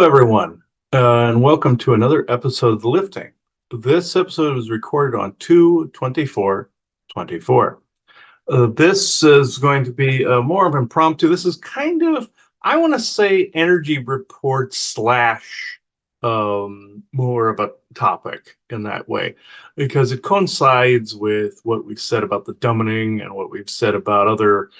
everyone, and welcome to another episode of The Lifting. This episode was recorded on 2/24/24. This is going to be more of impromptu. This is kind of, I want to say, energy report slash more of a topic in that way, because it coincides with what we've said about the dumbing and what we've said about other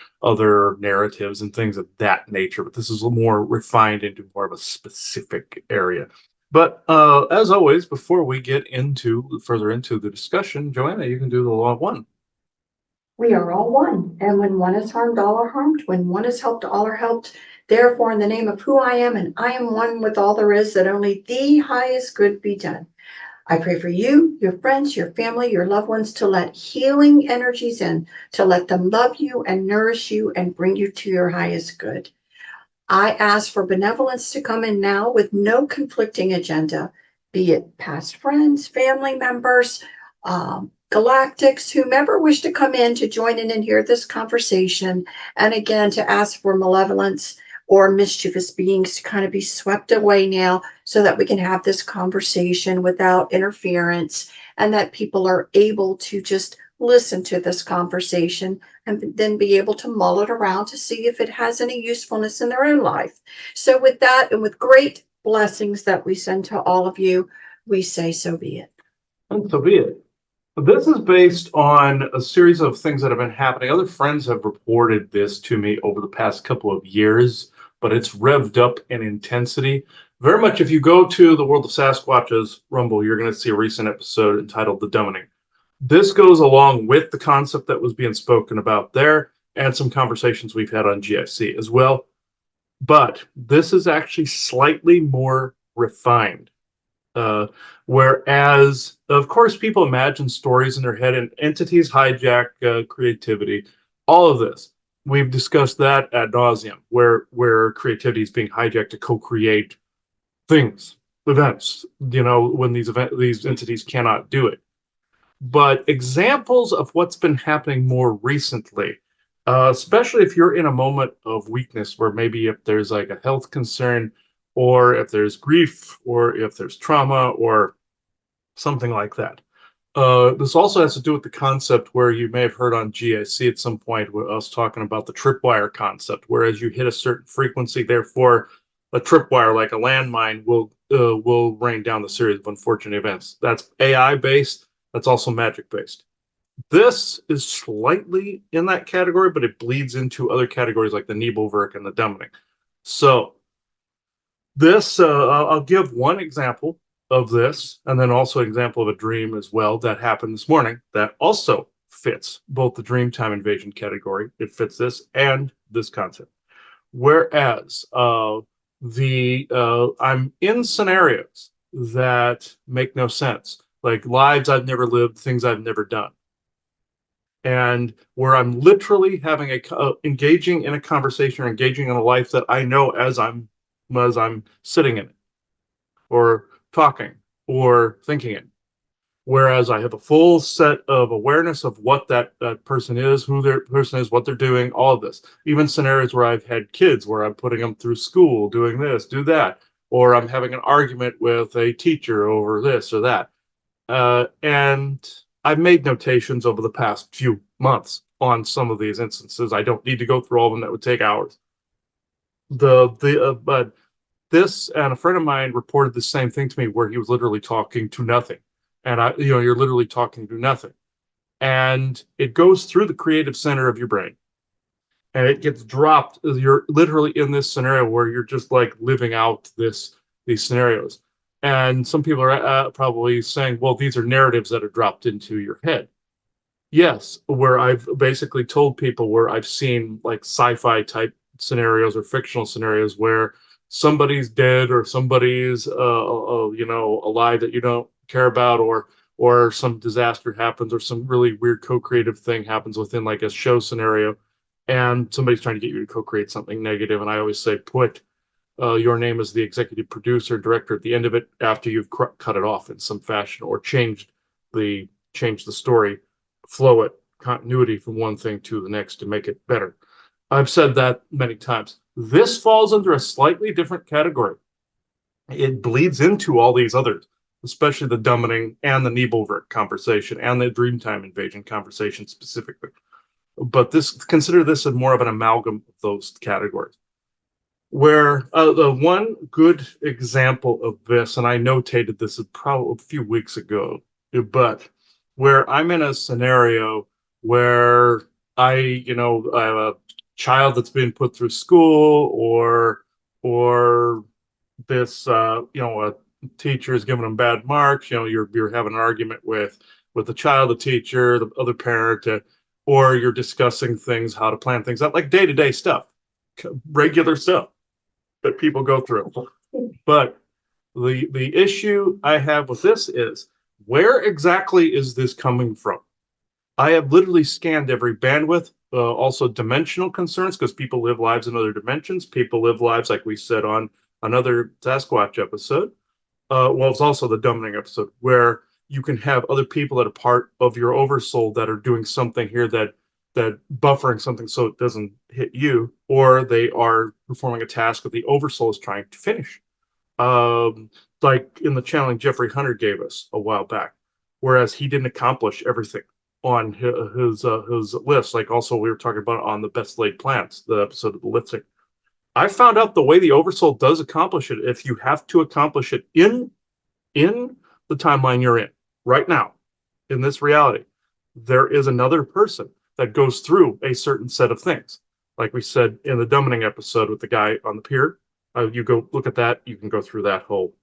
narratives and things of that nature. But this is a little more refined into more of a specific area. But as always, before we get into further into the discussion, Joanna, you can do the law of one. We are all one, and when one is harmed, all are harmed. When one is helped, all are helped. Therefore, in the name of who I am, and I am one with all there is, that only the highest good be done. I pray for you, your friends, your family, your loved ones, to let healing energies in, to let them love you and nourish you and bring you to your highest good. I ask for benevolence to come in now with no conflicting agenda, be it past friends, family members, galactics, whomever wish to come in to join in and hear this conversation. And again, to ask for malevolence or mischievous beings to kind of be swept away now so that we can have this conversation without interference and that people are able to just listen to this conversation and then be able to mull it around to see if it has any usefulness in their own life. So with that and with great blessings that we send to all of you, we say so be it. And so be it. This is based on a series of things that have been happening. Other friends have reported this to me over the past couple of years, but it's revved up in intensity. Very much, if you go to the World of Sasquatch's Rumble, you're going to see a recent episode entitled The Dumbing. This goes along with the concept that was being spoken about there and some conversations we've had on GIC as well. But this is actually slightly more refined. Whereas, of course, people imagine stories in their head and entities hijack creativity. All of this, we've discussed that ad nauseum, where creativity is being hijacked to co-create things, events. When these entities cannot do it. But examples of what's been happening more recently, especially if you're in a moment of weakness, where maybe if there's like a health concern, or if there's grief, or if there's trauma, or something like that. This also has to do with the concept where you may have heard on GIC at some point with us talking about the tripwire concept, whereas you hit a certain frequency, therefore a tripwire, like a landmine, will rain down the series of unfortunate events. That's AI based. That's also magic based. This is slightly in that category, but it bleeds into other categories like the Nebelwerk and the Dumbing. So this, I'll give one example of this, and then also an example of a dream as well that happened this morning that also fits both the dream time invasion category. It fits this and this concept. Whereas I'm in scenarios that make no sense, like lives I've never lived, things I've never done, and where I'm literally having engaging in a conversation or engaging in a life that I know as I'm sitting in it, or talking, or thinking it. Whereas I have a full set of awareness of what that person is, who their person is, what they're doing, all of this. Even scenarios where I've had kids, where I'm putting them through school, doing this, do that, or I'm having an argument with a teacher over this or that. And I've made notations over the past few months on some of these instances. I don't need to go through all of them. That would take hours. But this, and a friend of mine reported the same thing to me, where he was literally talking to nothing. And you're literally talking to nothing. And it goes through the creative center of your brain. And it gets dropped. You're literally in this scenario where you're just like living out these scenarios. And some people are probably saying, well, these are narratives that are dropped into your head. Yes, where I've basically told people where I've seen like sci-fi type scenarios or fictional scenarios where somebody's dead, or somebody's alive that you don't care about, or some disaster happens, or some really weird co-creative thing happens within like a show scenario, and somebody's trying to get you to co-create something negative. And I always say, put your name as the executive producer, director at the end of it after you've cut it off in some fashion, or the story, flow it, continuity from one thing to the next to make it better. I've said that many times. This falls under a slightly different category. it bleeds into all these others, especially the Dummening and the Nebelvert conversation and the Dreamtime invasion conversation specifically. But consider this as more of an amalgam of those categories. Where the one good example of this, and I notated this probably a few weeks ago, but where I'm in a scenario where I have a child that's being put through school, or this, a teacher is giving them bad marks. You're having an argument with the child, the teacher, the other parent, or you're discussing things, how to plan things out, like day to day stuff, regular stuff that people go through. But the issue I have with this is, where exactly is this coming from? I have literally scanned every bandwidth, also dimensional concerns, because people live lives in other dimensions. People live lives, like we said on another Sasquatch episode. Well, it's also the Dummening episode, where you can have other people that are part of your oversoul that are doing something here, that buffering something so it doesn't hit you, or they are performing a task that the oversoul is trying to finish. Um, like in the challenge Jeffrey Hunter gave us a while back, whereas he didn't accomplish everything on his list. Like also we were talking about on the best laid plans, the episode of the lifting. I found out the way the oversoul does accomplish it, if you have to accomplish it in the timeline you're in right now, in this reality, there is another person that goes through a certain set of things. Like we said in the Dummening episode with the guy on the pier, you go look at that, you can go through that whole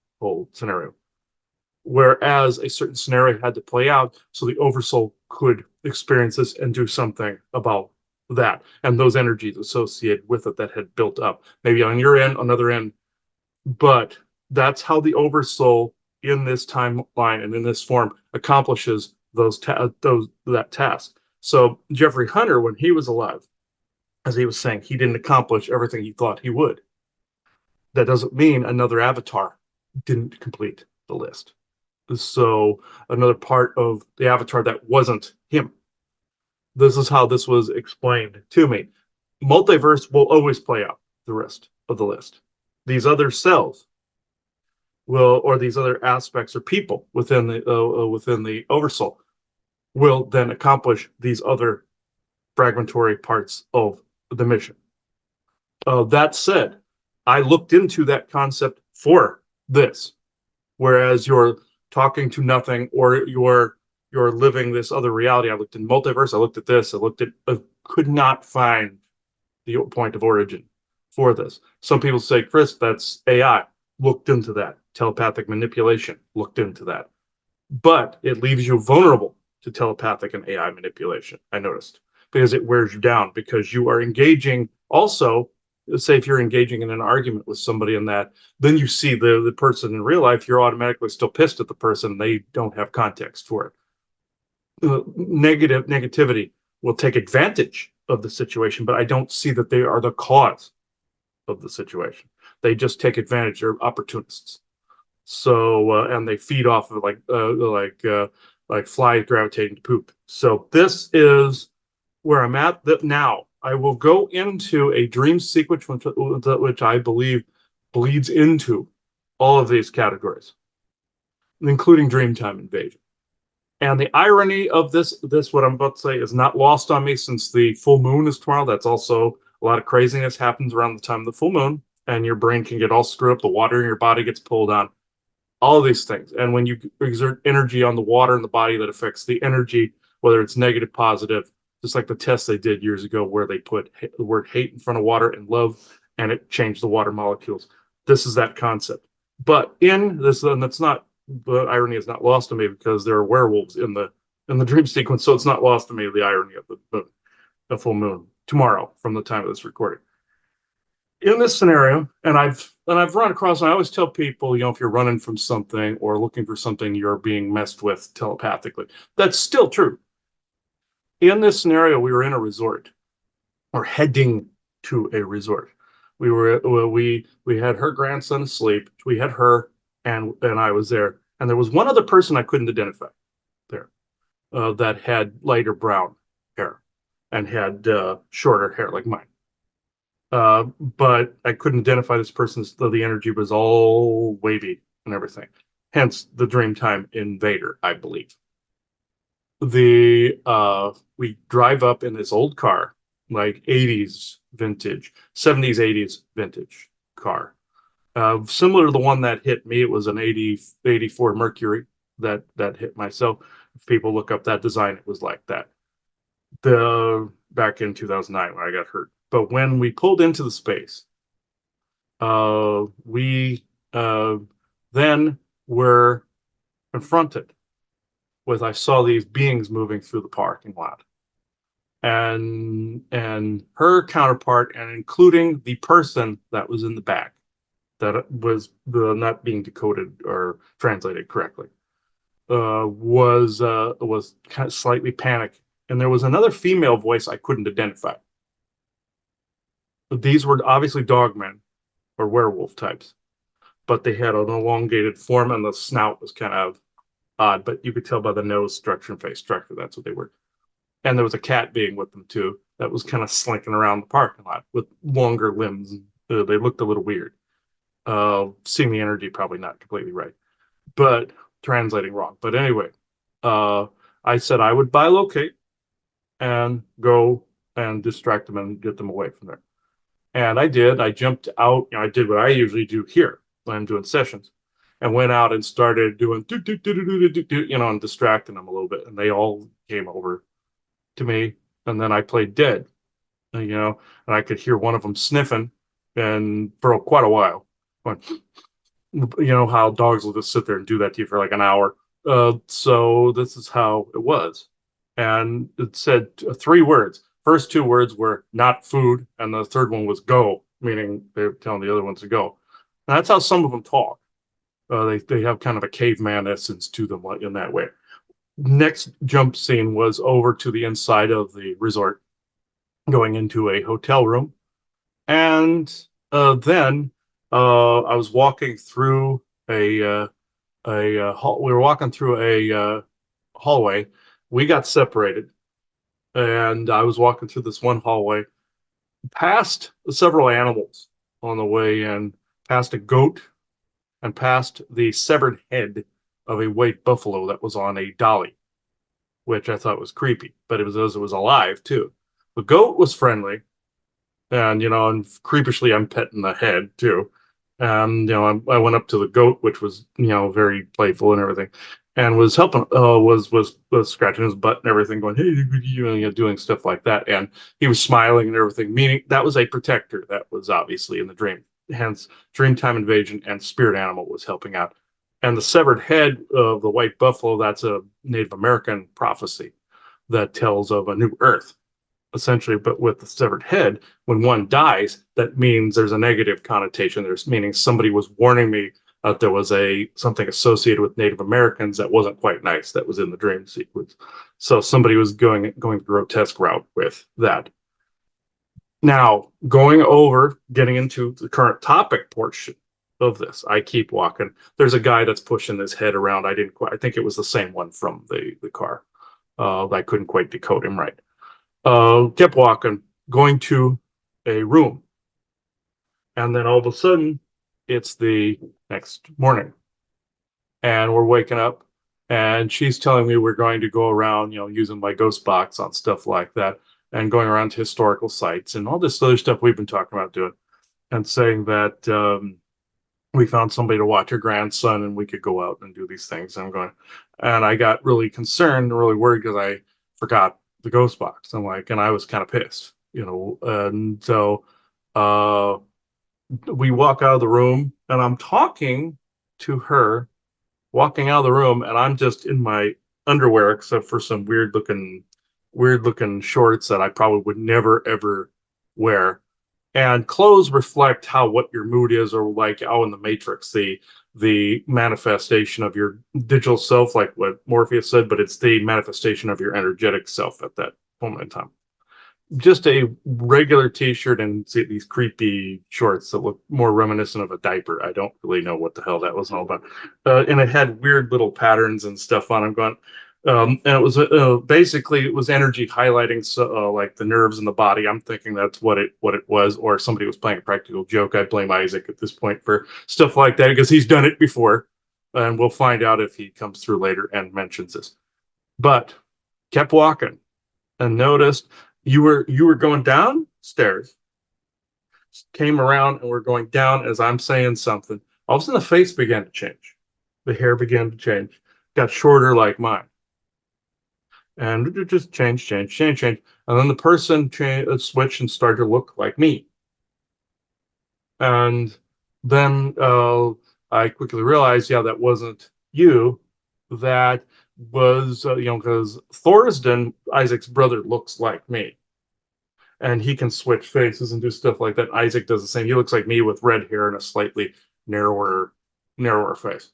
scenario. Whereas a certain scenario had to play out so the oversoul could experience this and do something about that and those energies associated with it that had built up, maybe on your end, another end. But that's how the oversoul in this timeline and in this form accomplishes that task. So Jeffrey Hunter, when he was alive, as he was saying, he didn't accomplish everything he thought he would. That doesn't mean another avatar didn't complete the list. So another part of the avatar that wasn't him. This is how this was explained to me. Multiverse will always play out the rest of the list. These other cells will, or these other aspects or people within the oversoul, will then accomplish these other fragmentary parts of the mission. That said, I looked into that concept for this, whereas you're talking to nothing, or you're living this other reality. I looked in multiverse. I looked at this. I could not find the point of origin for this. Some people say, Chris, that's AI. Looked into that. Telepathic manipulation. Looked into that. But it leaves you vulnerable to telepathic and AI manipulation, I noticed, because it wears you down, because you are engaging also. Say if you're engaging in an argument with somebody in that, then you see the person in real life, you're automatically still pissed at the person. They don't have context for it. Negativity will take advantage of the situation, but I don't see that they are the cause of the situation. They just take advantage. They're opportunists. So and they feed off of like flies gravitating to poop. So this is where I'm at now. I will go into a dream sequence which I believe bleeds into all of these categories, including Dreamtime Invasion. And the irony of this what I'm about to say is not lost on me, since the full moon is tomorrow. That's also a lot of craziness happens around the time of the full moon, and your brain can get all screwed up. The water in your body gets pulled on, all these things. And when you exert energy on the water in the body, that affects the energy, whether it's negative, positive, just like the test they did years ago where they put the word hate in front of water and love, and it changed the water molecules. This is that concept. But in this, and that's not, the irony is not lost to me, because there are werewolves in the dream sequence. So it's not lost to me, the irony of the full moon tomorrow from the time of this recording. In this scenario, and I've run across, and I always tell people, if you're running from something or looking for something, you're being messed with telepathically. That's still true. In this scenario, we were in a resort, or heading to a resort. We had her grandson asleep. We had her, and I was there, and there was one other person I couldn't identify there, that had lighter brown hair and had shorter hair like mine. But I couldn't identify this person, so the energy was all wavy and everything. Hence the Dreamtime Invader, I believe. We drive up in this old car, like 80s vintage, 70s, 80s vintage car. Similar to the one that hit me, it was an 84 Mercury that hit myself. If people look up that design, it was like that. The Back in 2009 when I got hurt. But when we pulled into the space, we then were confronted with I saw these beings moving through the parking lot, and her counterpart, and including the person that was in the back that was not being decoded or translated correctly, was kind of slightly panicked, and there was another female voice I couldn't identify. These were obviously dogmen or werewolf types, but they had an elongated form, and the snout was kind of odd, but you could tell by the nose structure and face structure that's what they were. And there was a cat being with them too that was kind of slinking around the parking lot with longer limbs. They looked a little weird. Seeing the energy probably not completely right, but translating wrong. But anyway, uh, I said I would bilocate and go and distract them and get them away from there. And I did. I jumped out. I did what I usually do here when I'm doing sessions, and went out and started doing and distracting them a little bit. And they all came over to me, and then I played dead, and I could hear one of them sniffing, and for quite a while, going, how dogs will just sit there and do that to you for like an hour. So this is how it was, and it said three words. First two words were not food, and the third one was go, meaning they're telling the other ones to go. And that's how some of them talk. They have kind of a caveman essence to them in that way. Next jump scene was over to the inside of the resort, going into a hotel room, and then I was walking through a hall. We were walking through a hallway. We got separated, and I was walking through this one hallway, past several animals on the way in, past a goat, and past the severed head of a white buffalo that was on a dolly, which I thought was creepy, but it was alive too. The goat was friendly, and and creepishly I'm petting the head too. And I went up to the goat, which was very playful and everything, and was helping. Was scratching his butt and everything, going, hey, doing stuff like that. And he was smiling and everything, meaning that was a protector that was obviously in the dream. Hence, Dreamtime Invasion and Spirit Animal was helping out. And the severed head of the white buffalo, that's a Native American prophecy that tells of a new earth, essentially. But with the severed head, when one dies, that means there's a negative connotation. There's meaning somebody was warning me that there was something associated with Native Americans that wasn't quite nice that was in the dream sequence. So somebody was going the grotesque route with that. Now, getting into the current topic portion of this, I keep walking. There's a guy that's pushing his head around. I think it was the same one from the car. I couldn't quite decode him right. Kept walking, going to a room. And then all of a sudden, it's the next morning. And we're waking up, and she's telling me we're going to go around, using my ghost box on stuff like that, and going around to historical sites and all this other stuff we've been talking about doing, and saying that we found somebody to watch her grandson and we could go out and do these things. And I got really concerned, really worried because I forgot the ghost box. And I was kind of pissed, and so we walk out of the room, and I'm talking to her, walking out of the room, and I'm just in my underwear, except for some weird looking shorts that I probably would never ever wear. And clothes reflect what your mood is, or like in the Matrix, the manifestation of your digital self, like what Morpheus said, but it's the manifestation of your energetic self at that moment in time. Just a regular t-shirt and these creepy shorts that look more reminiscent of a diaper. I don't really know what the hell that was all about. And it had weird little patterns and stuff on them. Going, And it was basically it was energy highlighting like the nerves in the body. I'm thinking that's what it was, or somebody was playing a practical joke. I blame Isaac at this point for stuff like that because he's done it before, and we'll find out if he comes through later and mentions this. But kept walking and noticed you were going downstairs, came around and we're going down as I'm saying something. All of a sudden, the face began to change, the hair began to change, got shorter like mine and it just change. And then the person switched and started to look like me. And then I quickly realized, yeah, that wasn't you. That was, because Thorsden, Isaac's brother, looks like me. And he can switch faces and do stuff like that. Isaac does the same. He looks like me with red hair and a slightly narrower face.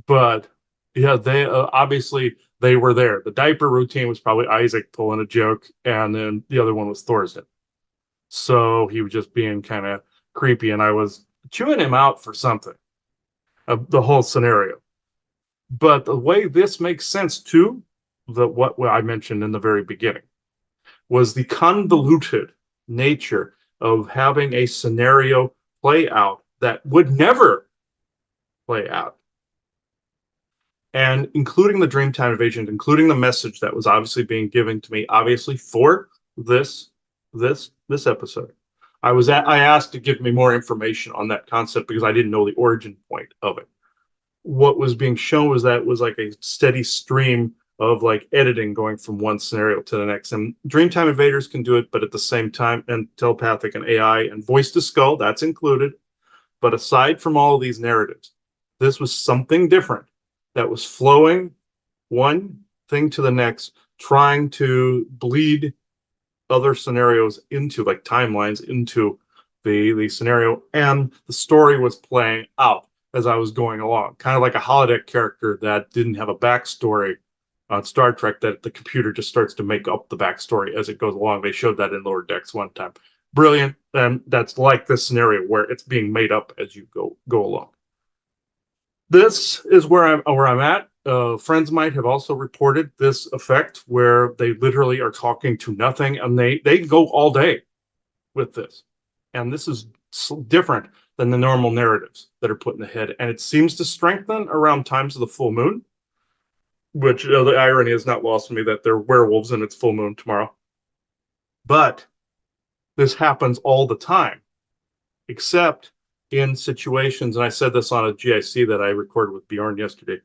But yeah, they obviously they were there. The diaper routine was probably Isaac pulling a joke, and then the other one was Thorsden. So he was just being kind of creepy, and I was chewing him out for something of the whole scenario. But the way this makes sense too, what I mentioned in the very beginning, was the convoluted nature of having a scenario play out that would never play out, and including the Dreamtime invasion, including the message that was obviously being given to me, obviously for this episode. I asked to give me more information on that concept because I didn't know the origin point of it. What was being shown was that it was like a steady stream of like editing going from one scenario to the next. And Dreamtime Invaders can do it, but at the same time, and telepathic and AI and voice to skull, that's included. But aside from all of these narratives, this was something different that was flowing one thing to the next, trying to bleed other scenarios into like timelines into the scenario, and the story was playing out as I was going along, kind of like a holodeck character that didn't have a backstory on Star Trek, that the computer just starts to make up the backstory as it goes along. They showed that in Lower Decks one time. Brilliant, and that's like this scenario where it's being made up as you go along. This is where I'm at. Friends might have also reported this effect where they literally are talking to nothing, and they go all day with this. And this is different than the normal narratives that are put in the head, and it seems to strengthen around times of the full moon. Which the irony is not lost on me that they're werewolves and it's full moon tomorrow. But this happens all the time, except in situations, and I said this on a GIC that I recorded with Bjorn yesterday,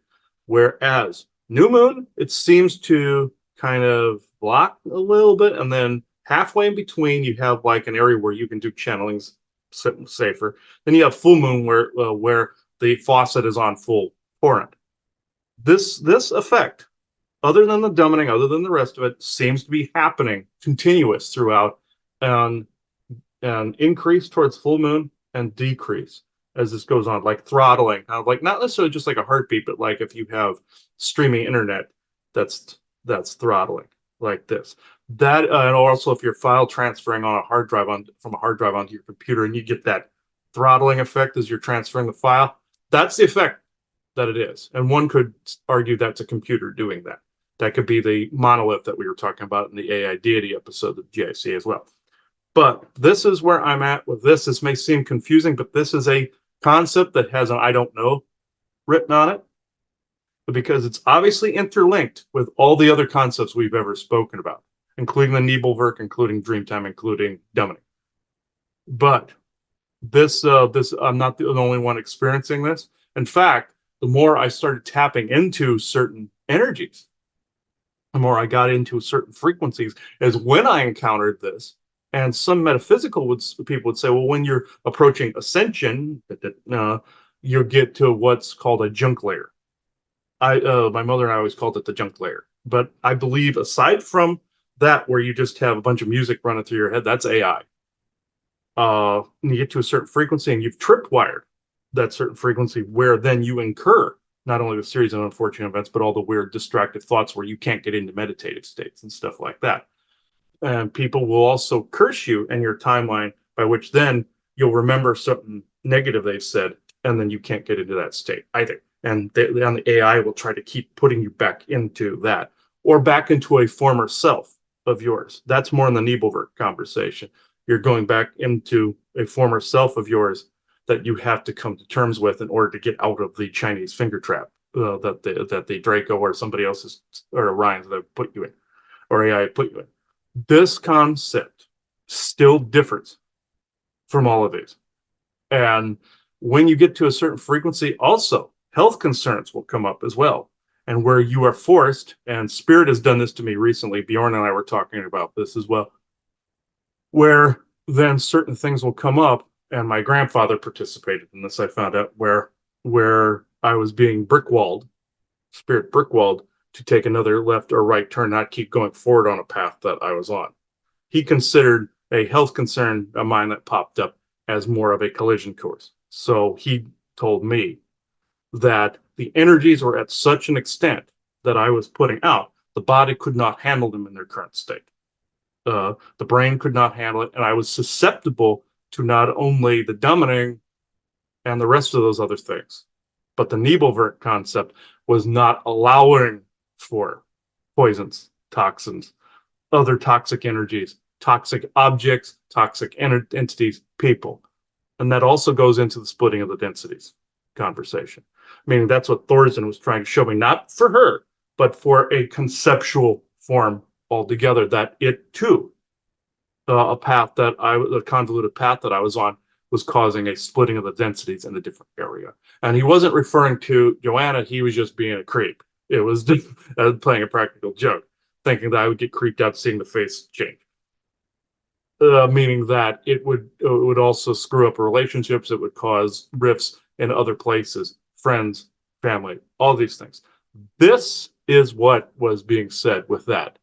whereas new moon, it seems to kind of block a little bit, and then halfway in between, you have like an area where you can do channelings safer. Then you have full moon where the faucet is on full torrent. This effect, other than the dumbing, other than the rest of it, seems to be happening continuous throughout, and increase towards full moon and decrease as this goes on, like throttling, kind of like not necessarily just like a heartbeat, but like if you have streaming internet, that's throttling like this. That and also if you're file transferring on a hard drive from a hard drive onto your computer, and you get that throttling effect as you're transferring the file, that's the effect that it is. And one could argue that's a computer doing that. That could be the monolith that we were talking about in the AI deity episode of GIC as well. But this is where I'm at with this. This may seem confusing, but this is a concept that has an I don't know written on it, because it's obviously interlinked with all the other concepts we've ever spoken about, including the Nebelwerk, including Dreamtime, including Dumbing. But this I'm not the only one experiencing this. In fact, the more I started tapping into certain energies, the more I got into certain frequencies, is when I encountered this. And some metaphysical people would say, well, when you're approaching ascension, you get to what's called a junk layer. My mother and I always called it the junk layer. But I believe aside from that, where you just have a bunch of music running through your head, that's AI. And you get to a certain frequency and you've tripwired that certain frequency, where then you incur not only the series of unfortunate events, but all the weird distracted thoughts where you can't get into meditative states and stuff like that. And people will also curse you in your timeline, by which then you'll remember something negative they've said, and then you can't get into that state either. and the AI will try to keep putting you back into that, or back into a former self of yours. That's more in the Nebelvert conversation. You're going back into a former self of yours that you have to come to terms with in order to get out of the Chinese finger trap that the Draco or somebody else's or Orion's that put you in, or AI put you in. This concept still differs from all of these. And when you get to a certain frequency, also health concerns will come up as well. And where you are forced, and Spirit has done this to me recently, Bjorn and I were talking about this as well, where then certain things will come up, and my grandfather participated in this, I found out, where I was being brickwalled, Spirit brickwalled, to take another left or right turn, not keep going forward on a path that I was on. He considered a health concern of mine that popped up as more of a collision course. So he told me that the energies were at such an extent that I was putting out, the body could not handle them in their current state. The brain could not handle it, and I was susceptible to not only the dumbing and the rest of those other things, but the Nebelvert concept was not allowing for poisons, toxins, other toxic energies, toxic objects, toxic entities, people. And that also goes into the splitting of the densities conversation. Meaning that's what Thorsen was trying to show me, not for her, but for a conceptual form altogether, that it too, a convoluted path that I was on was causing a splitting of the densities in a different area. And he wasn't referring to Joanna, he was just being a creep. It was just playing a practical joke, thinking that I would get creeped out seeing the face change. Meaning that it would also screw up relationships, it would cause rifts in other places, friends, family, all these things. This is what was being said with that.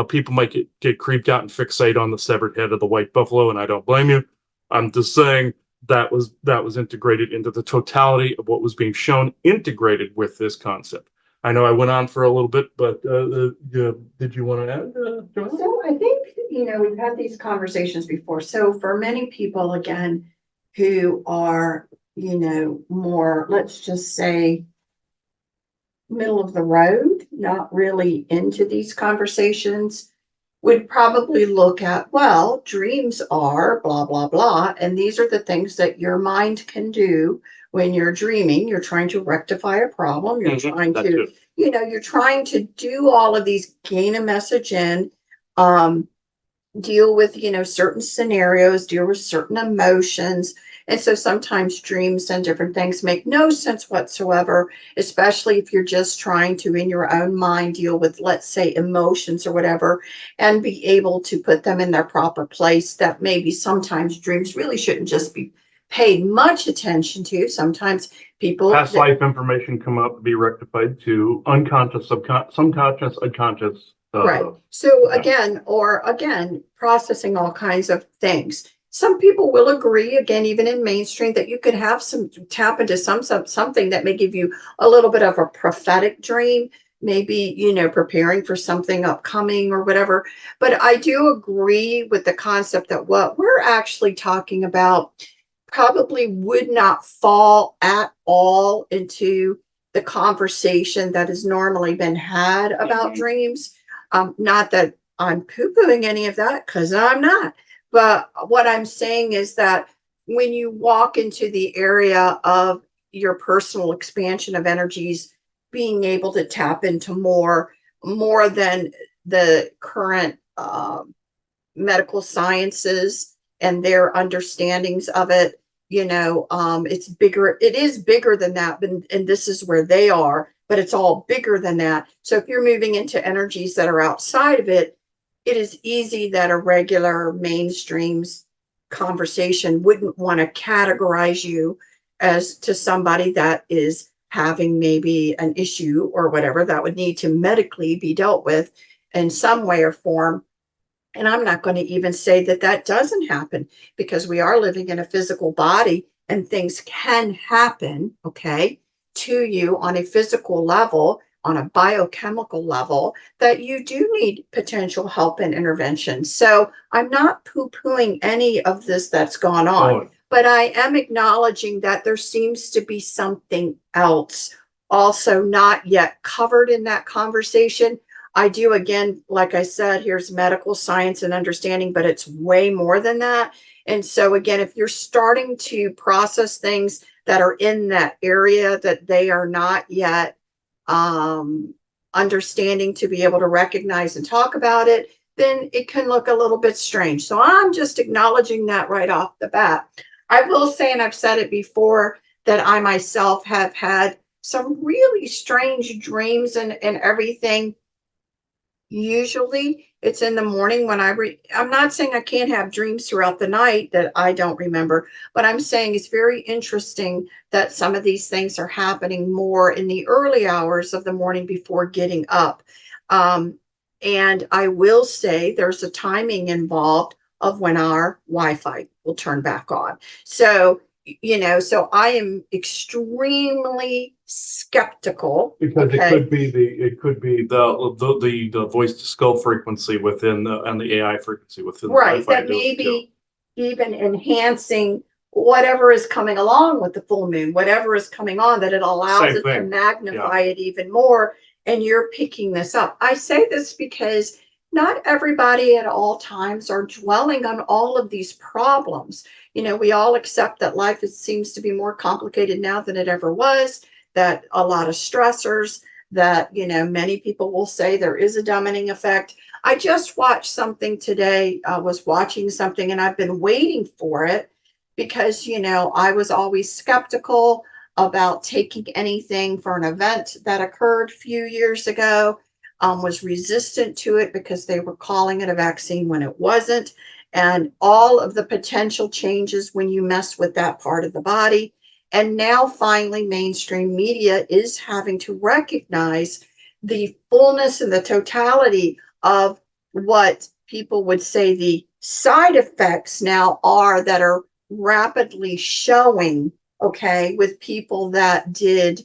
People might get creeped out and fixate on the severed head of the white buffalo, and I don't blame you. I'm just saying that was integrated into the totality of what was being shown, integrated with this concept. I know I went on for a little bit, but did you want to add, Joanna? So I think, we've had these conversations before. So for many people, again, who are, more, let's just say, middle of the road, not really into these conversations, would probably look at, well, dreams are blah, blah, blah. And these are the things that your mind can do when you're dreaming. You're trying to rectify a problem. You're trying to, you're trying to do all of these, gain a message in, deal with, certain scenarios, deal with certain emotions. And so sometimes dreams and different things make no sense whatsoever, especially if you're just trying to, in your own mind, deal with, let's say, emotions or whatever, and be able to put them in their proper place. That maybe sometimes dreams really shouldn't just be paid much attention to. Sometimes people past life information come up, be rectified to unconscious, subconscious, unconscious. Right. So again, processing all kinds of things. Some people will agree, again, even in mainstream, that you could have some tap into something that may give you a little bit of a prophetic dream, maybe, preparing for something upcoming or whatever. But I do agree with the concept that what we're actually talking about probably would not fall at all into the conversation that has normally been had about dreams. Not that I'm poo-pooing any of that, because I'm not. But what I'm saying is that when you walk into the area of your personal expansion of energies, being able to tap into more than the current medical sciences and their understandings of it, it's bigger. It is bigger than that, and this is where they are, but it's all bigger than that. So if you're moving into energies that are outside of it, it is easy that a regular mainstream conversation wouldn't want to categorize you as to somebody that is having maybe an issue or whatever that would need to medically be dealt with in some way or form. And I'm not going to even say that that doesn't happen, because we are living in a physical body and things can happen, okay, to you on a physical level, on a biochemical level, that you do need potential help and intervention. So I'm not poo-pooing any of this that's gone on. but I am acknowledging that there seems to be something else also not yet covered in that conversation. I do, again, like I said, here's medical science and understanding, but it's way more than that. And so, again, if you're starting to process things that are in that area that they are not yet um, understanding to be able to recognize and talk about it, then it can look a little bit strange. So I'm just acknowledging that right off the bat. I will say, and I've said it before, that I myself have had some really strange dreams and everything. Usually it's in the morning when I'm not saying I can't have dreams throughout the night that I don't remember, but I'm saying it's very interesting that some of these things are happening more in the early hours of the morning before getting up. Um, and I will say there's a timing involved of when our Wi-Fi will turn back on. So, so I am extremely skeptical. Because Okay. it could be the voice to skull frequency within and the AI frequency within the Right, Wi-Fi that doing may it too. be even enhancing whatever is coming along with the full moon, whatever is coming on, that it allows Same it to thing. magnify it even more. And you're picking this up. I say this because not everybody at all times are dwelling on all of these problems. We all accept that life seems to be more complicated now than it ever was, that a lot of stressors, that, many people will say there is a dumbing effect. I just watched something today. I was watching something and I've been waiting for it because, I was always skeptical about taking anything for an event that occurred a few years ago, was resistant to it because they were calling it a vaccine when it wasn't, and all of the potential changes when you mess with that part of the body. And now finally, mainstream media is having to recognize the fullness and the totality of what people would say the side effects now are that are rapidly showing, okay, with people that did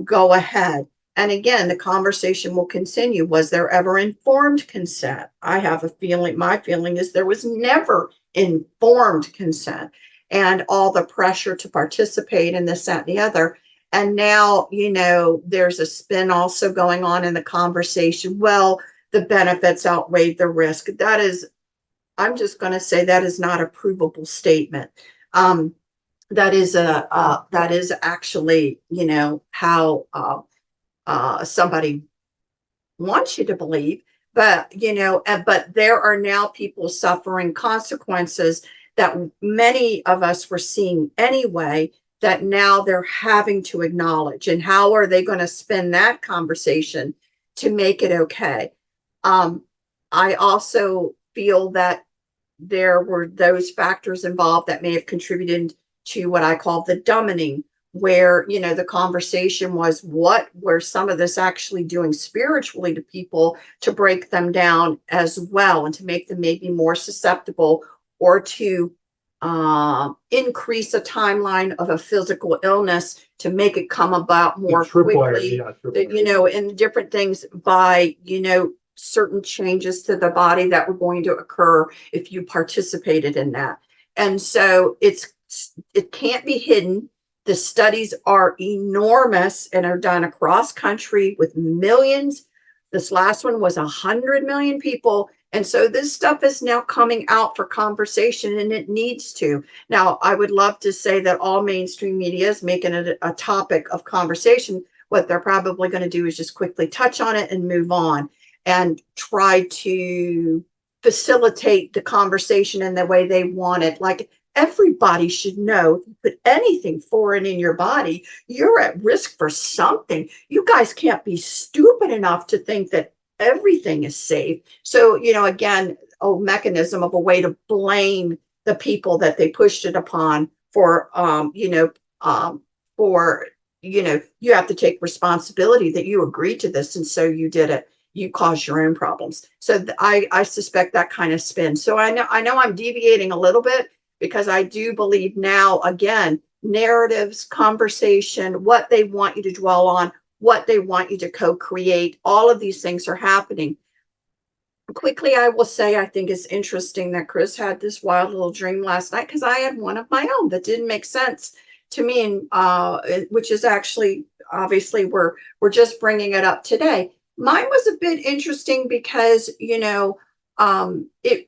go ahead. And again, the conversation will continue. Was there ever informed consent? I have a feeling, my feeling is there was never informed consent, and all the pressure to participate in this, that, and the other. And now, there's a spin also going on in the conversation. Well, the benefits outweigh the risk. That is, I'm just going to say that is not a provable statement. That is actually, how somebody wants you to believe. But but there are now people suffering consequences that many of us were seeing anyway, that now they're having to acknowledge. And how are they going to spin that conversation to make it okay? um, I also feel that there were those factors involved that may have contributed to what I call the dumbing, where, the conversation was, what were some of this actually doing spiritually to people to break them down as well, and to make them maybe more susceptible, or to increase a timeline of a physical illness to make it come about more quickly. And different things by, certain changes to the body that were going to occur if you participated in that. And so it can't be hidden. The studies are enormous and are done across country with millions. This last one was 100 million people. And so this stuff is now coming out for conversation, and it needs to. Now, I would love to say that all mainstream media is making it a topic of conversation. What they're probably going to do is just quickly touch on it and move on, and try to facilitate the conversation in the way they want it. Like, everybody should know, if you put anything foreign in your body, you're at risk for something. You guys can't be stupid enough to think that everything is safe. So, again, a mechanism of a way to blame the people that they pushed it upon for, for, you have to take responsibility that you agreed to this. And so you did it. You caused your own problems. So I suspect that kind of spin. So I know I'm deviating a little bit, because I do believe now, again, narratives, conversation, what they want you to dwell on, what they want you to co-create, all of these things are happening. quickly, I will say, I think it's interesting that Chris had this wild little dream last night, because I had one of my own that didn't make sense to me, and which is actually, obviously, we're just bringing it up today. Mine was a bit interesting because, it,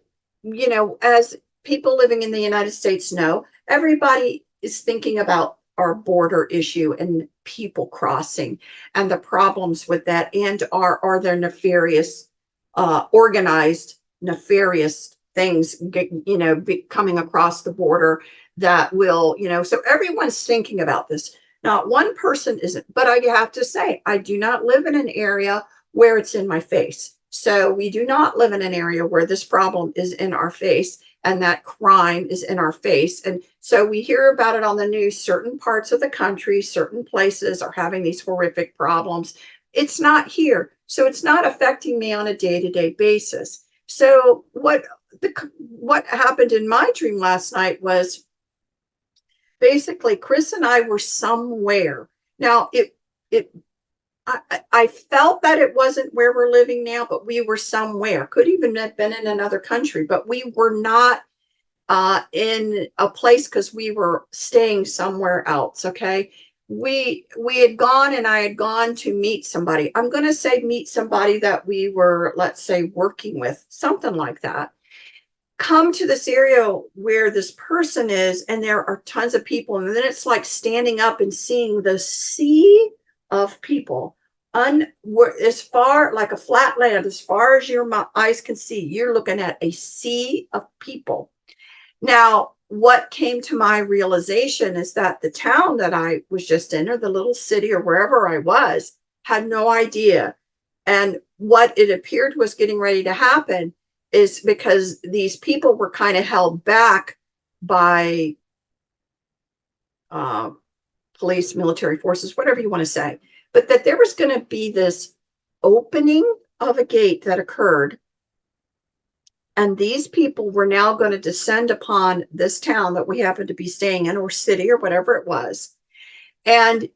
as people living in the United States know, everybody is thinking about our border issue and people crossing and the problems with that, and are there nefarious, organized nefarious things coming across the border that will, so everyone's thinking about this. Not one person isn't, but I have to say, I do not live in an area where it's in my face. So we do not live in an area where this problem is in our face and that crime is in our face. And so we hear about it on the news. Certain parts of the country, certain places are having these horrific problems. It's not here. So it's not affecting me on a day-to-day basis. So what happened in my dream last night was basically Chris and I were somewhere. Now it I felt that it wasn't where we're living now, but we were somewhere. Could even have been in another country, but we were not in a place because we were staying somewhere else. Okay. We had gone, and I had gone to meet somebody. I'm going to say meet somebody that we were, let's say, working with, something like that. Come to this area where this person is, and there are tons of people. And then it's like standing up and seeing the sea of people. As far, like a flat land, as far as your eyes can see, you're looking at a sea of people. Now, what came to my realization is that the town that I was just in, or the little city, or wherever I was, had no idea. And what it appeared was getting ready to happen is because these people were kind of held back by uh, police, military forces, whatever you want to say, but that there was going to be this opening of a gate that occurred. And these people were now going to descend upon this town that we happened to be staying in, or city, or whatever it was. And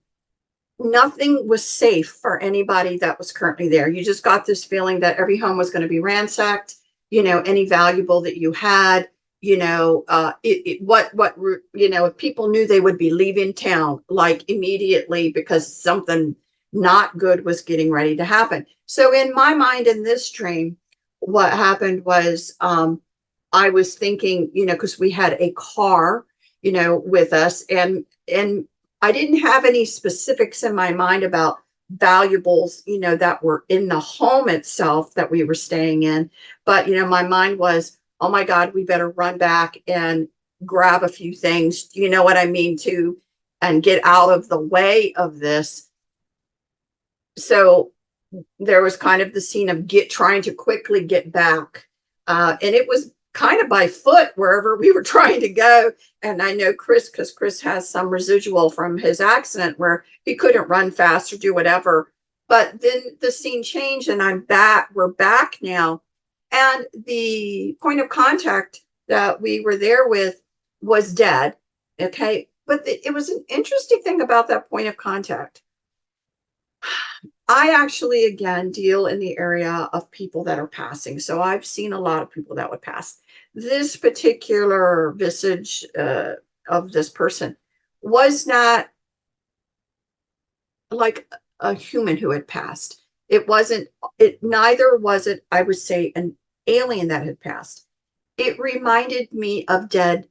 nothing was safe for anybody that was currently there. You just got this feeling that every home was going to be ransacked, any valuable that you had, if people knew, they would be leaving town like immediately because something not good was getting ready to happen. So in my mind, in this dream, what happened was, I was thinking, because we had a car, with us, and I didn't have any specifics in my mind about valuables, that were in the home itself that we were staying in. But, my mind was, oh my God, we better run back and grab a few things, you know what I mean, and get out of the way of this. So there was kind of the scene of trying to quickly get back. And it was kind of by foot wherever we were trying to go. And I know Chris, because Chris has some residual from his accident where he couldn't run fast or do whatever. But then the scene changed, and I'm back. We're back now. And the point of contact that we were there with was dead. Okay. But it was an interesting thing about that point of contact. I actually, again, deal in the area of people that are passing. So I've seen a lot of people that would pass. This particular visage of this person was not like a human who had passed. Neither was it, I would say, an alien that had passed. It reminded me of dead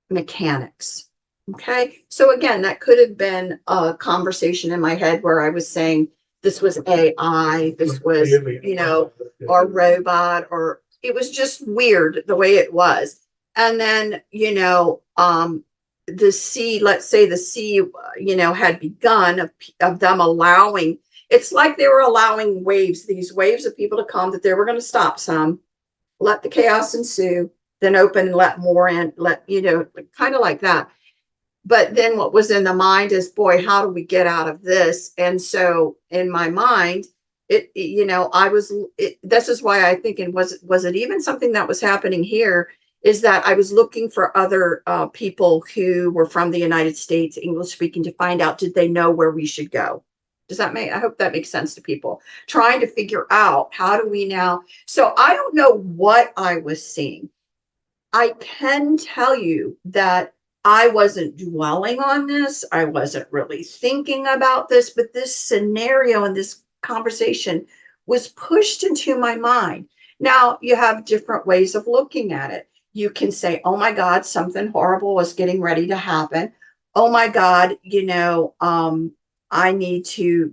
mechanics. Okay. So again, that could have been a conversation in my head where I was saying, this was AI, this was, or robot, or it was just weird the way it was. And then, the sea, let's say the sea, had begun of them allowing, it's like they were allowing these waves of people to come, that they were going to stop some, let the chaos ensue, then open and let more in, kind of like that. But then what was in the mind is, boy, how do we get out of this? And so in my mind, this is why I think, and was it even something that was happening here, is that I was looking for other people who were from the United States, English speaking, to find out, did they know where we should go? I hope that makes sense to people. Trying to figure out how do we now. So I don't know what I was seeing. I can tell you that I wasn't dwelling on this. I wasn't really thinking about this, but this scenario and this conversation was pushed into my mind. Now, you have different ways of looking at it. You can say, oh my God, something horrible is getting ready to happen. Oh my God, I need to,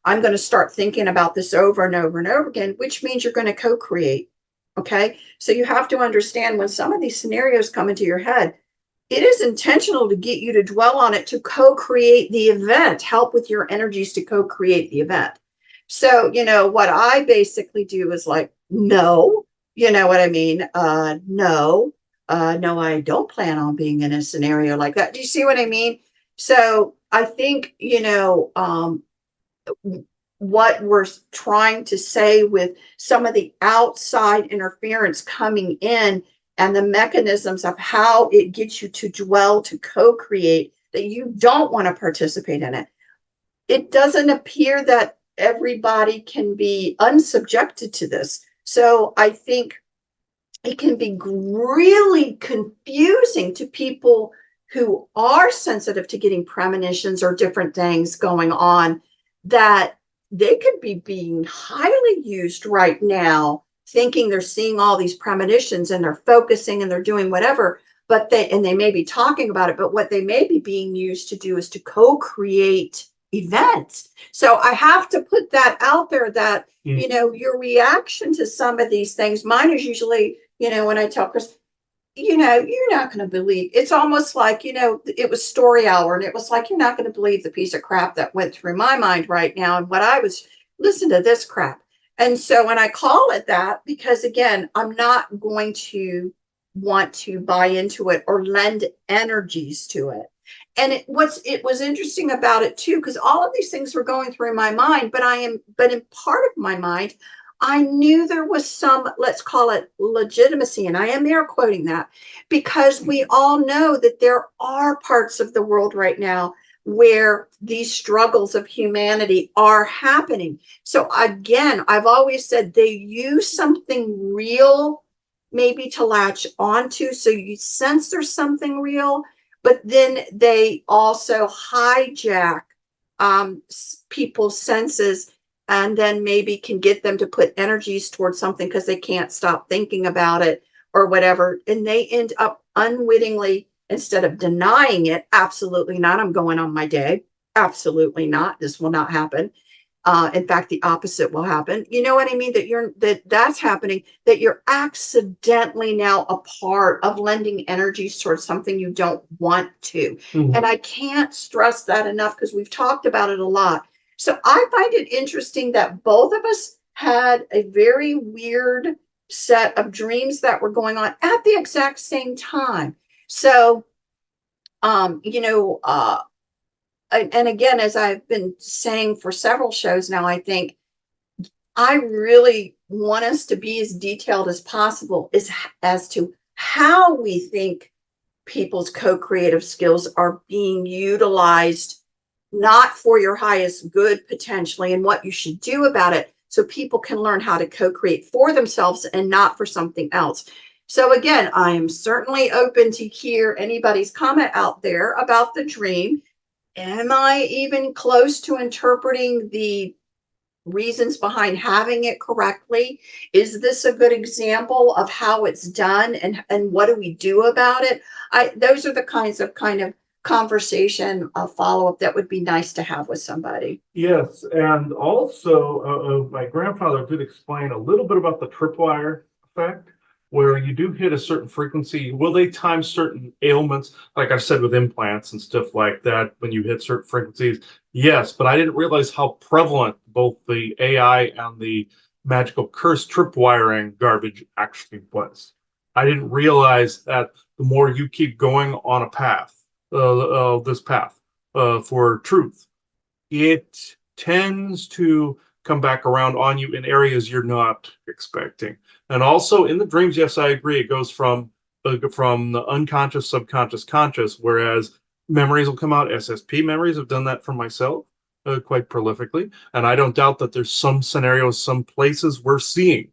I'm going to start thinking about this over and over and over again, which means you're going to co create. Okay. So you have to understand when some of these scenarios come into your head, it is intentional to get you to dwell on it, to co-create the event, help with your energies to co-create the event. So, what I basically do is like, no, you know what I mean? No, no, I don't plan on being in a scenario like that. Do you see what I mean? So I think, what we're trying to say with some of the outside interference coming in and the mechanisms of how it gets you to dwell, to co-create, that you don't want to participate in it. It doesn't appear that everybody can be unsubjected to this. So I think it can be really confusing to people who are sensitive to getting premonitions or different things going on, that they could be being highly used right now, thinking they're seeing all these premonitions and they're focusing and they're doing whatever, but they may be talking about it, but what they may be being used to do is to co-create events. So I have to put that out there that, your reaction to some of these things, mine is usually, when I tell Chris, you're not going to believe, it's almost like, it was story hour and it was like, you're not going to believe the piece of crap that went through my mind right now. And what I was, listen to this crap. And so when I call it that, because again, I'm not going to want to buy into it or lend energies to it. And it was interesting about it too, because all of these things were going through my mind, but in part of my mind, I knew there was some, let's call it legitimacy. And I am air quoting that because we all know that there are parts of the world right now where these struggles of humanity are happening. So again, I've always said they use something real maybe to latch onto. So you sense there's something real, but then they also hijack people's senses and then maybe can get them to put energies towards something because they can't stop thinking about it or whatever. And they end up unwittingly, instead of denying it, absolutely not, I'm going on my day. Absolutely not. This will not happen. In fact, the opposite will happen. You know what I mean? That's happening, that you're accidentally now a part of lending energies towards something you don't want to. Mm-hmm. And I can't stress that enough because we've talked about it a lot. So I find it interesting that both of us had a very weird set of dreams that were going on at the exact same time. So, and again, as I've been saying for several shows now, I think I really want us to be as detailed as possible as to how we think people's co-creative skills are being utilized, not for your highest good potentially, and what you should do about it so people can learn how to co-create for themselves and not for something else. So again, I am certainly open to hear anybody's comment out there about the dream. Am I even close to interpreting the reasons behind having it correctly? Is this a good example of how it's done, and what do we do about it? Those are the kinds of conversation follow-up that would be nice to have with somebody. Yes, and also my grandfather did explain a little bit about the tripwire effect, where you do hit a certain frequency. Will they time certain ailments, like I've said with implants and stuff like that, when you hit certain frequencies? Yes, but I didn't realize how prevalent both the AI and the magical curse tripwiring garbage actually was. I didn't realize that the more you keep going on a path, this path for truth, it tends to come back around on you in areas you're not expecting. And also in the dreams, yes, I agree. It goes from the unconscious, subconscious, conscious, whereas memories will come out. SSP memories have done that for myself. quite prolifically. And I don't doubt that there's some scenarios, some places we're seeing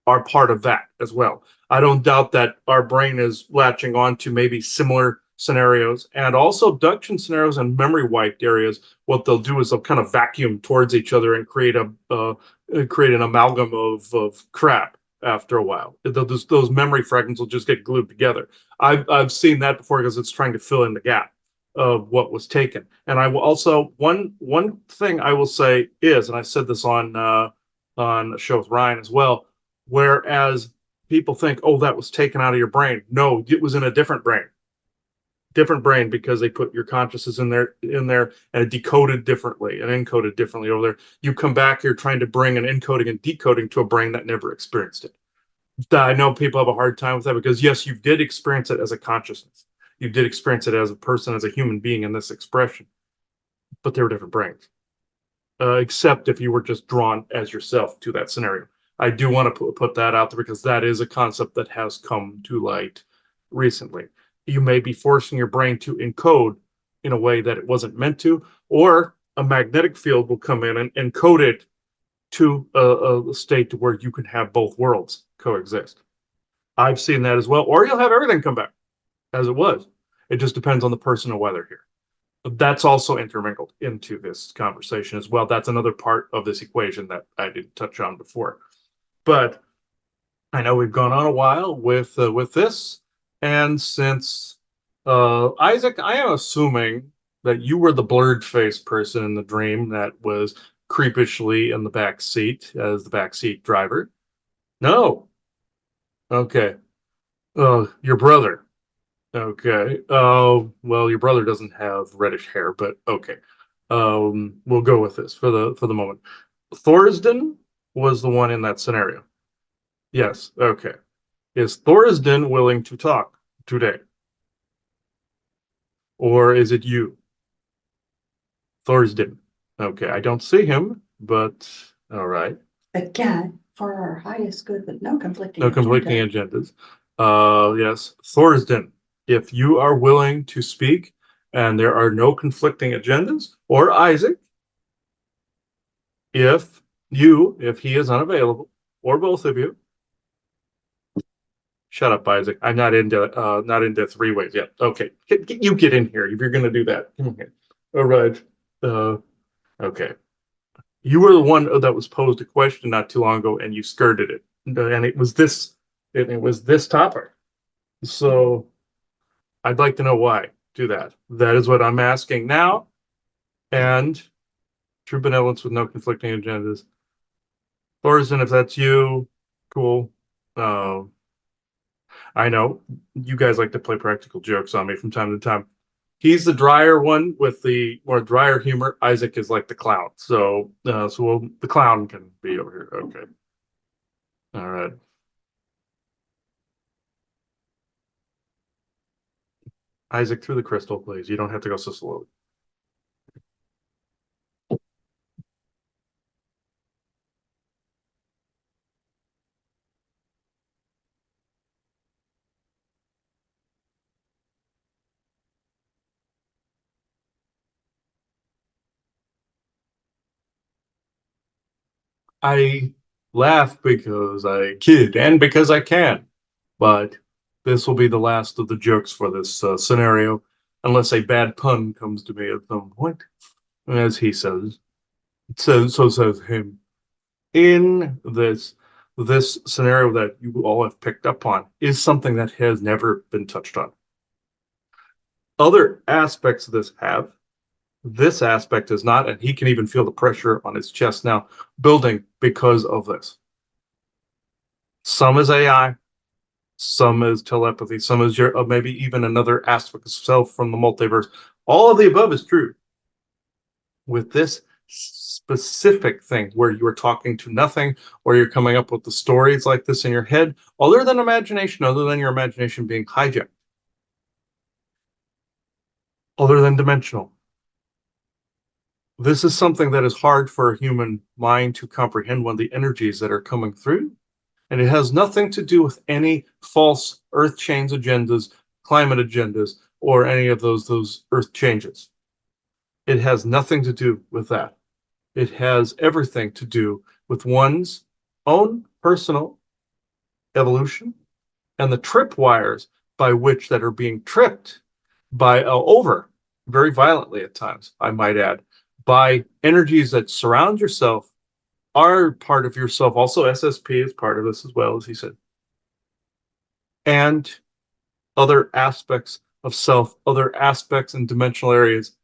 are part of that as well. I don't doubt that our brain is latching on to maybe similar scenarios and also abduction scenarios and memory wiped areas. What they'll do is they'll kind of vacuum towards each other and create an amalgam of crap after a while. Those memory fragments will just get glued together. I've seen that before because it's trying to fill in the gap of what was taken. And I will also one thing I will say is, and I said this on a show with Ryan as well. Whereas people think, oh, that was taken out of your brain. No, it was in a different brain because they put your consciousness in there and it decoded differently and encoded differently over there. You come back, you're trying to bring an encoding and decoding to a brain that never experienced it. I know people have a hard time with that because yes, you did experience it as a consciousness. You did experience it as a person, as a human being in this expression, but they were different brains. Except if you were just drawn as yourself to that scenario. I do want to put that out there because that is a concept that has come to light recently. You may be forcing your brain to encode in a way that it wasn't meant to, or a magnetic field will come in and encode it to a state to where you can have both worlds coexist. I've seen that as well, or you'll have everything come back as it was. It just depends on the person and why they're here. That's also intermingled into this conversation as well. That's another part of this equation that I didn't touch on before. But I know we've gone on a while with this, and since Isaac, I am assuming that you were the blurred face person in the dream that was creepishly in the back seat as the back seat driver. No, okay. Your brother. Okay. Well, your brother doesn't have reddish hair, but okay. We'll go with this for the moment. Thorsden was the one in that scenario. Yes. Okay. Is Thorsden willing to talk today, or is it you, Thorsden? Okay. I don't see him, but all right. Again, for our highest good with no conflicting No conflicting agenda. agendas. Yes, Thorsden. If you are willing to speak and there are no conflicting agendas, or Isaac, if he is unavailable, or both of you, shut up, Isaac. I'm not into three ways yet. Okay, you get in here if you're going to do that. Come here. All right. Okay. You were the one that was posed a question not too long ago, and you skirted it, and it was this. And it was this topic. So I'd like to know why. Do that. That is what I'm asking now. And true benevolence with no conflicting agendas. Thorsten, if that's you, cool. Uh, I know you guys like to play practical jokes on me from time to time. He's the drier one with the more drier humor. Isaac is like the clown. So the clown can be over here. Okay. All right. Isaac, through the crystal, please. You don't have to go so slowly. I laugh because I kid and because I can, but this will be the last of the jokes for this scenario, unless a bad pun comes to me at some point, as he says. So says him. In this scenario that you all have picked up on is something that has never been touched on. Other aspects of this have. This aspect is not, and he can even feel the pressure on his chest now building because of this. Some is AI, some is telepathy, some is your maybe even another aspect of self from the multiverse. All of the above is true. With this specific thing where you are talking to nothing or you're coming up with the stories like this in your head, other than imagination, other than your imagination being hijacked, other than dimensional. This is something that is hard for a human mind to comprehend when the energies that are coming through. And it has nothing to do with any false earth change agendas, climate agendas, or any of those earth changes. It has nothing to do with that. It has everything to do with one's own personal evolution and the tripwires by which that are being tripped by over very violently at times, I might add, by energies that surround yourself, are part of yourself. Also, SSP is part of this as well, as he said, and other aspects of self, other aspects and dimensional areas.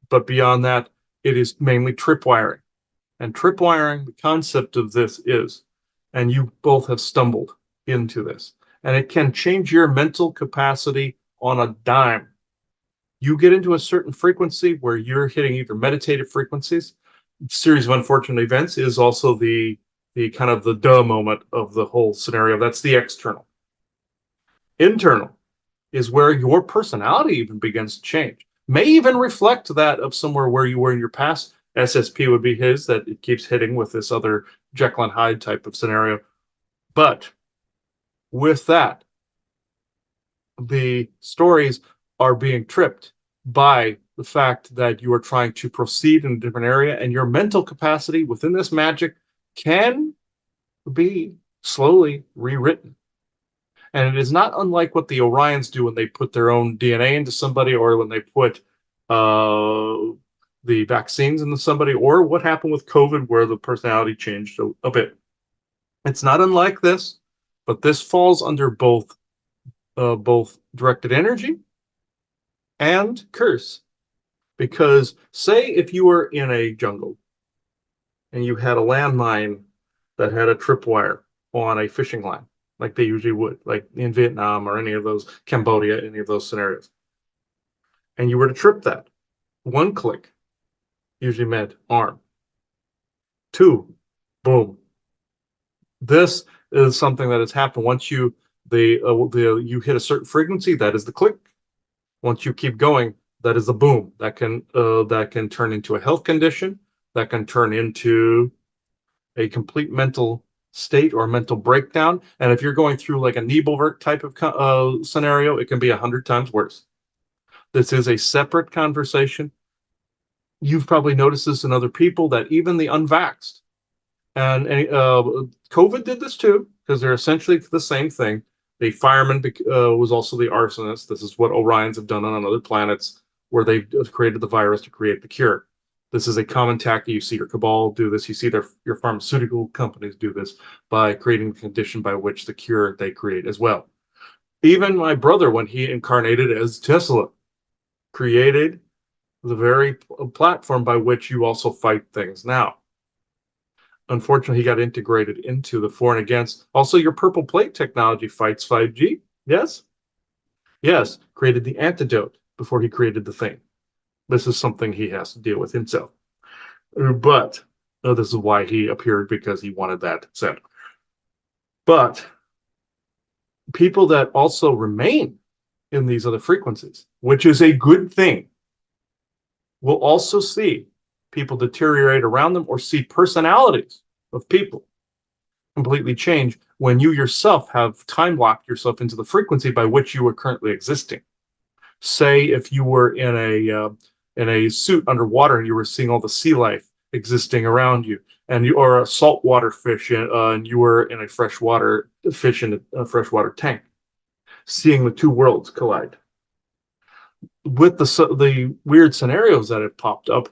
But beyond that, it is mainly tripwiring. And tripwiring, the concept of this is, and you both have stumbled into this, and it can change your mental capacity on a dime. You get into a certain frequency where you're hitting either meditative frequencies. Series of unfortunate events is also the kind of the duh moment of the whole scenario. That's the external. Internal is where your personality even begins to change. May even reflect that of somewhere where you were in your past. SSP would be his, that it keeps hitting with this other Jekyll and Hyde type of scenario. But with that, the stories are being tripped by the fact that you are trying to proceed in a different area, and your mental capacity within this magic can be slowly rewritten. And it is not unlike what the Orions do when they put their own DNA into somebody, or when they put the vaccines into somebody, or what happened with COVID, where the personality changed a bit. It's not unlike this, but this falls under both directed energy and curse. Because say if you were in a jungle and you had a landmine that had a tripwire on a fishing line, like they usually would, like in Vietnam or any of those, Cambodia, any of those scenarios, and you were to trip that, one click usually meant arm. Two, boom. This is something that has happened once you you hit a certain frequency. That is the click. Once you keep going, that is a boom. That can turn into a health condition. That can turn into a complete mental state or mental breakdown. And if you're going through like a Nebelwerk type of scenario, it can be 100 times worse. This is a separate conversation. You've probably noticed this in other people, that even the unvaxxed, and COVID did this too, because they're essentially the same thing. The fireman was also the arsonist. This is what Orions have done on other planets, where they've created the virus to create the cure. This is a common tactic. You see your cabal do this. You see your pharmaceutical companies do this by creating the condition by which the cure they create as well. Even my brother, when he incarnated as Tesla, created the very platform by which you also fight things now. Unfortunately, he got integrated into the for and against. Also, your purple plate technology fights 5G. Yes? Yes. Created the antidote before he created the thing. This is something he has to deal with himself. But this is why he appeared, because he wanted that said. But people that also remain in these other frequencies, which is a good thing, will also see people deteriorate around them, or see personalities of people completely change when you yourself have time locked yourself into the frequency by which you are currently existing. Say if you were in a suit underwater and you were seeing all the sea life existing around you, and you are a saltwater fish, and you were in a freshwater fish in a freshwater tank, seeing the two worlds collide. With the weird scenarios that have popped up,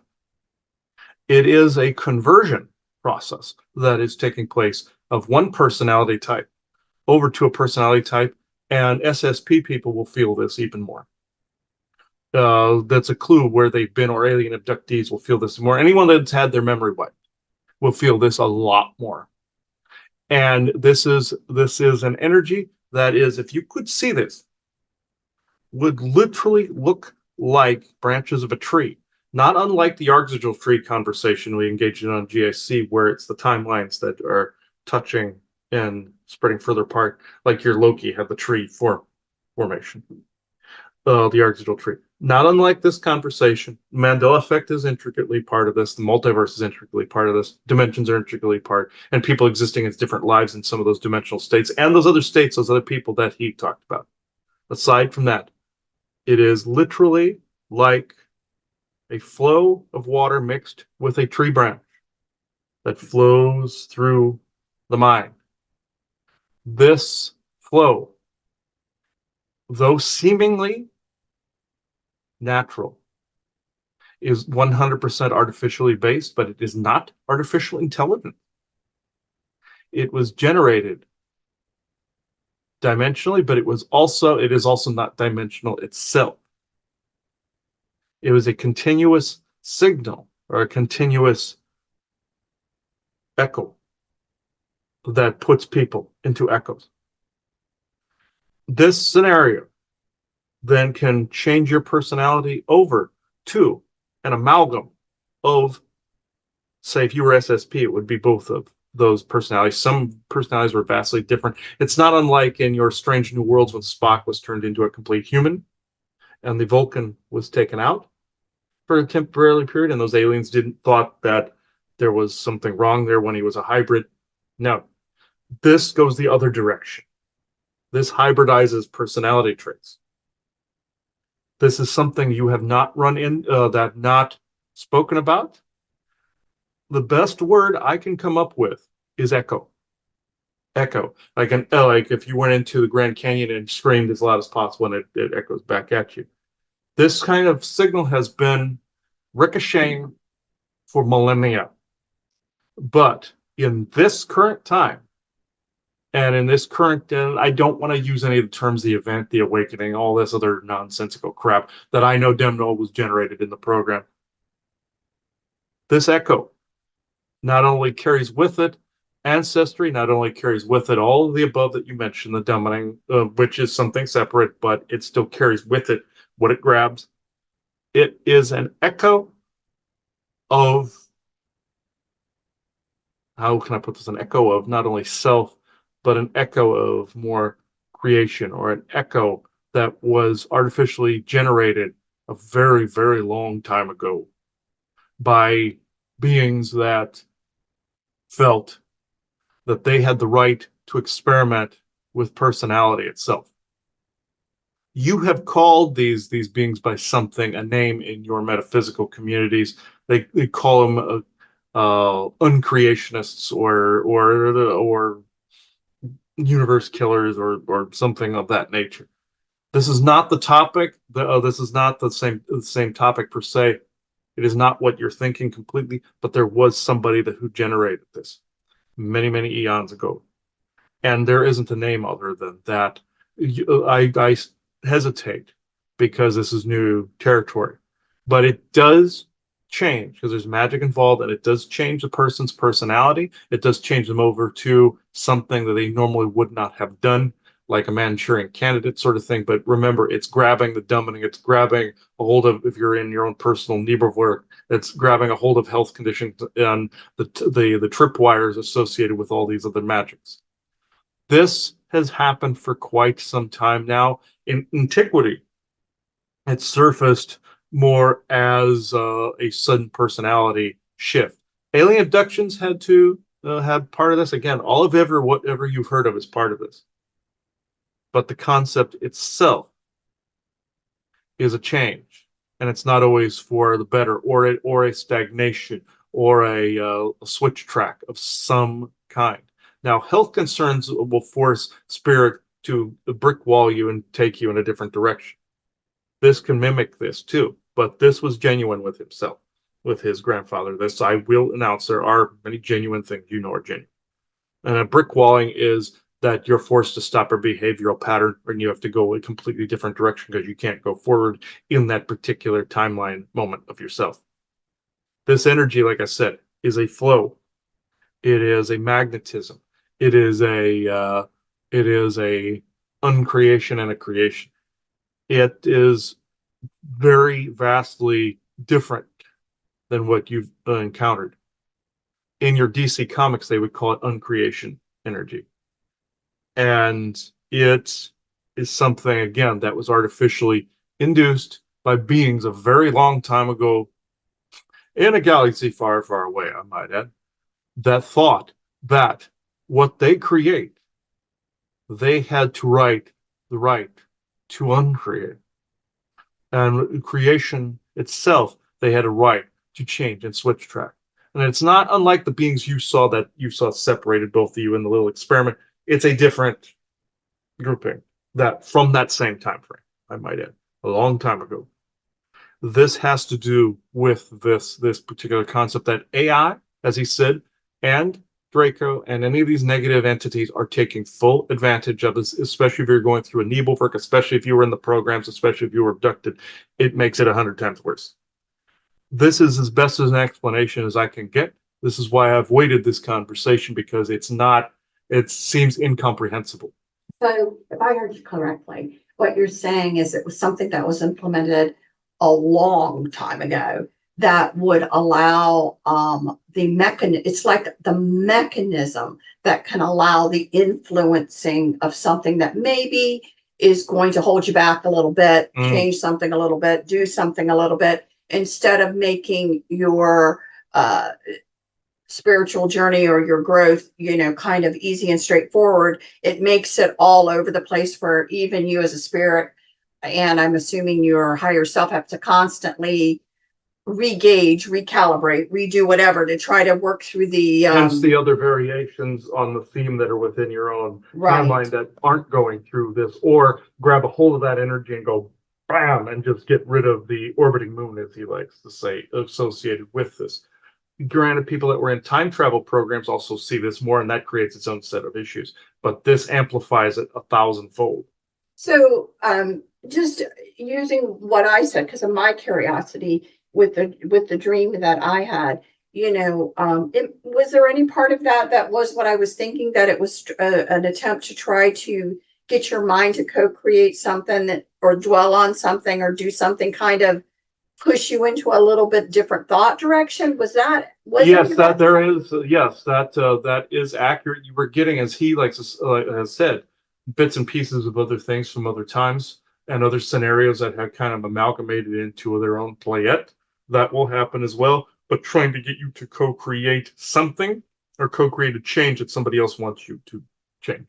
it is a conversion process that is taking place of one personality type over to a personality type, and SSP people will feel this even more. That's a clue where they've been, or alien abductees will feel this more. Anyone that's had their memory wiped will feel this a lot more. And this is an energy that is, if you could see this, would literally look like branches of a tree. Not unlike the Arctical tree conversation we engaged in on GIC, where it's the timelines that are touching and spreading further apart, like your Loki had the tree formation. The Arctical tree. Not unlike this conversation, Mandela effect is intricately part of this. The multiverse is intricately part of this. Dimensions are intricately part, and people existing as different lives in some of those dimensional states, and those other states, those other people that he talked about. Aside from that, it is literally like a flow of water mixed with a tree branch that flows through the mind. This flow, though seemingly natural, is 100% artificially based, but it is not artificial intelligence. It was generated dimensionally, but it is also not dimensional itself. It was a continuous signal or a continuous echo that puts people into echoes. This scenario then can change your personality over to an amalgam of, say, if you were SSP, it would be both of those personalities. Some personalities were vastly different. It's not unlike in your Strange New Worlds when Spock was turned into a complete human and the Vulcan was taken out for a temporary period, and those aliens didn't thought that there was something wrong there when he was a hybrid. No, this goes the other direction. This hybridizes personality traits. This is something you have not run in, that not spoken about. The best word I can come up with is echo. Echo, like if you went into the Grand Canyon and screamed as loud as possible, and it echoes back at you. This kind of signal has been ricocheting for millennia, but in this current time, and in this current, and I don't want to use any of the terms, the event, the awakening, all this other nonsensical crap that I know damn well was generated in the program. This echo not only carries with it ancestry, not only carries with it all of the above that you mentioned, the dumbing, which is something separate, but it still carries with it what it grabs. It is an echo of, how can I put this, an echo of not only self, but an echo of more creation, or an echo that was artificially generated a very, very long time ago by beings that felt that they had the right to experiment with personality itself. You have called these beings by something, a name in your metaphysical communities. They call them uncreationists, or universe killers, or something of that nature. This is not the topic. This is not the same topic per se. It is not what you're thinking completely, but there was somebody who generated this many, many eons ago, and there isn't a name other than that. I hesitate because this is new territory, but it does change because there's magic involved, and it does change the person's personality. It does change them over to something that they normally would not have done, like a Manchurian candidate sort of thing. But remember, it's grabbing the dumbing, it's grabbing a hold of, if you're in your own personal Niebuhr, it's grabbing a hold of health conditions and the tripwires associated with all these other magics. This has happened for quite some time now. In antiquity, it surfaced more as a sudden personality shift. Alien abductions had part of this. Again, all of whatever you've heard of is part of this. But the concept itself is a change, and it's not always for the better, or a stagnation, or a switch track of some kind. Now, health concerns will force spirit to brick wall you and take you in a different direction. This can mimic this too, but this was genuine with himself, with his grandfather. This, I will announce, there are many genuine things are genuine. And a brick walling is that you're forced to stop a behavioral pattern, and you have to go a completely different direction because you can't go forward in that particular timeline moment of yourself. This energy, like I said, is a flow. It is a magnetism. It is a uncreation and a creation. It is very vastly different than what you've encountered. In your DC comics, they would call it uncreation energy. And it is something, again, that was artificially induced by beings a very long time ago in a galaxy far, far away, I might add, that thought that what they create, they had the right to uncreate. And creation itself they had a right to change and switch track. And it's not unlike the beings you saw separated both of you in the little experiment. It's a different grouping that from that same time frame, I might add, a long time ago. This has to do with this particular concept that AI, as he said, and Draco and any of these negative entities are taking full advantage of this, especially if you're going through a Nebelwerk, especially if you were in the programs, especially if you were abducted. It makes it 100 times worse. This is as best as an explanation as I can get. This is why I've waited this conversation, because it seems incomprehensible. So if I heard you correctly, what you're saying is it was something that was implemented a long time ago that would allow it's like the mechanism that can allow the influencing of something that maybe is going to hold you back a little bit, change something a little bit, do something a little bit, instead of making your spiritual journey or your growth, kind of easy and straightforward. It makes it all over the place for even you as a spirit. And I'm assuming your higher self have to constantly re-gauge, recalibrate, redo whatever to try to work through the hence the other variations on the theme that are within your own timeline that aren't going through this, or grab a hold of that energy and go bam and just get rid of the orbiting moon, as he likes to say, associated with this. Granted, people that were in time travel programs also see this more, and that creates its own set of issues, but this amplifies it 1,000-fold. So just using what I said, because of my curiosity with the dream that I had, was there any part of that was what I was thinking, that it was an attempt to try to get your mind to co-create something or dwell on something or do something kind of push you into a little bit different thought direction? Yes, that is accurate. You were getting, as he has said, bits and pieces of other things from other times and other scenarios that have kind of amalgamated into their own playette. That will happen as well, but trying to get you to co-create something or co-create a change that somebody else wants you to change.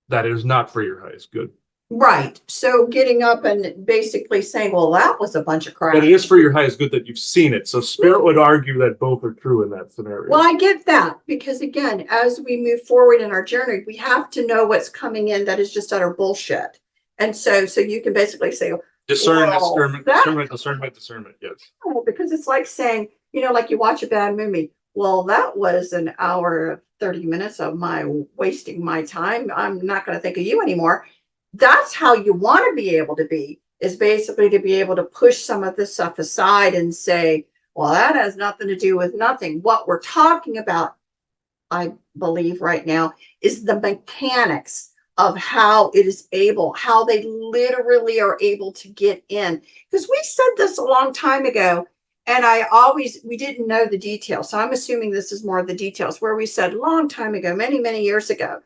That is not for your highest good. Right. So getting up and basically saying, well, that was a bunch of crap. But it is for your highest good that you've seen it. So Spirit would argue that both are true in that scenario. Well, I get that, because again, as we move forward in our journey, we have to know what's coming in that is just utter bullshit. And so you can basically say, discernment, yes. Because it's like saying, like you watch a bad movie. Well, that was an hour, 30 minutes of my wasting my time. I'm not going to think of you anymore. That's how you want to be able to be, is basically to be able to push some of this stuff aside and say, well, that has nothing to do with nothing. What we're talking about, I believe right now, is the mechanics of how they literally are able to get in. Because we said this a long time ago, and we didn't know the details. So I'm assuming this is more of the details, where we said a long time ago, many, many years ago,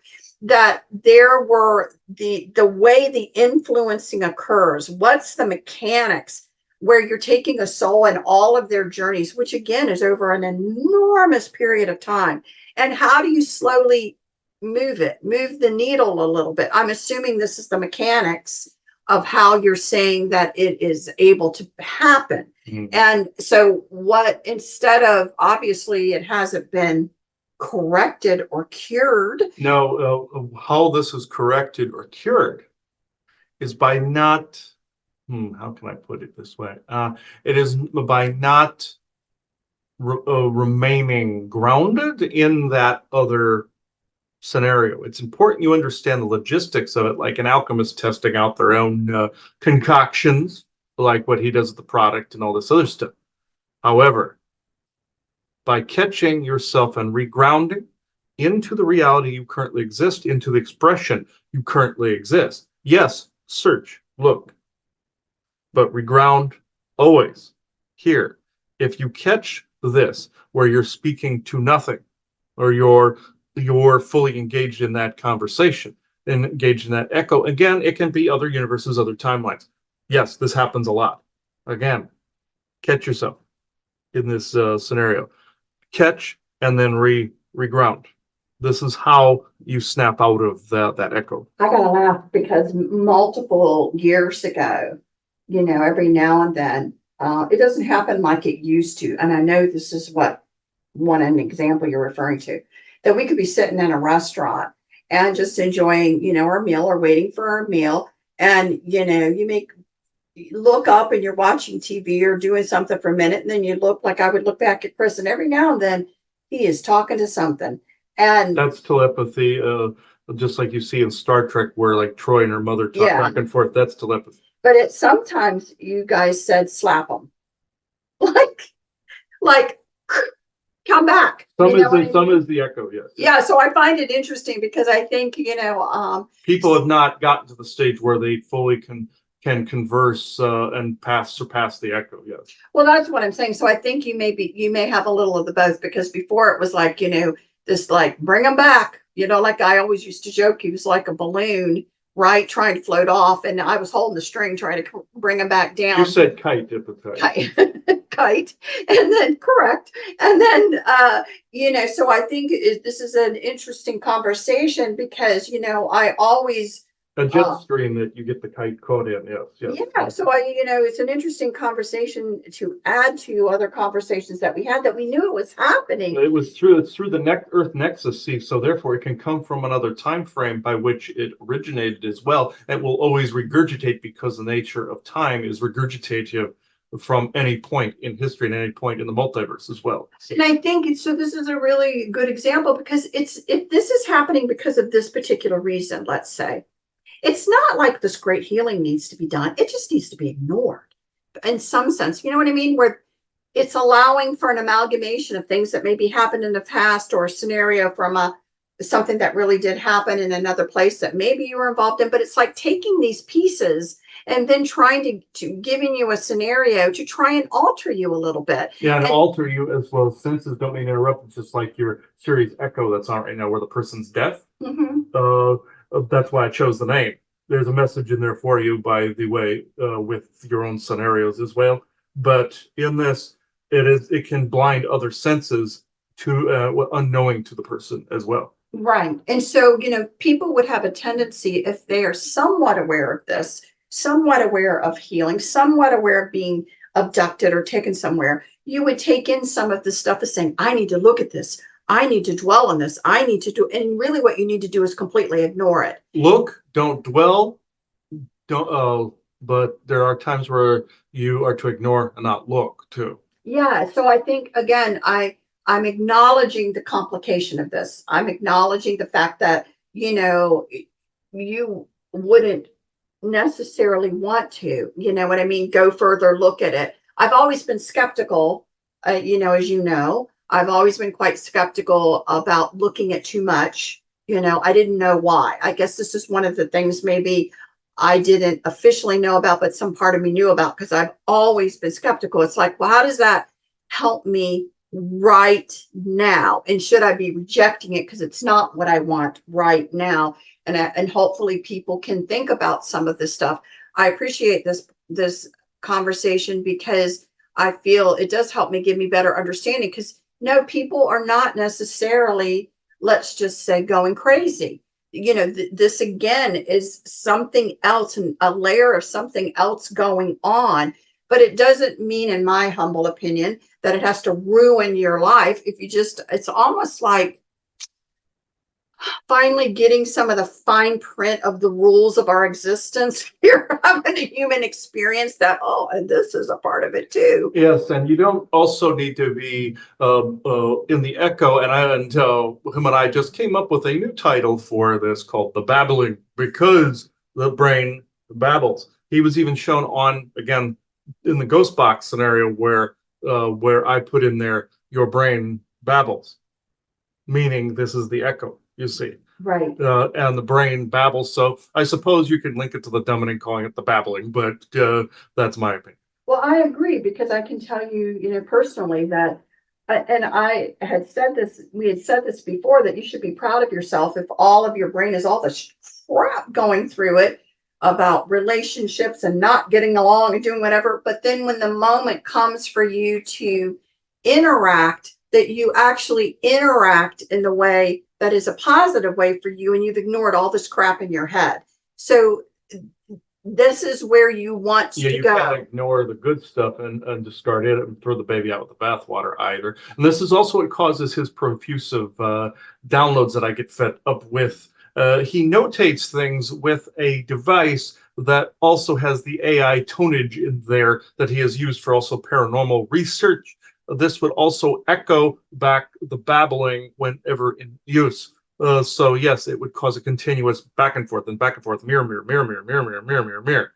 that there were the way the influencing occurs. What's the mechanics where you're taking a soul and all of their journeys, which again is over an enormous period of time. And how do you slowly move the needle a little bit? I'm assuming this is the mechanics of how you're saying that it is able to happen. Mm-hmm. And so instead of, obviously it hasn't been corrected or cured. No, how this is corrected or cured is by not, how can I put it this way? It is by not remaining grounded in that other scenario. It's important you understand the logistics of it, like an alchemist testing out their own concoctions, like what he does with the product and all this other stuff. However, by catching yourself and regrounding into the reality you currently exist, into the expression you currently exist. Yes, search, look, but reground always here. If you catch this, where you're speaking to nothing, or you're fully engaged in that conversation, and engaged in that echo, again, it can be other universes, other timelines. Yes, this happens a lot. Again, catch yourself in this scenario. Catch and then reground. This is how you snap out of that echo. I gotta laugh, because multiple years ago, every now and then, It doesn't happen like it used to. And I know this is what an example you're referring to, that we could be sitting in a restaurant and just enjoying, our meal or waiting for our meal. And, you look up and you're watching TV or doing something for a minute. And then you look like I would look back at Chris, and every now and then he is talking to something. And That's telepathy, just like you see in Star Trek, where like Troy and her mother talk yeah, back and forth. That's telepathy. but sometimes you guys said slap them, like come back. Some is the echo, yes. Yeah, so I find it interesting because I think, People have not gotten to the stage where they fully can converse and surpass the echo, yes. well, that's what I'm saying. So I think you may have a little of the both, because before it was like, this like bring them back, like I always used to joke, he was like a balloon, right, trying to float off, and I was holding the string trying to bring him back down. You said kite at the time. Kite, and then correct, and then so I think this is an interesting conversation because I always a jet stream that you get the kite caught in, yes. Yeah, so it's an interesting conversation to add to other conversations that we had, that we knew it was happening. It's through the Earth nexus, see, so therefore it can come from another time frame by which it originated as well. It will always regurgitate because the nature of time is regurgitative from any point in history and any point in the multiverse as well. And I think this is a really good example, because if this is happening because of this particular reason, let's say, it's not like this great healing needs to be done. It just needs to be ignored in some sense. You know what I mean? Where it's allowing for an amalgamation of things that maybe happened in the past, or a scenario from something that really did happen in another place that maybe you were involved in. But it's like taking these pieces and then trying to giving you a scenario to try and alter you a little bit. Yeah, and alter you as well. Senses don't mean interrupt. It's just like your series Echo that's on right now, where the person's deaf. Mm-hmm. That's why I chose the name. There's a message in there for you, by the way, with your own scenarios as well. But in this, it can blind other senses to unknowing to the person as well. Right. And so, people would have a tendency, if they are somewhat aware of this, somewhat aware of healing, somewhat aware of being abducted or taken somewhere, you would take in some of the stuff as saying, I need to look at this. I need to dwell on this. I need to do, and really what you need to do is completely ignore it. Look, don't dwell, but there are times where you are to ignore and not look too. Yeah. So I think, again, I'm acknowledging the complication of this. I'm acknowledging the fact that, you wouldn't necessarily want to, what I mean, go further, look at it. I've always been skeptical, as I've always been quite skeptical about looking at too much. I didn't know why. I guess this is one of the things maybe I didn't officially know about, but some part of me knew about, because I've always been skeptical. It's like, well, how does that help me right now? And should I be rejecting it because it's not what I want right now? And hopefully people can think about some of this stuff. I appreciate this conversation, because I feel it does help me, give me better understanding, because no, people are not necessarily, let's just say, going crazy. This again is something else, and a layer of something else going on. But it doesn't mean, in my humble opinion, that it has to ruin your life. It's almost like finally getting some of the fine print of the rules of our existence. You're having a human experience that, and this is a part of it too. Yes, and you don't also need to be in the echo. And him and I just came up with a new title for this called the Babbling, because the brain babbles. He was even shown on, again, in the ghost box scenario, where I put in there, your brain babbles, meaning this is the echo, you see. Right. And the brain babbles. So I suppose you could link it to the dumbing, calling it the babbling, but that's my opinion. Well, I agree, because I can tell you, personally, that, and I had said this, we had said this before, that you should be proud of yourself if all of your brain is all the crap going through it about relationships and not getting along and doing whatever. But then when the moment comes for you to interact, that you actually interact in the way that is a positive way for you, and you've ignored all this crap in your head. So this is where you want Yeah, to you can't go. ignore the good stuff and discard it and throw the baby out with the bathwater either. And this is also what causes his profusive downloads that I get fed up with. He notates things with a device that also has the AI tonnage in there that he has used for also paranormal research. This would also echo back the babbling whenever in use. So yes, it would cause a continuous back and forth, mirror, mirror, mirror, mirror, mirror, mirror, mirror, mirror, mirror,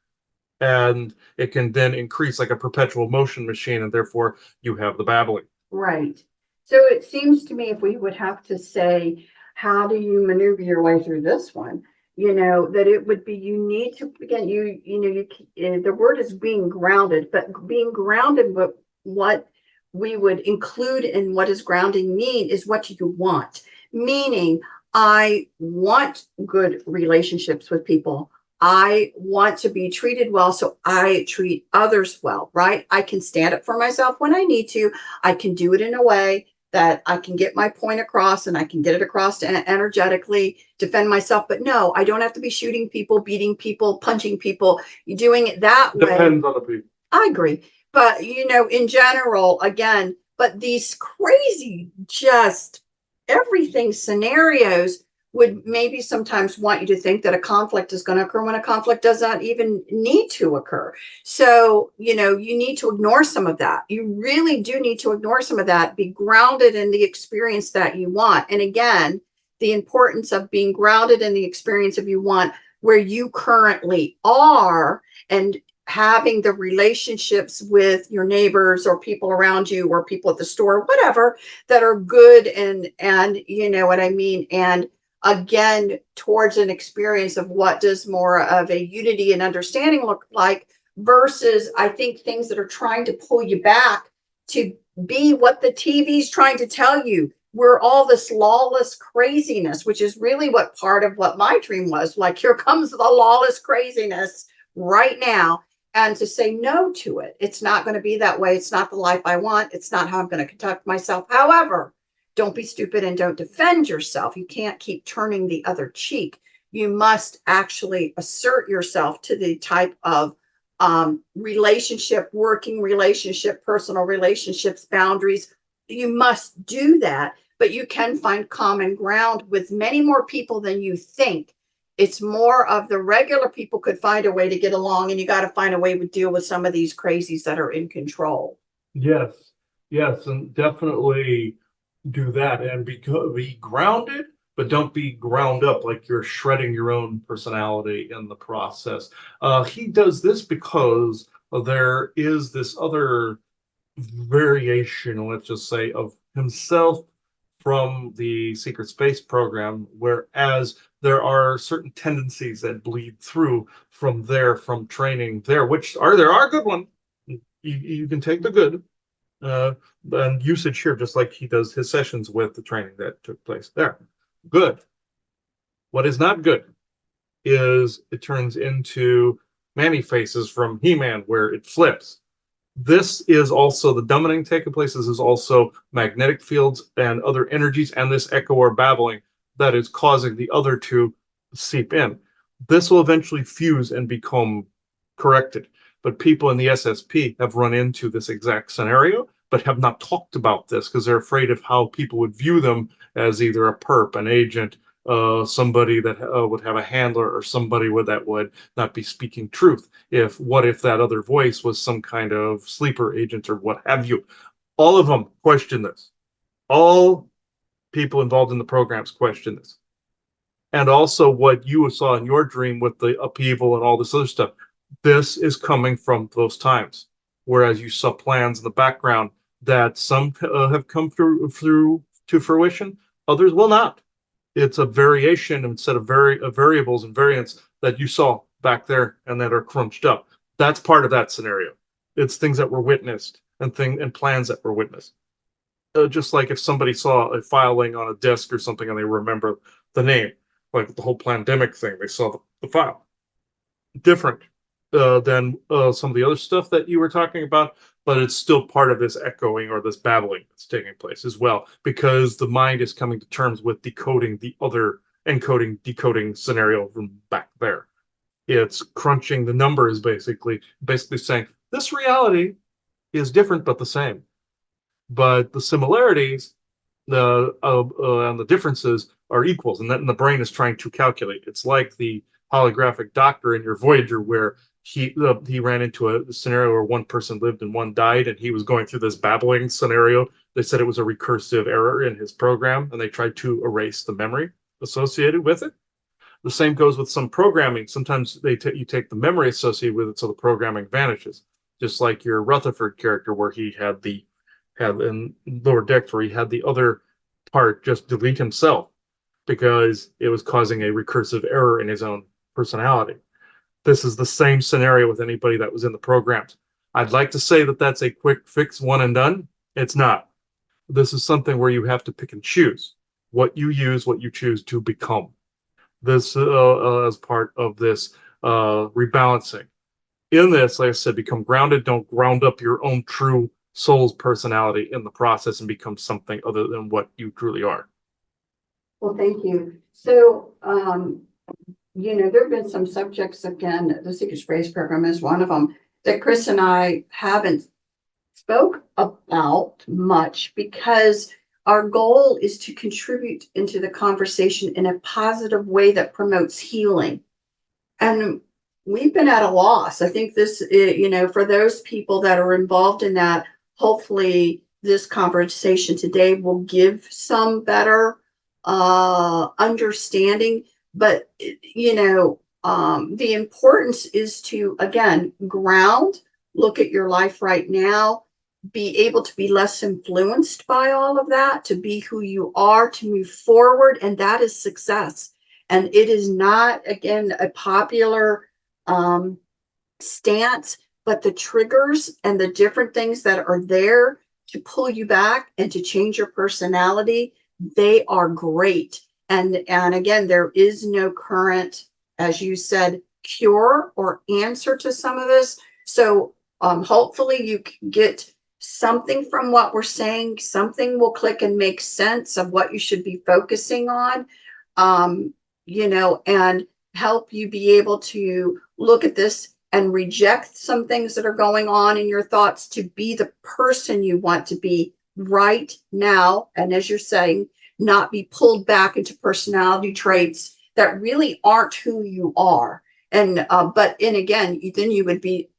and it can then increase like a perpetual motion machine, and therefore you have the babbling. Right. So it seems to me if we would have to say, how do you maneuver your way through this one? That it would be, you need to, again, the word is being grounded, but being grounded, what we would include in what does grounding mean is what you want. Meaning, I want good relationships with people. I want to be treated well, so I treat others well, right? I can stand up for myself when I need to. I can do it in a way that I can get my point across and I can get it across to energetically defend myself. But no, I don't have to be shooting people, beating people, punching people. You're doing it that way. Depends on the people. I agree. But, in general, again, but these crazy, just everything scenarios would maybe sometimes want you to think that a conflict is going to occur when a conflict does not even need to occur. So, you need to ignore some of that. You really do need to ignore some of that, be grounded in the experience that you want. And again, the importance of being grounded in the experience of you want where you currently are, and having the relationships with your neighbors or people around you or people at the store, whatever, that are good, and you know what I mean. And again, towards an experience of what does more of a unity and understanding look like, versus I think things that are trying to pull you back to be what the TV's trying to tell you. We're all this lawless craziness, which is really what part of what my dream was. Like, here comes the lawless craziness right now, and to say no to it. It's not going to be that way. It's not the life I want. It's not how I'm going to conduct myself. However, don't be stupid and don't defend yourself. You can't keep turning the other cheek. You must actually assert yourself to the type of relationship, working relationship, personal relationships, boundaries. You must do that, but you can find common ground with many more people than you think. It's more of the regular people could find a way to get along, and you got to find a way to deal with some of these crazies that are in control. Yes, yes, and definitely do that and be grounded, but don't be ground up like you're shredding your own personality in the process. He does this because there is this other variation, let's just say, of himself from the secret space program, whereas there are certain tendencies that bleed through from there, from training there, which are there are good ones. You can take the good uh, and usage here, just like he does his sessions with the training that took place there. Good. What is not good is it turns into Manny faces from He-Man, where it flips. This is also the dominating taking place. This is also magnetic fields and other energies, and this echo or babbling that is causing the other to seep in. This will eventually fuse and become corrected. But people in the SSP have run into this exact scenario, but have not talked about this because they're afraid of how people would view them as either a perp, an agent, somebody that would have a handler, or somebody that would not be speaking truth. What if that other voice was some kind of sleeper agent or what have you? All of them question this. All people involved in the programs question this. And also what you saw in your dream with the upheaval and all this other stuff. This is coming from those times, whereas you saw plans in the background that some have come through to fruition, others will not. It's a variation instead of variables and variants that you saw back there and that are crunched up. That's part of that scenario. It's things that were witnessed and plans that were witnessed. Just like if somebody saw a filing on a desk or something and they remember the name, like the whole pandemic thing, they saw the file. Different than some of the other stuff that you were talking about, but it's still part of this echoing or this babbling that's taking place as well, because the mind is coming to terms with decoding the other encoding, decoding scenario from back there. It's crunching the numbers, basically saying this reality is different but the same. But the similarities, and the differences are equals, and that and the brain is trying to calculate. It's like the holographic doctor in your Voyager, where he ran into a scenario where one person lived and one died, and he was going through this babbling scenario. They said it was a recursive error in his program, and they tried to erase the memory associated with it. The same goes with some programming. Sometimes you take the memory associated with it, so the programming vanishes. Just like your Rutherford character, where he had in Lower Decks, where he had the other part just delete himself because it was causing a recursive error in his own personality. This is the same scenario with anybody that was in the programs. I'd like to say that that's a quick fix, one and done. It's not. This is something where you have to pick and choose what you use, what you choose to become. This as part of this rebalancing. In this, like I said, become grounded. Don't ground up your own true soul's personality in the process and become something other than what you truly are. Well, thank you. So, there have been some subjects, again, the Secret Space program is one of them, that Chris and I haven't spoke about much, because our goal is to contribute into the conversation in a positive way that promotes healing. And we've been at a loss. I think this, for those people that are involved in that, hopefully this conversation today will give some better understanding. But, the importance is to, again, ground, look at your life right now, be able to be less influenced by all of that, to be who you are, to move forward. And that is success. And it is not, again, a popular stance, but the triggers and the different things that are there to pull you back and to change your personality, they are great. And again, there is no current, as you said, cure or answer to some of this. So hopefully you get something from what we're saying, something will click and make sense of what you should be focusing on, and help you be able to look at this and reject some things that are going on in your thoughts to be the person you want to be right now. And as you're saying, not be pulled back into personality traits that really aren't who you are. And again, then you would be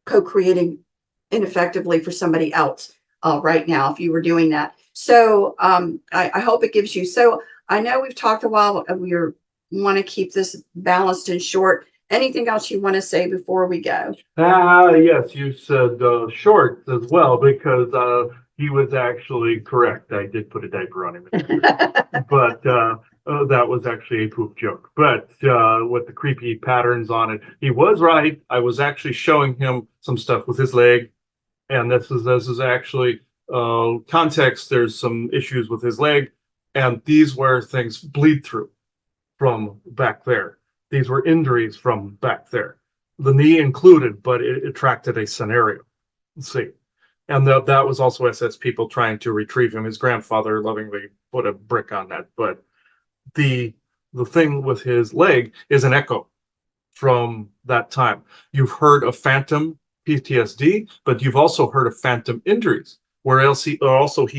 co-creating ineffectively for somebody else right now if you were doing that. So I hope it gives you. So I know we've talked a while. We want to keep this balanced and short. Anything else you want to say before we go? Yes, you said short as well, because he was actually correct. I did put a diaper on him, but that was actually a poof joke. But with the creepy patterns on it, he was right. I was actually showing him some stuff with his leg, and this is actually context. There's some issues with his leg, and these were things bleed through from back there. These were injuries from back there, the knee included, but it attracted a scenario. Let's see. And that was also SS people trying to retrieve him. His grandfather lovingly put a brick on that. But the thing with his leg is an echo from that time. You've heard of phantom PTSD, but you've also heard of phantom injuries, where else he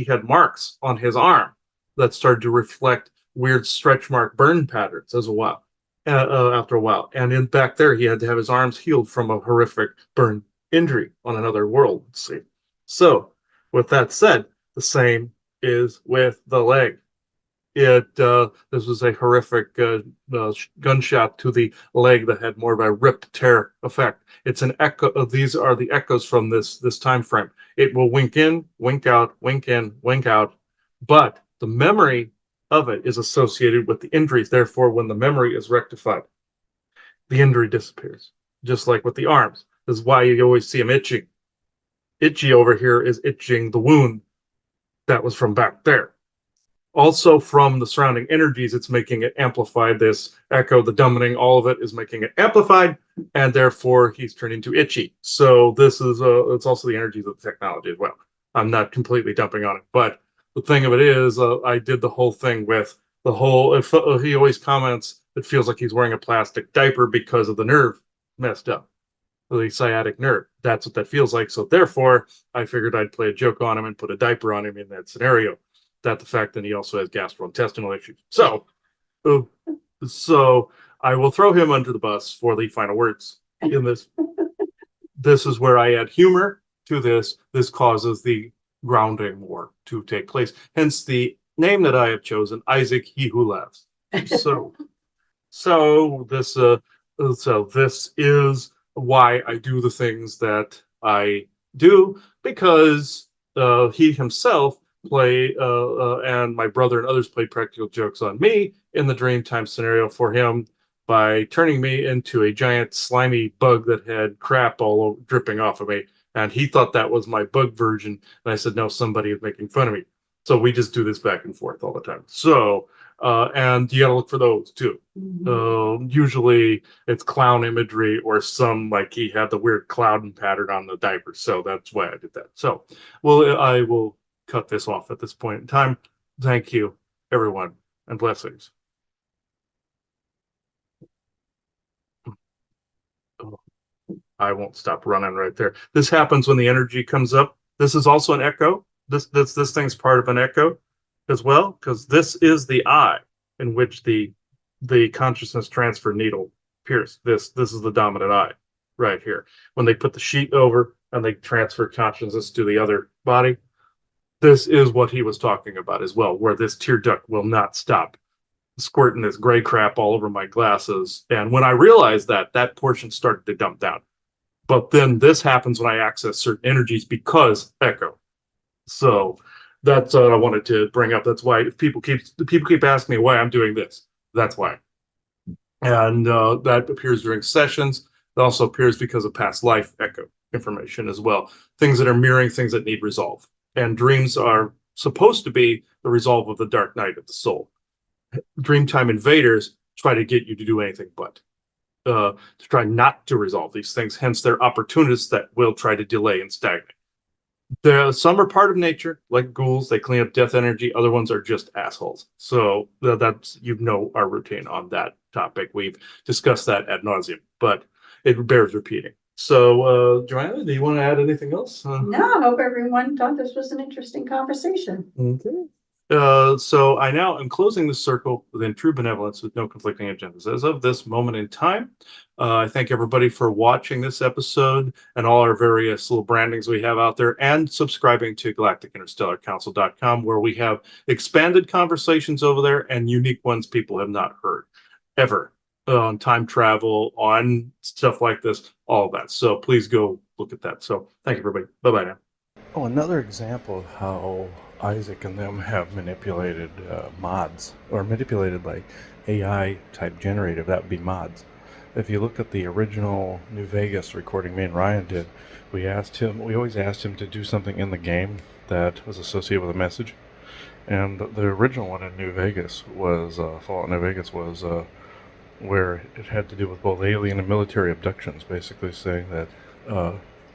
had marks on his arm that started to reflect weird stretch mark burn patterns as well. After a while, and back there, he had to have his arms healed from a horrific burn injury on another world. Let's see. So, with that said, the same is with the leg. This was a horrific gunshot to the leg that had more of a rip tear effect. It's an echo. These are the echoes from this time frame. It will wink in, wink out, wink in, wink out, but the memory of it is associated with the injuries. Therefore, when the memory is rectified, the injury disappears. Just like with the arms. This is why you always see them itching. Itchy over here is itching the wound that was from back there. Also, from the surrounding energies, it's making it amplified. This echo, the dumbing, all of it is making it amplified, and therefore he's turning to itchy. So this is it's also the energies of the technology as well. I'm not completely dumping on it, but the thing of it is, I did the whole thing with the whole. If he always comments it feels like he's wearing a plastic diaper because of the nerve messed up, the sciatic nerve. That's what that feels like. So therefore, I figured I'd play a joke on him and put a diaper on him in that scenario. That the fact that he also has gastrointestinal issues. Uh, so I will throw him under the bus for the final words in this. This is where I add humor to this. This causes the grounding more to take place. Hence the name that I have chosen, Isaac, he who laughs. So, so this, uh, so this is why I do the things that I do, because he himself and my brother and others played practical jokes on me in the Dreamtime scenario for him by turning me into a giant slimy bug that had crap all over, dripping off of me. And he thought that was my bug version. And I said, no, somebody is making fun of me. So we just do this back and forth all the time. So, and you got to look for those too. Usually it's clown imagery or some, like he had the weird cloud pattern on the diaper. So that's why I did that. So, well, I will cut this off at this point in time. Thank you, everyone, and blessings. I won't stop running right there. This happens when the energy comes up. This is also an echo. This thing's part of an echo as well, because this is the eye in which the consciousness transfer needle appears. This is the dominant eye right here. When they put the sheet over and they transfer consciousness to the other body, this is what he was talking about as well, where this tear duct will not stop squirting this gray crap all over my glasses. And when I realized that, that portion started to dump down. But then this happens when I access certain energies because echo. So that's what I wanted to bring up. That's why people keep asking me why I'm doing this. That's why. And that appears during sessions. It also appears because of past life echo information as well. Things that are mirroring things that need resolve. And dreams are supposed to be the resolve of the dark night of the soul. Dreamtime invaders try to get you to do anything but. To try not to resolve these things. Hence, they're opportunists that will try to delay and stagnate. Some are part of nature, like ghouls. They clean up death energy. Other ones are just assholes. So that's our routine on that topic. We've discussed that ad nauseum, but it bears repeating. So, Joanna, do you want to add anything else? No, I hope everyone thought this was an interesting conversation. Okay. So I now am closing the circle within true benevolence with no conflicting agendas. As of this moment in time, I thank everybody for watching this episode and all our various little brandings we have out there, and subscribing to galacticinterstellarcouncil.com, where we have expanded conversations over there and unique ones people have not heard ever on time travel, on stuff like this, all of that. So please go look at that. So thank you, everybody. Bye-bye now. Oh, another example of how Isaac and them have manipulated mods, or manipulated like AI type generative, that would be mods. If you look at the original New Vegas recording me and Ryan did, we always asked him to do something in the game that was associated with a message. And the original one in New Vegas was, Fallout New Vegas was where it had to do with both alien and military abductions, basically saying that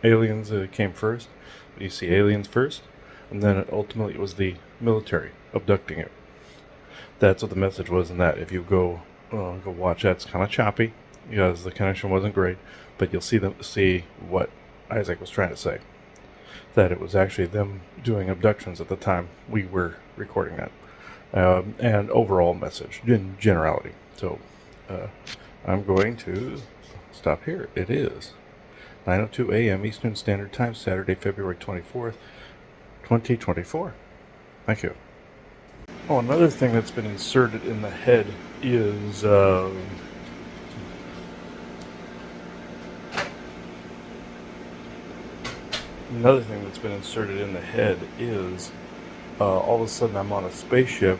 aliens came first. You see aliens first, and then ultimately it was the military abducting it. That's what the message was in that. If you go watch that, it's kind of choppy because the connection wasn't great, but you'll see what Isaac was trying to say. That it was actually them doing abductions at the time we were recording that, and overall message in generality. So I'm going to stop here. It is 9:02 a.m. Eastern Standard Time, Saturday, February 24th, 2024. Thank you. Oh, another thing that's been inserted in the head is all of a sudden I'm on a spaceship,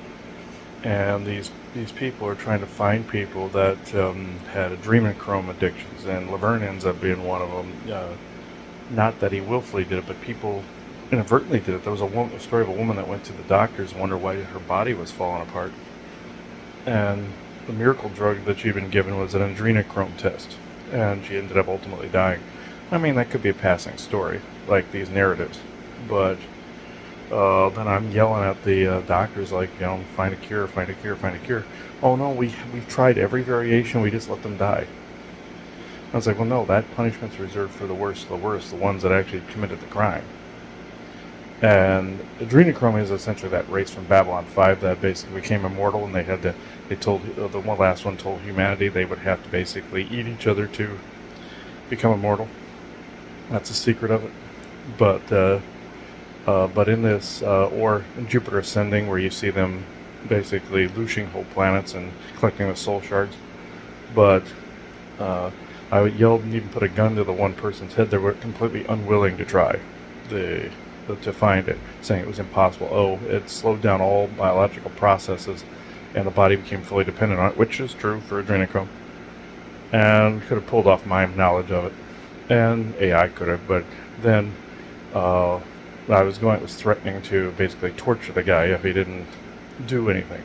and these people are trying to find people that had adrenochrome addictions, and Laverne ends up being one of them. Not that he willfully did it, but people inadvertently did it. There was a story of a woman that went to the doctors and wondered why her body was falling apart, and the miracle drug that she'd been given was an adrenochrome test, and she ended up ultimately dying. I mean, that could be a passing story, like these narratives, but then I'm yelling at the doctors like, find a cure, find a cure, find a cure. Oh no, we've tried every variation, we just let them die. I was like, well, no, that punishment's reserved for the worst of the worst, the ones that actually committed the crime. And adrenochrome is essentially that race from Babylon 5 that basically became immortal, and the last one told humanity they would have to basically eat each other to become immortal. That's the secret of it. But in this, or in Jupiter Ascending, where you see them basically looshing whole planets and collecting the soul shards, but I would yell and even put a gun to the one person's head. They were completely unwilling to try to find it, saying it was impossible. Oh, it slowed down all biological processes, and the body became fully dependent on it, which is true for adrenochrome. And could have pulled off my knowledge of it, and AI could have. But then I was threatening to basically torture the guy if he didn't do anything,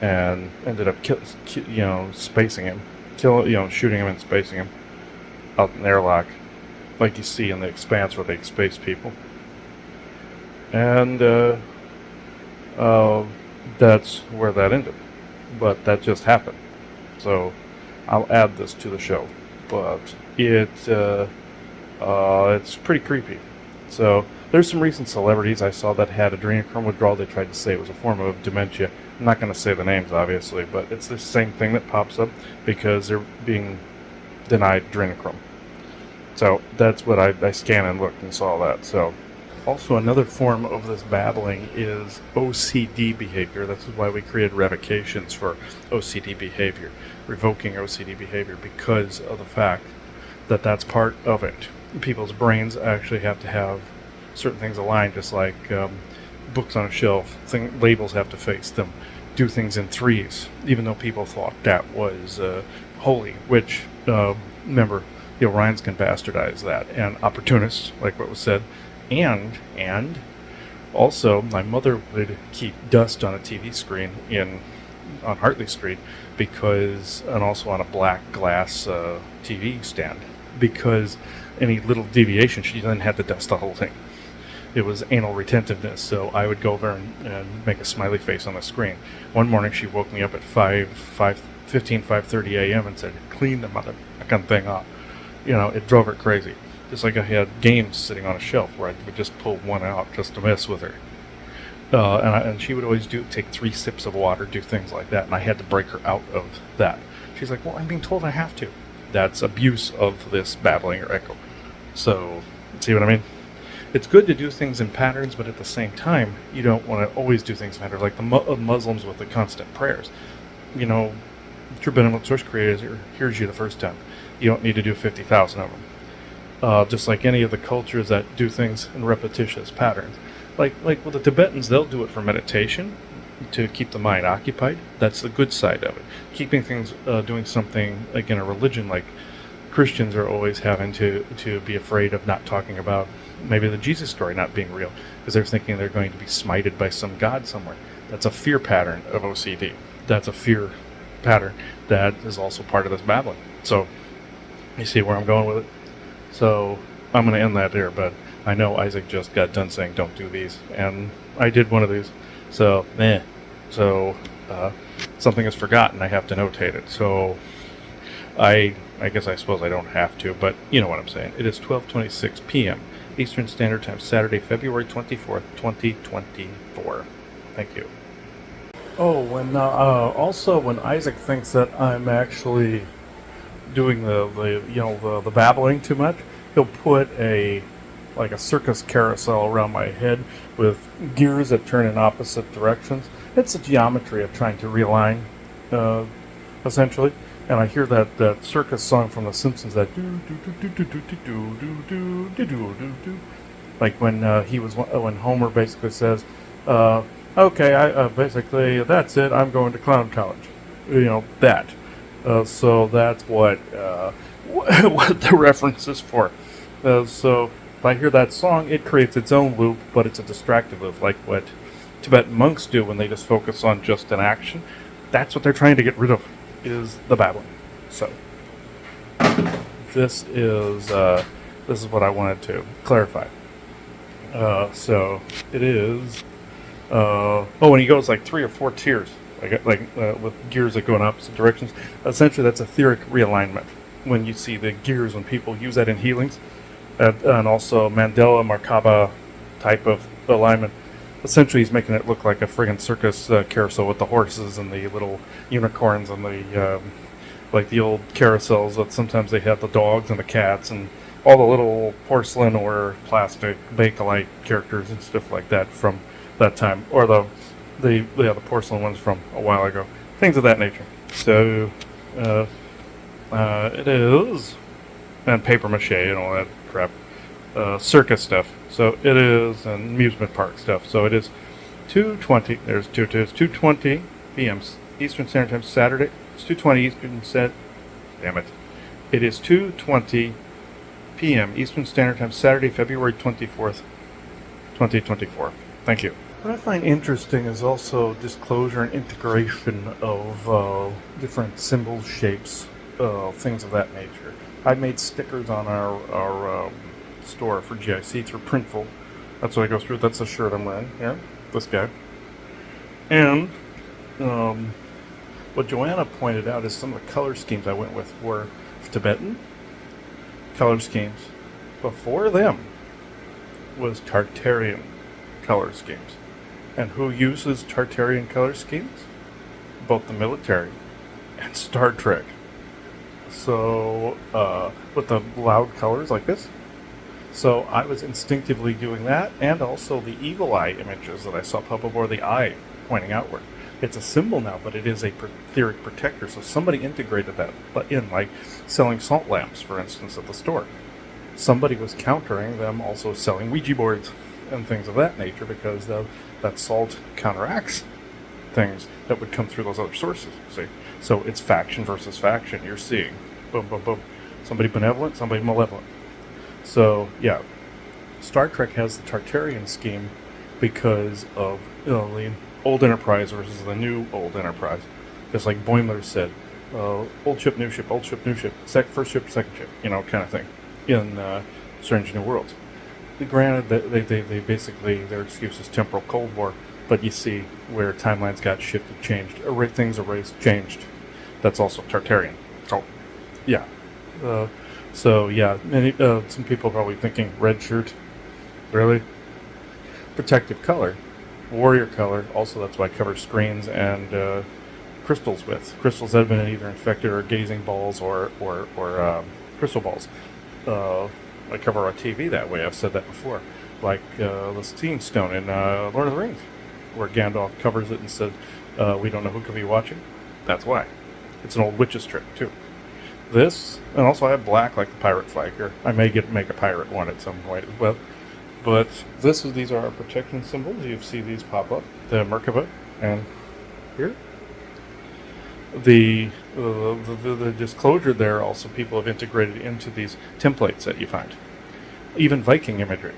and ended up spacing him, shooting him and spacing him out in the airlock, like you see in The Expanse where they space people. And that's where that ended. But that just happened. So I'll add this to the show. But it's pretty creepy. So there's some recent celebrities I saw that had adrenochrome withdrawal. They tried to say it was a form of dementia. I'm not going to say the names, obviously, but it's the same thing that pops up because they're being denied adrenochrome. So that's what I scanned and looked and saw that. So also another form of this babbling is OCD behavior. This is why we created revocations for OCD behavior, revoking OCD behavior, because of the fact that that's part of it. People's brains actually have to have certain things aligned, just like books on a shelf. Labels have to face them. Do things in threes, even though people thought that was holy, which, remember, Ryan's can bastardize that. And opportunists, like what was said. And also, my mother would keep dust on a TV screen on Hartley Street and also on a black glass TV stand, because any little deviation, she then had to dust the whole thing. It was anal retentiveness, so I would go over and make a smiley face on the screen. One morning, she woke me up at 5:30 a.m. and said, "Clean the motherfucking thing off." It drove her crazy. Just like I had games sitting on a shelf where I would just pull one out just to mess with her. And she would always take 3 sips of water, do things like that, and I had to break her out of that. She's like, well, I'm being told I have to. That's abuse of this babbling or echo. So, see what I mean? It's good to do things in patterns, but at the same time, you don't want to always do things in patterns, like the Muslims with the constant prayers. True benevolent source creator hears you the first time. You don't need to do 50,000 of them. Just like any of the cultures that do things in repetitious patterns. Like with the Tibetans, they'll do it for meditation, to keep the mind occupied. That's the good side of it. Keeping things, doing something like in a religion, like Christians are always having to be afraid of not talking about maybe the Jesus story not being real, because they're thinking they're going to be smited by some god somewhere. That's a fear pattern of OCD. That's a fear pattern that is also part of this babbling. So, you see where I'm going with it? So, I'm going to end that there, but I know Isaac just got done saying don't do these, and I did one of these. So, something is forgotten, I have to notate it. So, I suppose I don't have to, but you know what I'm saying. It is 12:26 p.m. Eastern Standard Time, Saturday, February 24th, 2024. Thank you. Oh, when Isaac thinks that I'm actually doing the babbling too much, he'll put a circus carousel around my head with gears that turn in opposite directions. It's a geometry of trying to realign, essentially. And I hear that circus song from The Simpsons, that do do do do do do do do do do do, like when Homer basically says, "Okay, basically that's it. I'm going to clown college." That. So that's what the reference is for. So if I hear that song, it creates its own loop, but it's a distractive loop, like what Tibetan monks do when they just focus on just an action. That's what they're trying to get rid of, is the babbling. So this is what I wanted to clarify. So it is. And he goes like 3 or 4 tiers, with gears that go in opposite directions. Essentially, that's etheric realignment. When you see the gears, when people use that in healings, and also Mandela Merkaba type of alignment. Essentially, he's making it look like a friggin' circus carousel with the horses and the little unicorns and the like the old carousels that sometimes they have the dogs and the cats and all the little porcelain or plastic Bakelite characters and stuff like that from that time, or the porcelain ones from a while ago, things of that nature. So it is, and paper mache and all that crap, circus stuff. So it is, and amusement park stuff. So it is 2:20. There's 2:20 p.m. Eastern Standard Time Saturday. It's 2:20 Eastern set. Damn it! It is 2:20 p.m. Eastern Standard Time Saturday, February 24th, 2024. Thank you. What I find interesting is also disclosure and integration of different symbols, shapes, things of that nature. I made stickers on our store for GIC through Printful. That's what I go through. That's the shirt I'm wearing here. This guy. And what Joanna pointed out is some of the color schemes I went with were Tibetan color schemes. Before them was Tartarian color schemes. And who uses Tartarian color schemes? Both the military and Star Trek. So, with the loud colors like this. So I was instinctively doing that, and also the evil eye images that I saw pop up, or the eye pointing outward. It's a symbol now, but it is a etheric protector. So somebody integrated that in, like selling salt lamps, for instance, at the store. Somebody was countering them also selling Ouija boards and things of that nature, because that salt counteracts things that would come through those other sources. See, so it's faction versus faction. You're seeing, boom, boom, boom. Somebody benevolent, somebody malevolent. So yeah, Star Trek has the Tartarian scheme because of the old Enterprise versus the new old Enterprise. Just like Boimler said, old ship, new ship, old ship, new ship, first ship, second ship, kind of thing, in Strange New Worlds. Granted, they basically, their excuse is temporal Cold War, but you see where timelines got shifted, changed, things erased, changed. That's also Tartarian. So, yeah. Some people are probably thinking, red shirt, really? Protective color, warrior color, also that's why I cover screens and crystals with. Crystals that have been either infected or gazing balls or crystal balls. I cover our TV that way, I've said that before. Like the Seeing Stone in Lord of the Rings, where Gandalf covers it and said, we don't know who could be watching. That's why. It's an old witch's trick, too. This, and also I have black like the pirate flag here. I may make a pirate one at some point as well. But these are our protection symbols. You see these pop up. The Merkaba, and here. The disclosure there, also people have integrated into these templates that you find. Even Viking imagery,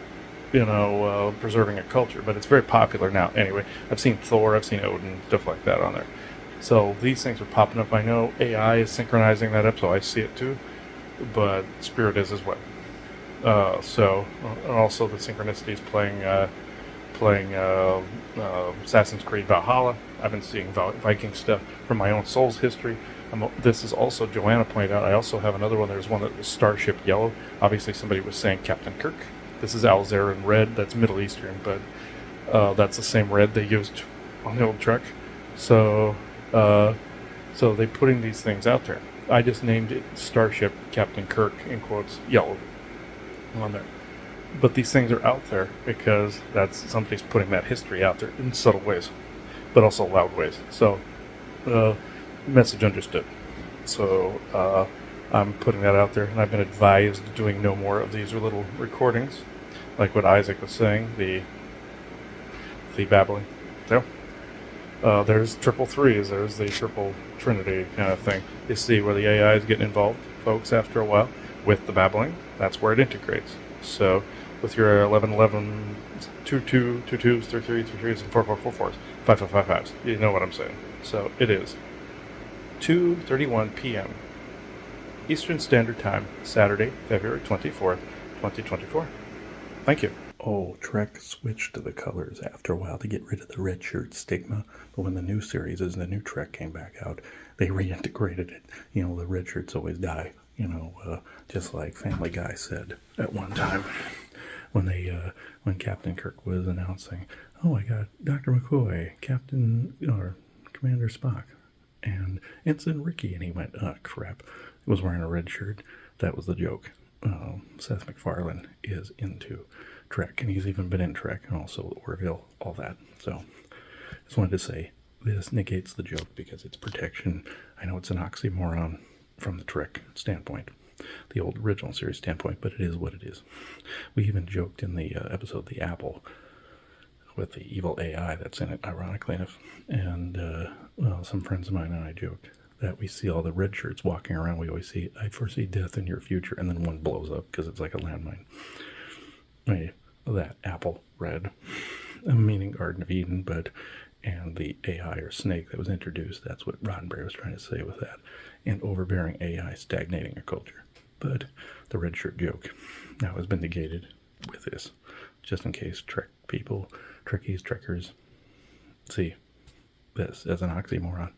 preserving a culture, but it's very popular now. Anyway, I've seen Thor, I've seen Odin, stuff like that on there. So these things are popping up. I know AI is synchronizing that up, so I see it too, but Spirit is as well. And also the synchronicity is playing Assassin's Creed Valhalla. I've been seeing Viking stuff from my own Soul's history. This is also, Joanna pointed out, I also have another one. There's one that was Starship Yellow. Obviously somebody was saying Captain Kirk. This is Alzarin Red. That's Middle Eastern, but that's the same red they used on the old truck. So they're putting these things out there. I just named it Starship Captain Kirk, in quotes, Yellow, on there. But these things are out there because somebody's putting that history out there in subtle ways, but also loud ways. So, message understood. So, I'm putting that out there, and I've been advised doing no more of these little recordings, like what Isaac was saying, the babbling. So, there's triple threes, there's the triple trinity kind of thing. You see where the AI is getting involved, folks, after a while, with the babbling. That's where it integrates. So, with your 11, 11, 2, 2, 2, 2s, 3, 3, 3, 3s, and 4, 4, 4, 4s, 5, 5, 5, 5s. You know what I'm saying. So, it is 2:31 p.m. Eastern Standard Time, Saturday, February 24th, 2024. Thank you. Oh, Trek switched to the colors after a while to get rid of the red shirt stigma. But when the new series, as the new Trek came back out, they reintegrated it. You know, the red shirts always die. You know, just like Family Guy said at one time when Captain Kirk was announcing, "Oh, I got Dr. McCoy, Captain or Commander Spock, and Ensign Ricky," and he went, "Oh crap!" He was wearing a red shirt. That was the joke. Seth MacFarlane is into Trek, and he's even been in Trek, and also Orville, all that. So, just wanted to say this negates the joke because it's protection. I know it's an oxymoron from the Trek standpoint, the old original series standpoint, but it is what it is. We even joked in the episode The Apple with the evil AI that's in it, ironically enough, and well, some friends of mine and I joked that we see all the red shirts walking around. We always see, "I foresee death in your future," and then one blows up because it's like a landmine. That apple red, meaning Garden of Eden, but and the AI or snake that was introduced, that's what Roddenberry was trying to say with that, and overbearing AI stagnating a culture. But the red shirt joke now has been negated with this, just in case Trek people, Trekkies, Trekkers, see this as an oxymoron.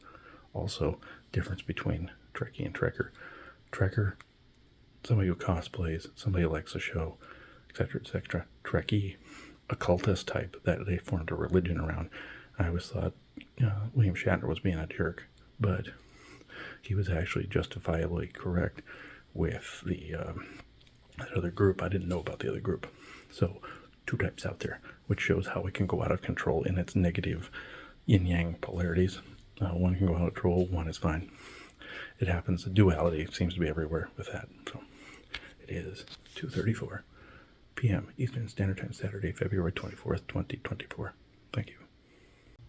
Also, difference between Trekkie and Trekker. Trekker, somebody who cosplays, somebody who likes a show, etc., etc. Trekkie, occultist type that they formed a religion around. I always thought William Shatner was being a jerk, but he was actually justifiably correct with the that other group. I didn't know about the other group. So, two types out there, which shows how it can go out of control in its negative yin-yang polarities. One can go out of control, one is fine. It happens, the duality seems to be everywhere with that. So, it is 2:34 p.m. Eastern Standard Time, Saturday, February 24th, 2024. Thank you.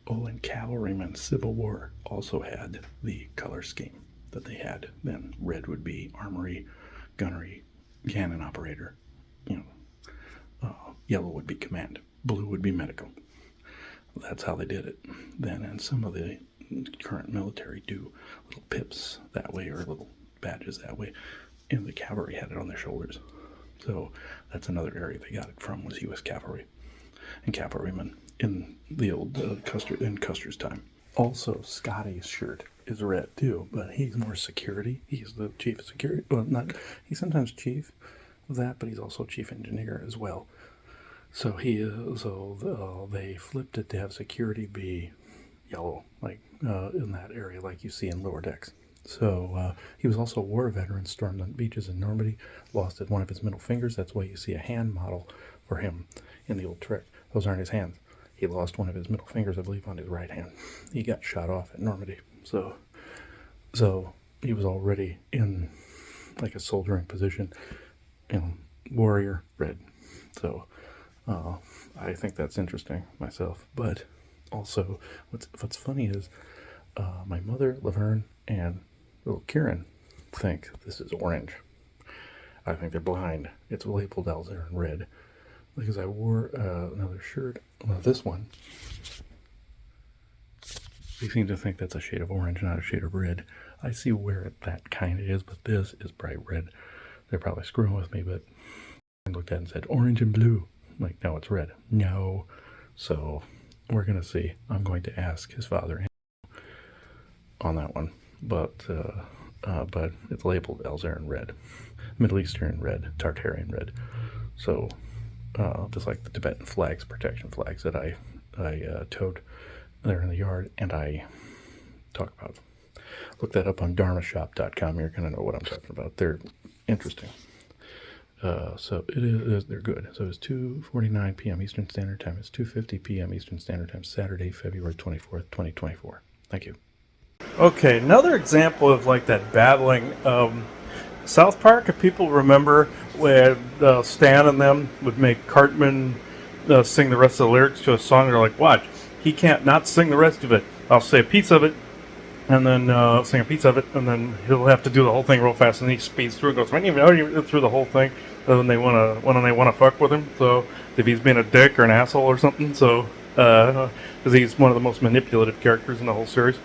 Oh, and Cavalryman Civil War also had the color scheme that they had. Then red would be armory, gunnery, cannon operator. Yellow would be command. Blue would be medical. That's how they did it then. And some of the current military do little pips that way or little badges that way. And the cavalry had it on their shoulders. So that's another area they got it from, was U.S. cavalry and cavalrymen in the old Custer's time. Also, Scotty's shirt is red too, but he's more security. He's the chief of security. Well, he's sometimes chief of that, but he's also chief engineer as well. So they flipped it to have security be yellow, like in that area, like you see in lower decks. So he was also a war veteran, stormed the beaches in Normandy, lost one of his middle fingers. That's why you see a hand model for him in the old Trek. Those aren't his hands. He lost one of his middle fingers, I believe, on his right hand. He got shot off at Normandy. So he was already in like a soldiering position, warrior, red. So I think that's interesting myself. But also, what's funny is my mother, Laverne, and little Kieran think this is orange. I think they're blind. It's labeled Elzer in red. Because I wore another shirt, this one. They seem to think that's a shade of orange, not a shade of red. I see where that kind of is, but this is bright red. They're probably screwing with me, but I looked at it and said, orange and blue. Like, no, it's red. No. So, we're going to see. I'm going to ask his father on that one. But it's labeled Elzer in red. Middle Eastern red, Tartarian red. So, just like the Tibetan flags, protection flags that I towed there in the yard, and I talk about. Look that up on dharmashop.com. You're going to know what I'm talking about. They're interesting. So it is. They're good. So it's 2:49 p.m. Eastern Standard Time. It's 2:50 p.m. Eastern Standard Time, Saturday, February 24th, 2024. Thank you. Okay, another example of like that babbling. South Park, if people remember, where Stan and them would make Cartman sing the rest of the lyrics to a song, they're like, watch, he can't not sing the rest of it. I'll say a piece of it, and then sing a piece of it, and then he'll have to do the whole thing real fast, and he speeds through and goes, I didn't even get through the whole thing, when they want to fuck with him, so if he's being a dick or an asshole or something, so, because he's one of the most manipulative characters in the whole series.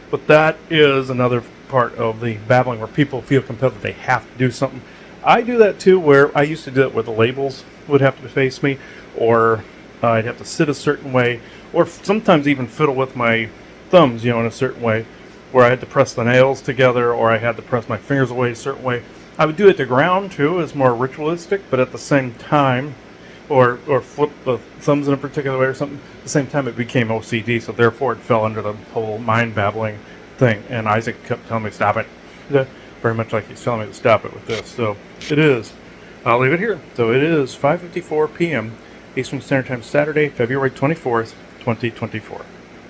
But that is another part of the babbling where people feel compelled that they have to do something. I do that too, where I used to do it with the labels would have to face me, or I'd have to sit a certain way, or sometimes even fiddle with my thumbs, in a certain way, where I had to press the nails together, or I had to press my fingers away a certain way. I would do it to ground too, as more ritualistic, but at the same time, or flip the thumbs in a particular way or something. At the same time, it became OCD, so therefore it fell under the whole mind babbling thing. And Isaac kept telling me, stop it. Very much like he's telling me to stop it with this. So it is. I'll leave it here. So it is 5:54 p.m. Eastern Standard Time, Saturday, February 24th, 2024.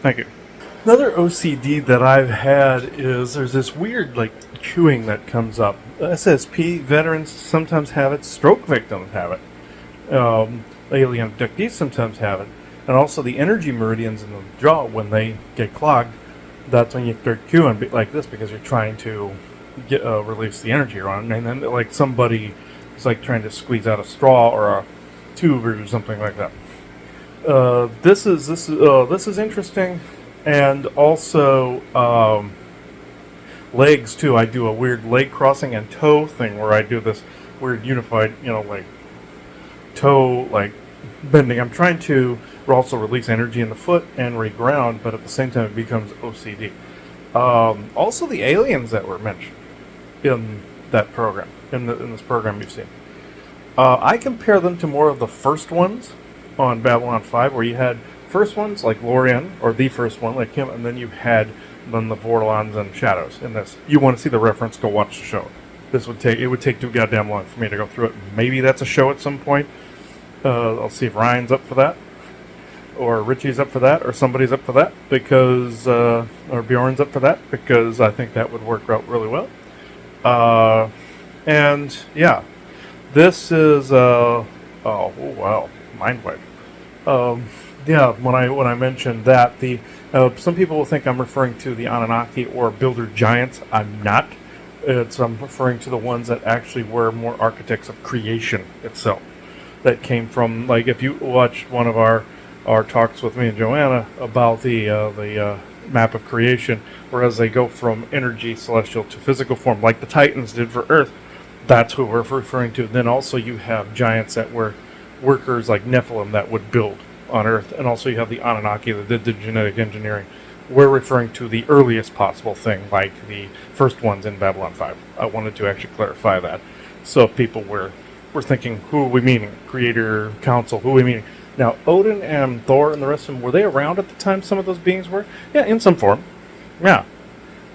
Thank you. Another OCD that I've had is there's this weird, chewing that comes up. SSP veterans sometimes have it. Stroke victims have it. Alien abductees sometimes have it. And also the energy meridians in the jaw, when they get clogged, that's when you start chewing like this, because you're trying to release the energy around. And then somebody is trying to squeeze out a straw or a tube or something like that. This is interesting. And also legs too. I do a weird leg crossing and toe thing where I do this weird unified, toe bending. I'm trying to also release energy in the foot and reground, but at the same time it becomes OCD. Also the aliens that were mentioned in that program, in this program you've seen. I compare them to more of the first ones on Babylon 5, where you had first ones like Lorien, or the first one like him, and then you had the Vorlons and Shadows in this. You want to see the reference, go watch the show. It would take too goddamn long for me to go through it. Maybe that's a show at some point. I'll see if Ryan's up for that, or Richie's up for that, or somebody's up for that, because or Bjorn's up for that, because I think that would work out really well. And yeah, this is oh wow, mind wipe. Yeah, when I mentioned that, some people will think I'm referring to the Anunnaki or Builder Giants. I'm not. I'm referring to the ones that actually were more architects of creation itself. That came from, if you watch one of our talks with me and Joanna about the map of creation, whereas they go from energy, celestial, to physical form, like the Titans did for Earth, that's who we're referring to. Then also you have giants that were workers like Nephilim that would build on Earth, and also you have the Anunnaki that did the genetic engineering. We're referring to the earliest possible thing, like the first ones in Babylon 5. I wanted to actually clarify that. So if people were thinking, who are we meaning? Creator, Council, who are we meaning? Now, Odin and Thor and the rest of them, were they around at the time some of those beings were? Yeah, in some form. Yeah.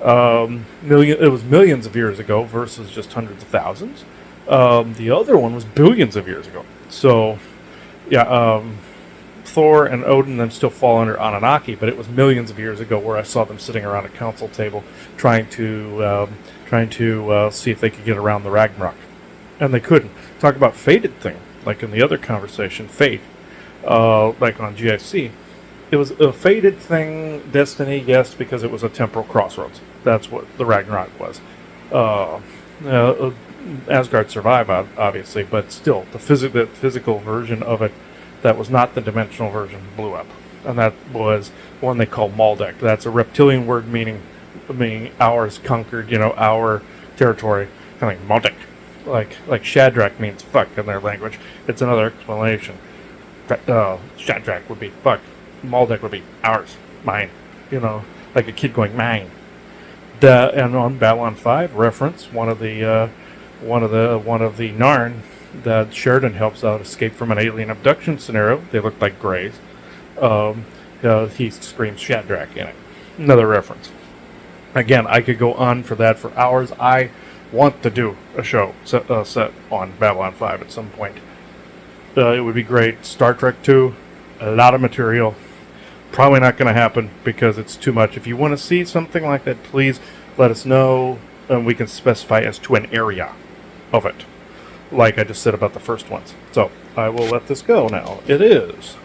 It was millions of years ago versus just hundreds of thousands. The other one was billions of years ago. So, yeah, Thor and Odin then still fall under Anunnaki, but it was millions of years ago where I saw them sitting around a council table trying to see if they could get around the Ragnarok. And they couldn't. Talk about fated thing, like in the other conversation, fate, like on GIC. It was a fated thing, destiny, yes, because it was a temporal crossroads. That's what the Ragnarok was. Asgard survived, obviously, but still, the physical version of it that was not the dimensional version blew up. And that was one they call Maldek. That's a reptilian word meaning ours conquered, our territory. Kind of like Maldek. Like Shadrach means fuck in their language. It's another explanation. Shadrach would be fuck. Maldek would be ours, mine. Like a kid going mine. And on Babylon 5 reference, one of the Narn that Sheridan helps out escape from an alien abduction scenario. They look like Greys. He screams Shadrach in it. Another reference. Again, I could go on for that for hours. I want to do a show set on Babylon 5 at some point. It would be great. Star Trek 2, a lot of material. Probably not going to happen because it's too much. If you want to see something like that, please let us know, and we can specify as to an area of it, like I just said about the first ones. So I will let this go now. It is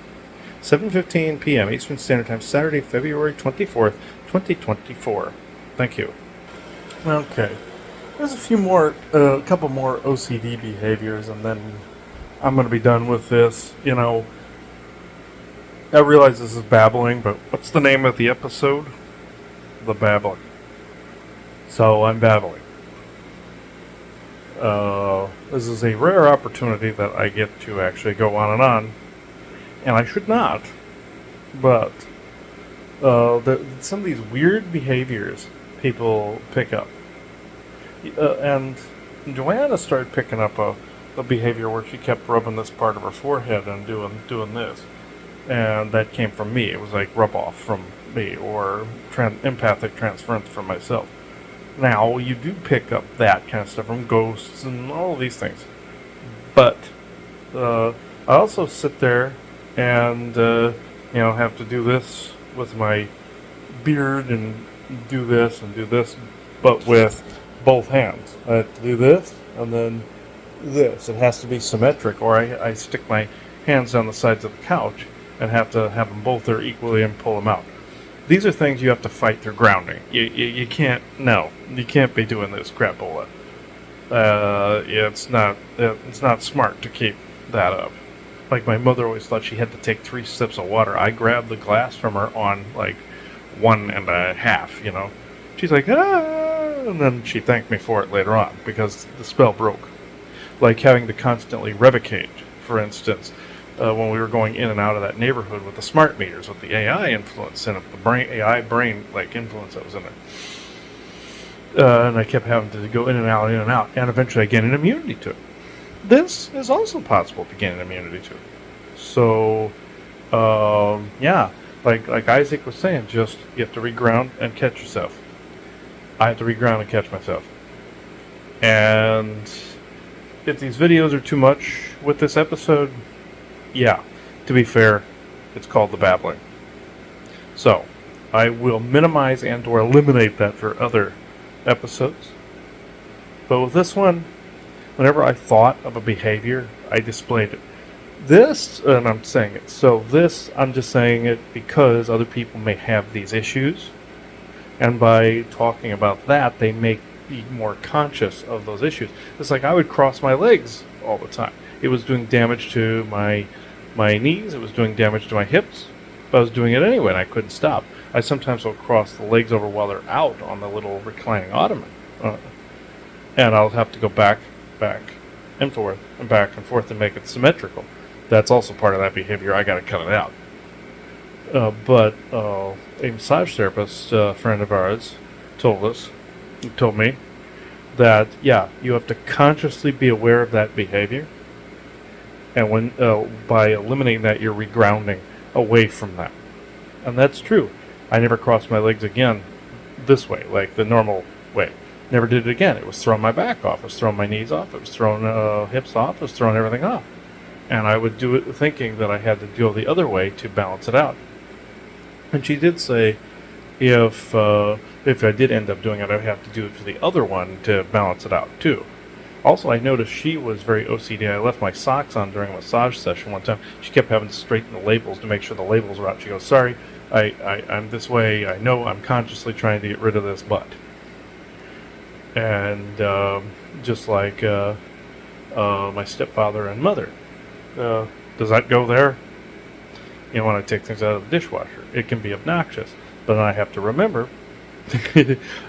7:15 p.m. Eastern Standard Time, Saturday, February 24th, 2024. Thank you. Okay. There's a couple more OCD behaviors, and then I'm going to be done with this. I realize this is babbling, but what's the name of the episode? The Babbling. So I'm babbling. This is a rare opportunity that I get to actually go on, and I should not, but some of these weird behaviors people pick up. And Joanna started picking up a behavior where she kept rubbing this part of her forehead and doing this. And that came from me. It was like rub off from me, or empathic transference from myself. Now, you do pick up that kind of stuff from ghosts and all of these things. But I also sit there and have to do this with my beard and do this, but with both hands. I have to do this and then this. It has to be symmetric, or I stick my hands on the sides of the couch and have to have them both there equally and pull them out. These are things you have to fight through grounding. You can't be doing this crapola. It's not smart to keep that up. Like, my mother always thought she had to take 3 sips of water. I grabbed the glass from her on like 1.5. She's like, and then she thanked me for it later on because the spell broke. Like having to constantly revocate, for instance, when we were going in and out of that neighborhood with the smart meters, with the AI influence in it, the AI brain like influence that was in there. And I kept having to go in and out, and eventually I gained an immunity to it. This is also possible to gain an immunity to. So, like Isaac was saying, just you have to reground and catch yourself. I have to reground and catch myself. And if these videos are too much with this episode, yeah, to be fair, it's called the Babbling. So, I will minimize and or eliminate that for other episodes. But with this one, whenever I thought of a behavior, I displayed it. This, and I'm saying it, so this, I'm just saying it because other people may have these issues. And by talking about that, they may be more conscious of those issues. It's like I would cross my legs all the time. It was doing damage to my knees, it was doing damage to my hips, but I was doing it anyway and I couldn't stop. I sometimes will cross the legs over while they're out on the little reclining ottoman. And I'll have to go back, and forth, and back and forth to make it symmetrical. That's also part of that behavior. I gotta cut it out. But a massage therapist friend of ours told me that, yeah, you have to consciously be aware of that behavior. And when by eliminating that, you're regrounding away from that. And that's true. I never crossed my legs again this way, like the normal way. Never did it again. It was throwing my back off. It was throwing my knees off. It was throwing hips off. It was throwing everything off. And I would do it thinking that I had to go the other way to balance it out. And she did say if I did end up doing it, I would have to do it for the other one to balance it out too. Also, I noticed she was very OCD. I left my socks on during a massage session one time. She kept having to straighten the labels to make sure the labels were out. She goes, sorry, I'm this way. I know I'm consciously trying to get rid of this, but. And just like my stepfather and mother. Does that go there? When I take things out of the dishwasher, it can be obnoxious. But I have to remember,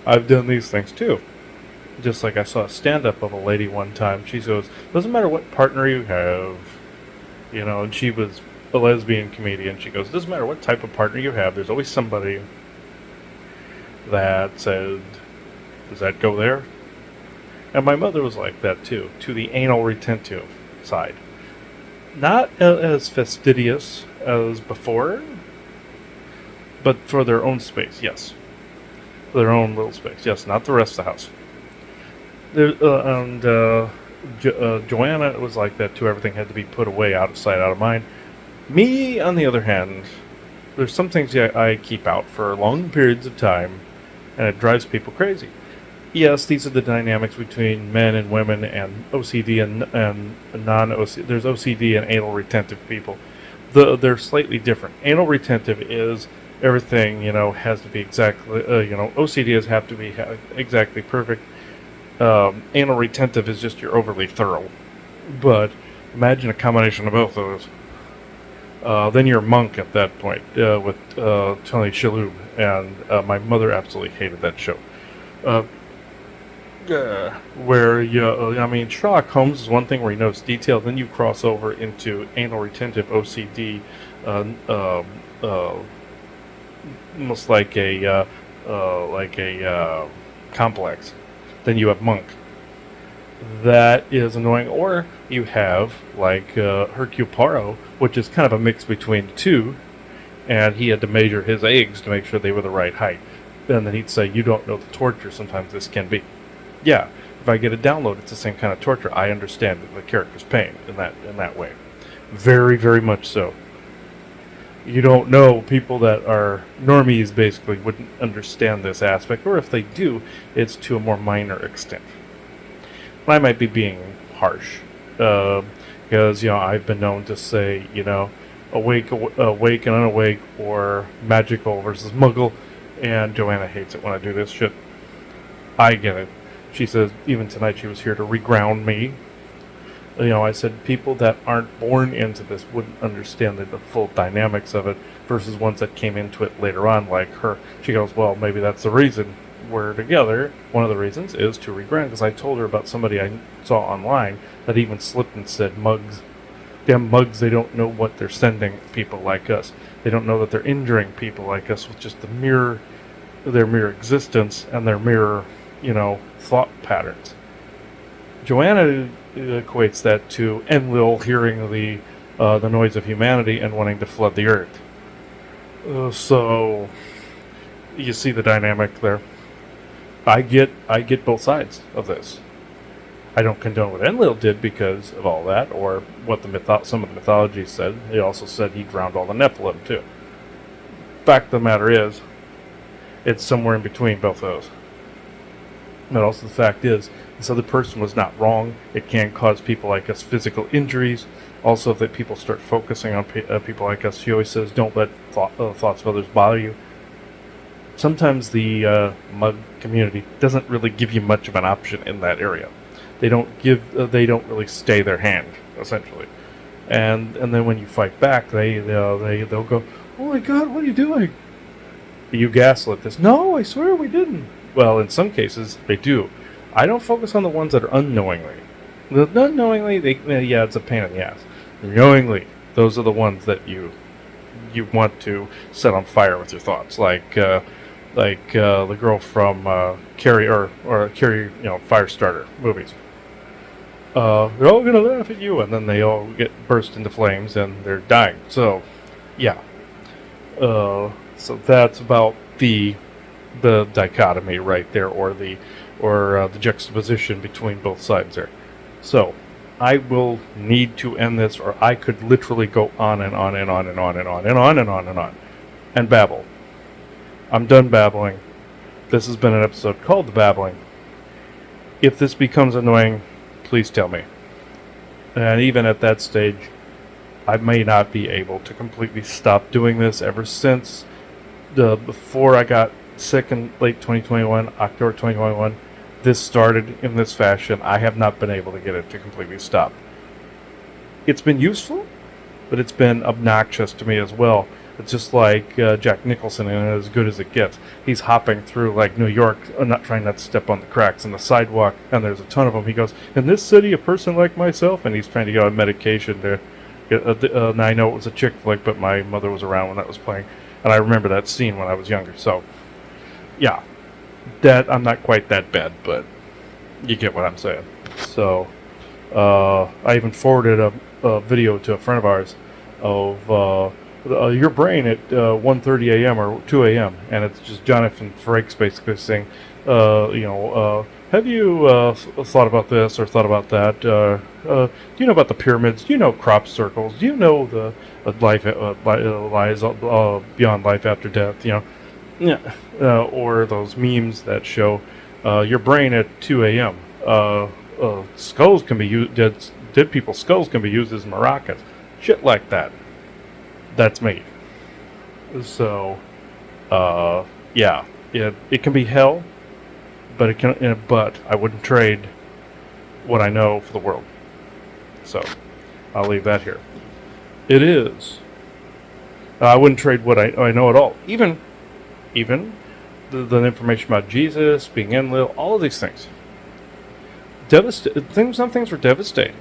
I've done these things too. Just like I saw a stand-up of a lady one time. She goes, doesn't matter what partner you have, and she was a lesbian comedian. She goes, doesn't matter what type of partner you have, there's always somebody that said, does that go there? And my mother was like that too, to the anal retentive side. Not as fastidious as before, but for their own space, yes. For their own little space, yes, not the rest of the house. Joanna was like that too. Everything had to be put away, out of sight, out of mind. Me, on the other hand, there's some things I keep out for long periods of time, and it drives people crazy. Yes, these are the dynamics between men and women and OCD and non-OCD. There's OCD and anal retentive people. They're slightly different. Anal retentive is everything, has to be exactly, OCD have to be exactly perfect. Anal retentive is just you're overly thorough. But imagine a combination of both of those. Then you're a monk at that point with Tony Shalhoub, and my mother absolutely hated that show. where I mean, Sherlock Holmes is one thing where he knows detail. Then you cross over into anal retentive OCD, uh, uh, uh, almost like a complex. Then you have Monk. That is annoying. Or you have like Hercule Poirot, which is kind of a mix between the two, and he had to measure his eggs to make sure they were the right height. And then he'd say, "You don't know the torture sometimes this can be." Yeah, if I get a download, it's the same kind of torture. I understand the character's pain in that way. Very, very much so. You don't know, people that are normies basically wouldn't understand this aspect, or if they do, it's to a more minor extent. I might be being harsh, because I've been known to say awake and unawake, or magical versus muggle, and Joanna hates it when I do this shit. I get it. She says even tonight she was here to reground me. I said people that aren't born into this wouldn't understand the full dynamics of it versus ones that came into it later on, like her. She goes, well, maybe that's the reason we're together. One of the reasons is to reground, because I told her about somebody I saw online that even slipped and said mugs. Damn mugs, they don't know what they're sending people like us. They don't know that they're injuring people like us with just their mere existence and their mere, thought patterns. Joanna equates that to Enlil hearing the noise of humanity and wanting to flood the earth. So you see the dynamic there. I get both sides of this. I don't condone what Enlil did because of all that, or what some of the mythology said. He also said he drowned all the Nephilim too. Fact of the matter is, it's somewhere in between both of those. But also the fact is, this other person was not wrong. It can cause people like us physical injuries. Also, if people start focusing on people like us, she always says, don't let thoughts of others bother you. Sometimes the mug community doesn't really give you much of an option in that area. They don't really stay their hand, essentially. And then when you fight back, they'll go, oh my God, what are you doing? You gaslit this. No, I swear we didn't. Well, in some cases, they do. I don't focus on the ones that are unknowingly. The unknowingly, it's a pain in the ass. Knowingly, those are the ones that you want to set on fire with your thoughts, like the girl from Carrie or Carrie, Firestarter movies. They're all gonna laugh at you, and then they all get burst into flames, and they're dying. So, yeah. So that's about the dichotomy right there, or the juxtaposition between both sides there. So I will need to end this, or I could literally go on and on and on and on and on and on and on and on and babble. I'm done babbling. This has been an episode called The Babbling. If this becomes annoying, please tell me. And even at that stage, I may not be able to completely stop doing this. Ever since before I got sick in late 2021, October 2021, this started in this fashion. I have not been able to get it to completely stop. It's been useful, but it's been obnoxious to me as well. It's just like Jack Nicholson in As Good as It Gets. He's hopping through like New York, trying not to step on the cracks in the sidewalk, and there's a ton of them. He goes, in this city, a person like myself, and he's trying to get on medication to get, and I know it was a chick flick, but my mother was around when that was playing, and I remember that scene when I was younger. So, yeah, that I'm not quite that bad, but you get what I'm saying. So, I even forwarded a video to a friend of ours of your brain at 1:30 a.m. or 2 a.m. and it's just Jonathan Frakes basically saying, have you thought about this or thought about that? Do you know about the pyramids? Do you know crop circles? Do you know the life lies beyond life after death? Or those memes that show your brain at 2 a.m. Skulls can be used. Dead people's skulls can be used as maracas. Shit like that. That's me. So, yeah, it can be hell, but But I wouldn't trade what I know for the world. So, I'll leave that here. It is. I wouldn't trade what I know at all. Even the information about Jesus, being Enlil, all of these things. Some things were devastating,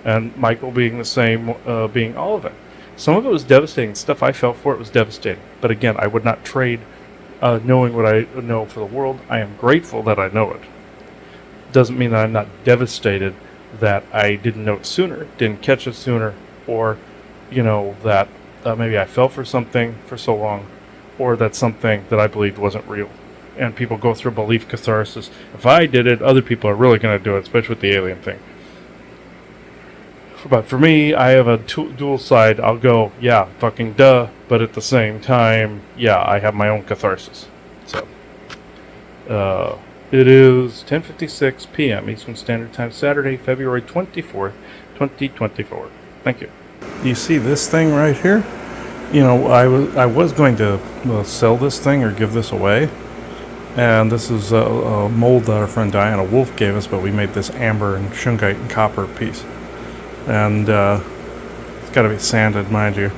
and Michael being the same, being all of it. Some of it was devastating. Stuff I felt for it was devastating. But again, I would not trade knowing what I know for the world. I am grateful that I know it. Doesn't mean that I'm not devastated that I didn't know it sooner, didn't catch it sooner, or, that maybe I fell for something for so long, or that something that I believed wasn't real. And people go through belief catharsis. If I did it, other people are really going to do it, especially with the alien thing. But for me, I have a dual side. I'll go, yeah, fucking duh, but at the same time, yeah, I have my own catharsis. So, it is 10:56 p.m. Eastern Standard Time, Saturday, February 24th, 2024. Thank you. You see this thing right here? I was going to sell this thing or give this away. And this is a mold that our friend Diana Wolf gave us, but we made this amber and shungite and copper piece. And it's got to be sanded, mind you.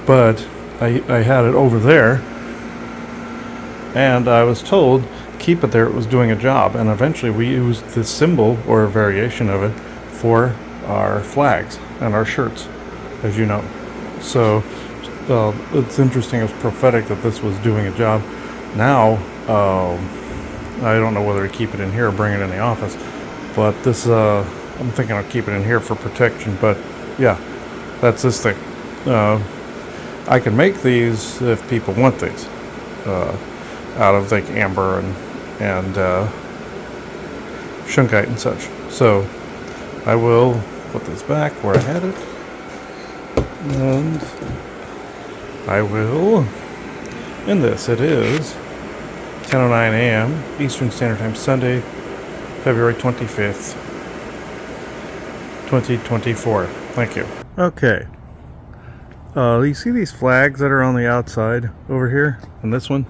But I had it over there, and I was told keep it there. It was doing a job, and eventually we used this symbol or a variation of it for our flags and our shirts, as you know. So it's interesting. It was prophetic that this was doing a job. Now I don't know whether to keep it in here or bring it in the office, but this I'm thinking I'll keep it in here for protection. But yeah, that's this thing. I can make these if people want these out of like amber and shungite and such. So I will put this back where I had it, and I will end this. It is 10:09 a.m. Eastern Standard Time, Sunday, February 25th, 2024. Thank you. Okay. You see these flags that are on the outside over here? And this one?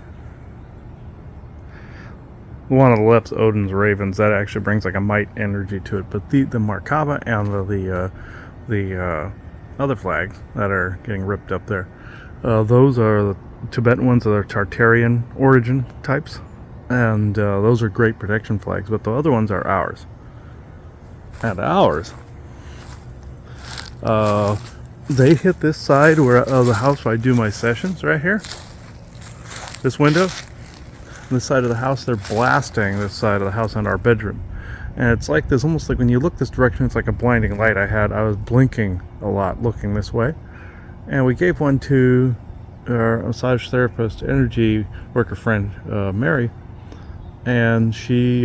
The one on the left's Odin's Ravens. That actually brings like a might energy to it. But the Markaba and the other flags that are getting ripped up there, those are the Tibetan ones that are Tartarian origin types. And those are great protection flags. But the other ones are ours. And ours, they hit this side of the house where I do my sessions right here. This window. On this side of the house, they're blasting this side of the house and our bedroom. And it's like this, almost like when you look this direction, it's like a blinding light I was blinking a lot looking this way. And we gave one to our massage therapist, energy worker friend, Mary. And she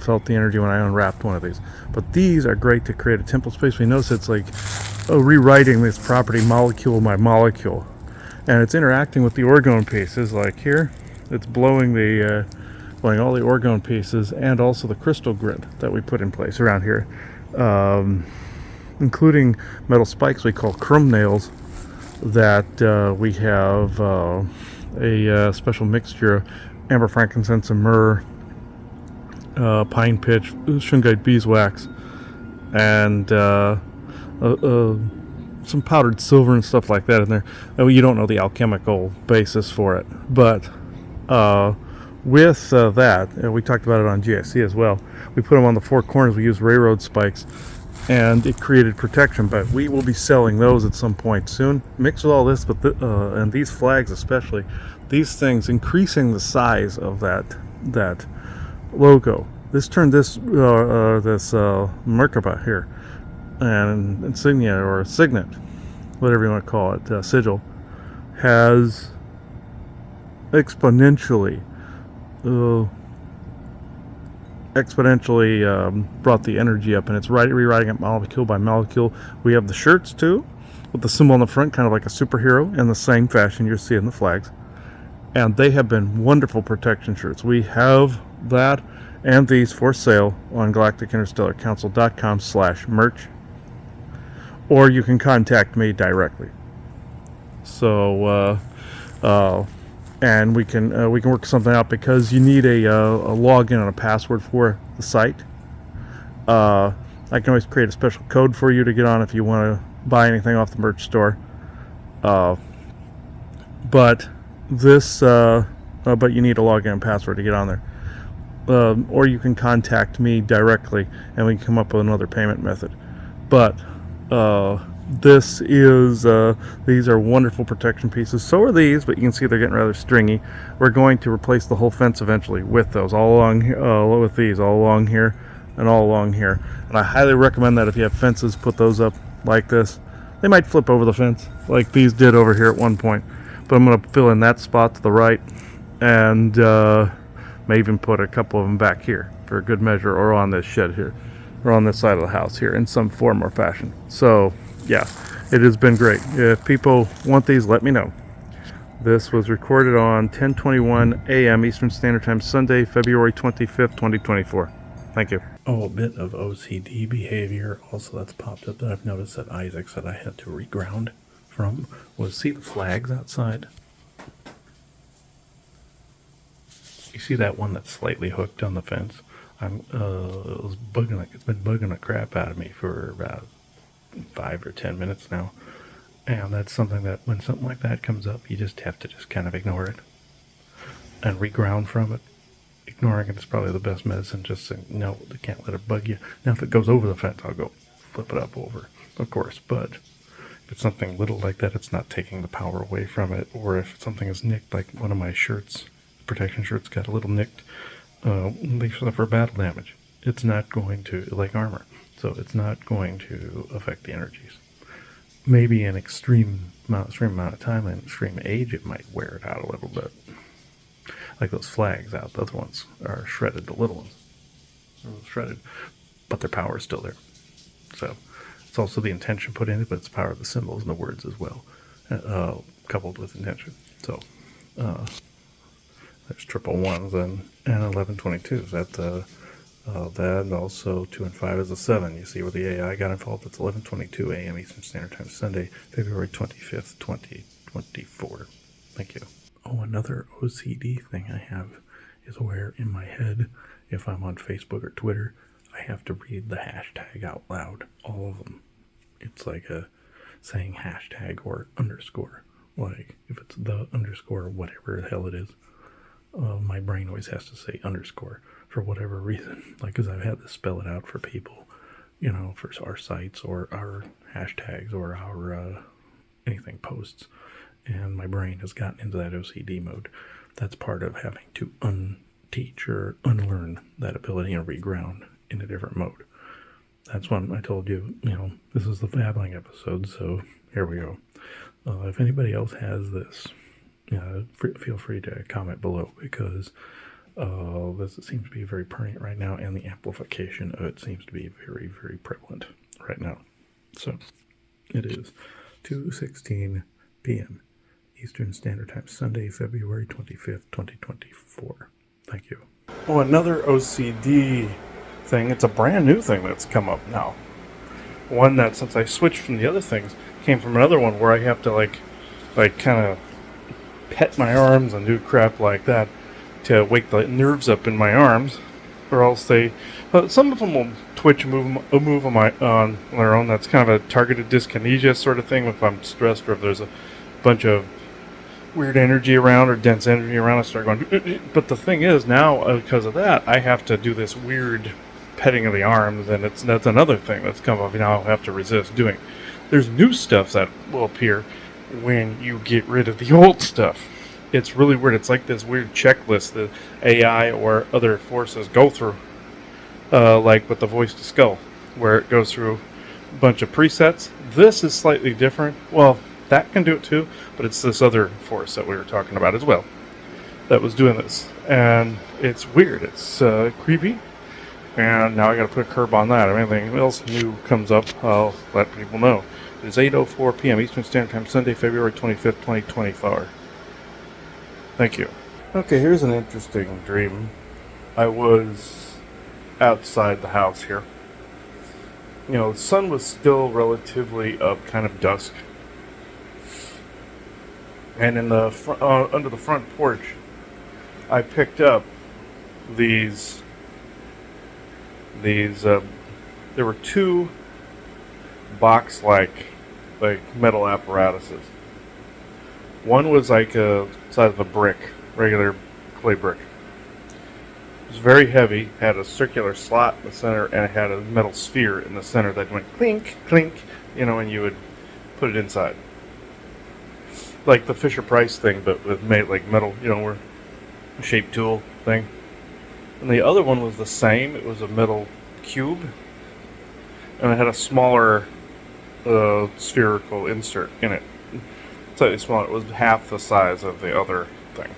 felt the energy when I unwrapped one of these. But these are great to create a temple space. We notice it's like rewriting this property molecule by molecule. And it's interacting with the orgone pieces, like here. It's blowing all the orgone pieces and also the crystal grid that we put in place around here, including metal spikes we call crumb nails that we have a special mixture of amber, frankincense, and myrrh, pine pitch, shungite beeswax, and some powdered silver and stuff like that in there. You don't know the alchemical basis for it, but with that, we talked about it on GSC as well. We put them on the four corners. We used railroad spikes, and it created protection. But we will be selling those at some point soon. Mixed with all this, but and these flags especially, these things increasing the size of that logo. This turned this Merkaba here, and insignia or signet, whatever you want to call it, sigil, has exponentially brought the energy up, and it's rewriting it molecule by molecule. We have the shirts too, with the symbol on the front, kind of like a superhero, in the same fashion you're seeing the flags. And they have been wonderful protection shirts. We have that and these for sale on galacticinterstellarcouncil.com/merch, or you can contact me directly. So and we can work something out, because you need a login and a password for the site. I can always create a special code for you to get on if you want to buy anything off the merch store. But you need a login and password to get on there. or you can contact me directly, and we can come up with another payment method. But these are wonderful protection pieces. So are these, but you can see they're getting rather stringy. We're going to replace the whole fence eventually with those, all along with these, all along here and all along here. And I highly recommend that if you have fences, put those up like this. They might flip over the fence like these did over here at one point, but I'm going to fill in that spot to the right, and may even put a couple of them back here for a good measure, or on this shed here, or on this side of the house here in some form or fashion. So yeah, it has been great. If people want these, let me know. This was recorded on 10:21 a.m. Eastern Standard Time, Sunday, February 25th, 2024. Thank you. Oh, a bit of OCD behavior also that's popped up that I've noticed that Isaac said I had to reground from was, see the flags outside? You see that one that's slightly hooked on the fence? It's been bugging the crap out of me for about 5 or 10 minutes now. And that's something that when something like that comes up, you just have to just kind of ignore it and reground from it. Ignoring it is probably the best medicine. Just saying, no, they can't let it bug you. Now, if it goes over the fence, I'll go flip it up over, of course. But if it's something little like that, it's not taking the power away from it. Or if something is nicked, like one of my shirts, protection shirts, got a little nicked, they suffer battle damage. It's not going to, like armor, so it's not going to affect the energies. Maybe an extreme amount of time and extreme age, it might wear it out a little bit. Like those flags out, those ones are shredded, the little ones are shredded, but their power is still there. So it's also the intention put in it, but it's the power of the symbols and the words as well, coupled with intention. So there's 111s and 1122s. That, and also 2 and 5 is a 7. You see where the AI got involved? It's 11:22 a.m. Eastern Standard Time, Sunday, February 25th, 2024. Thank you. Oh, another OCD thing I have is where in my head, if I'm on Facebook or Twitter, I have to read the hashtag out loud, all of them. It's like saying hashtag or underscore. Like if it's the underscore, whatever the hell it is, my brain always has to say underscore for whatever reason. Like, because I've had to spell it out for people, for our sites or our hashtags or our anything posts. And my brain has gotten into that OCD mode. That's part of having to unteach or unlearn that ability and reground in a different mode. That's when I told you, this is the Babbling episode, so here we go. If anybody else has this, feel free to comment below, because this seems to be very pertinent right now, and the amplification of it seems to be very, very prevalent right now. So it is 2:16 p.m. Eastern Standard Time, Sunday, February 25th, 2024. Thank you. Oh, another OCD thing. It's a brand new thing that's come up now. One that, since I switched from the other things, came from another one where I have to like kind of pet my arms and do crap like that to wake the nerves up in my arms, or else some of them will twitch and move on their own. That's kind of a targeted dyskinesia sort of thing if I'm stressed, or if there's a bunch of weird energy around or dense energy around, I start going. But the thing is, now because of that, I have to do this weird petting of the arms, and that's another thing that's come up. Now I'll have to resist doing. There's new stuff that will appear when you get rid of the old stuff. It's really weird. It's like this weird checklist that AI or other forces go through, like with the voice to skull, where it goes through a bunch of presets. This is slightly different. Well, that can do it too, but it's this other force that we were talking about as well that was doing this, and it's weird. It's creepy, and now I got to put a curb on that. If anything else new comes up, I'll let people know. It is 8:04 p.m. Eastern Standard Time, Sunday, February 25th, 2024. Thank you. Okay, here's an interesting dream. I was outside the house here. The sun was still relatively up, kind of dusk. And in the under the front porch, I picked up these. There were two box-like metal apparatuses. One was like a size of a brick, regular clay brick, was very heavy, had a circular slot in the center, and it had a metal sphere in the center that went clink, clink, and you would put it inside. Like the Fisher-Price thing, but with made like metal, where a shape tool thing. And the other one was the same. It was a metal cube, and it had a smaller spherical insert in it. Slightly smaller. It was half the size of the other thing.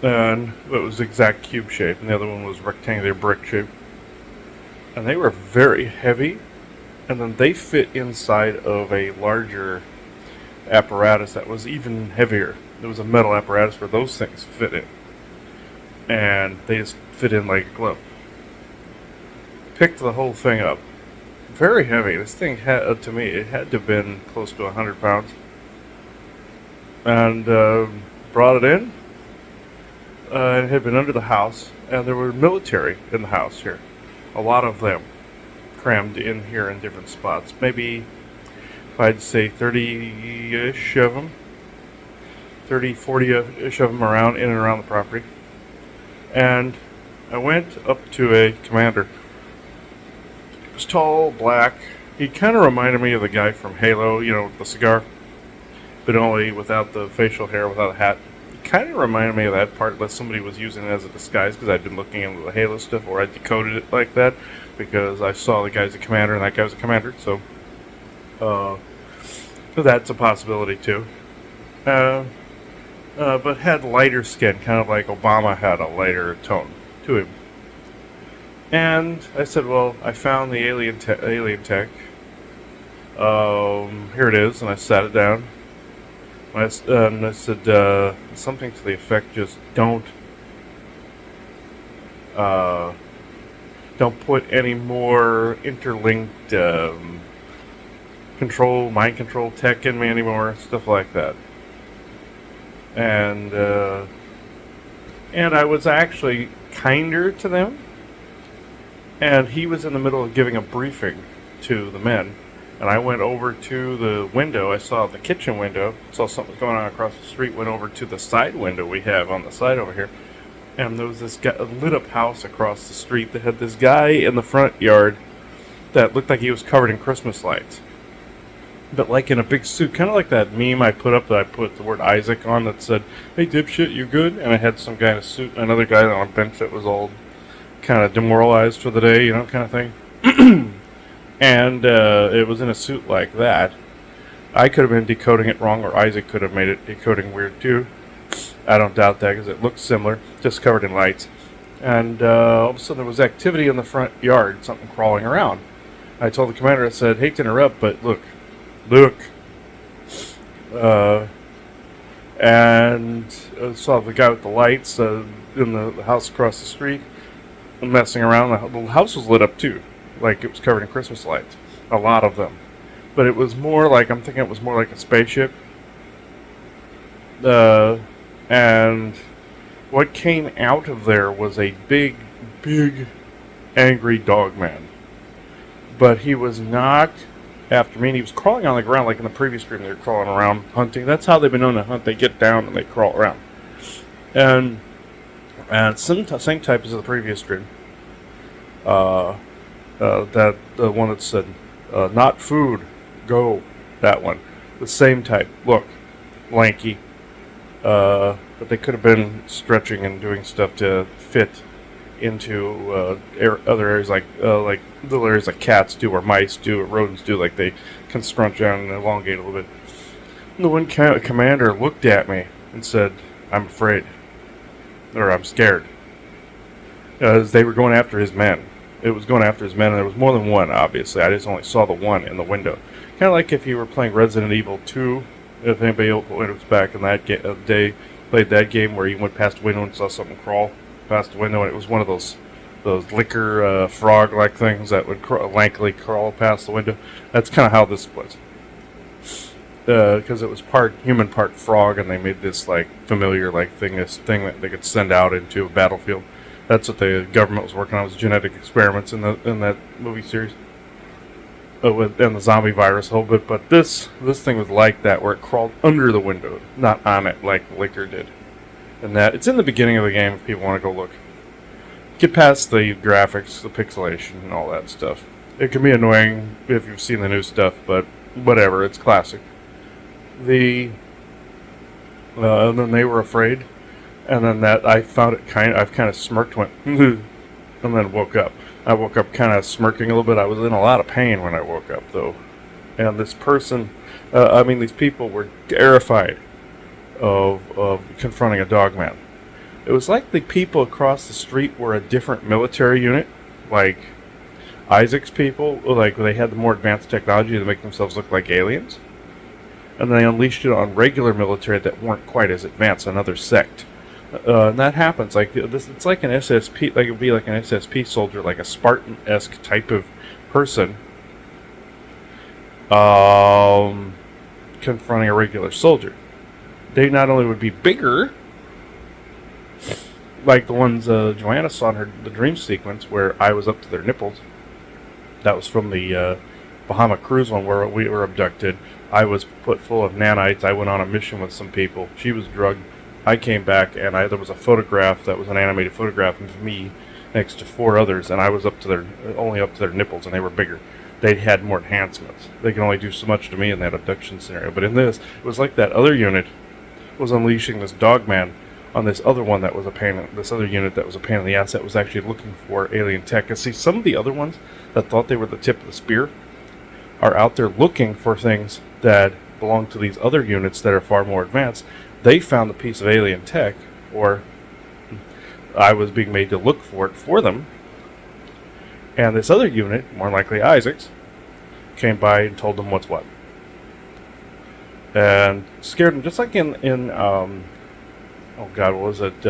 And it was exact cube shape, and the other one was rectangular brick shape. And they were very heavy, and then they fit inside of a larger apparatus that was even heavier. There was a metal apparatus where those things fit in. And they just fit in like a glove. Picked the whole thing up. Very heavy. This thing had, to me, it had to have been close to 100 pounds. And brought it in. It had been under the house, and there were military in the house here. A lot of them crammed in here in different spots. Maybe, I'd say 30-ish of them. 30, 40-ish of them around, in and around the property. And I went up to a commander. He was tall, black. He kind of reminded me of the guy from Halo, with the cigar. But only without the facial hair, without a hat. Kind of reminded me of that part, unless somebody was using it as a disguise, because I'd been looking into the Halo stuff, or I decoded it like that, because I saw the guy's a commander and that guy was a commander, so that's a possibility too. But had lighter skin, kind of like Obama had a lighter tone to him. And I said, well, I found the alien tech. Here it is, and I sat it down. I said something to the effect, just don't put any more interlinked mind control tech in me anymore, stuff like that. And I was actually kinder to them. And he was in the middle of giving a briefing to the men. And I went over to the window. I saw the kitchen window. Saw something was going on across the street. Went over to the side window we have on the side over here. And there was this guy, a lit up house across the street that had this guy in the front yard that looked like he was covered in Christmas lights. But like in a big suit. Kind of like that meme I put up that I put the word Isaac on that said, "Hey dipshit, you good?" And I had some guy in a suit and another guy on a bench that was all kind of demoralized for the day, kind of thing. And it was in a suit like that. I could have been decoding it wrong, or Isaac could have made it decoding weird too. I don't doubt that, because it looks similar, just covered in lights. And all of a sudden there was activity in the front yard, something crawling around. I told the commander, I said, hate to interrupt, but look. And saw the guy with the lights in the house across the street messing around. The house was lit up too. Like it was covered in Christmas lights. A lot of them. But it was more like, I'm thinking it was more like a spaceship. And what came out of there was a big, angry dog man. But he was not after me, and he was crawling on the ground like in the previous stream. They were crawling around hunting. That's how they've been known to hunt. They get down and they crawl around. And same type as the previous stream. That the one that said, not food, go. That one. The same type. Look, lanky. But they could have been stretching and doing stuff to fit into other areas like little areas like cats do, or mice do, or rodents do. Like they can scrunch down and elongate a little bit. And the one commander looked at me and said, "I'm afraid," or "I'm scared," because they were going after his men. It was going after his men, and there was more than one, obviously. I just only saw the one in the window. Kind of like if you were playing Resident Evil 2, if anybody was back in that day, played that game where you went past the window and saw something crawl past the window, and it was one of those liquor frog-like things that would lankily crawl past the window. That's kind of how this was. Because it was part human, part frog, and they made this like familiar thing that they could send out into a battlefield. That's what the government was working on, was genetic experiments in that movie series. And the zombie virus a whole bit, but this thing was like that, where it crawled under the window, not on it like liquor did. And that it's in the beginning of the game if people want to go look. get past the graphics, the pixelation, and all that stuff. It can be annoying if you've seen the new stuff, but whatever, it's classic. And then they were afraid, and then I've kind of smirked, went, and then woke up. I woke up kind of smirking a little bit. I was in a lot of pain when I woke up, though. And this person, these people were terrified of confronting a dogman. It was like the people across the street were a different military unit, like Isaac's people, like they had the more advanced technology to make themselves look like aliens. And they unleashed it on regular military that weren't quite as advanced, another sect. And that happens. Like this, it's like an SSP, like it would be like an SSP soldier, like a Spartan-esque type of person, confronting a regular soldier. They not only would be bigger, like the ones Joanna saw in the dream sequence where I was up to their nipples. That was from the Bahama cruise one where we were abducted. I was put full of nanites. I went on a mission with some people. She was drugged. I came back, and there was a photograph that was an animated photograph of me next to 4 others, and I was only up to their nipples, and they were bigger. They had more enhancements. They can only do so much to me in that abduction scenario. But in this, it was like that other unit was unleashing this dogman on this other one that was this other unit that was a pain in the ass that was actually looking for alien tech. And see, some of the other ones that thought they were the tip of the spear are out there looking for things that belong to these other units that are far more advanced. They found the piece of alien tech, or I was being made to look for it for them. And this other unit, more likely Isaac's, came by and told them what's what. And scared them, just like in oh God, what was it?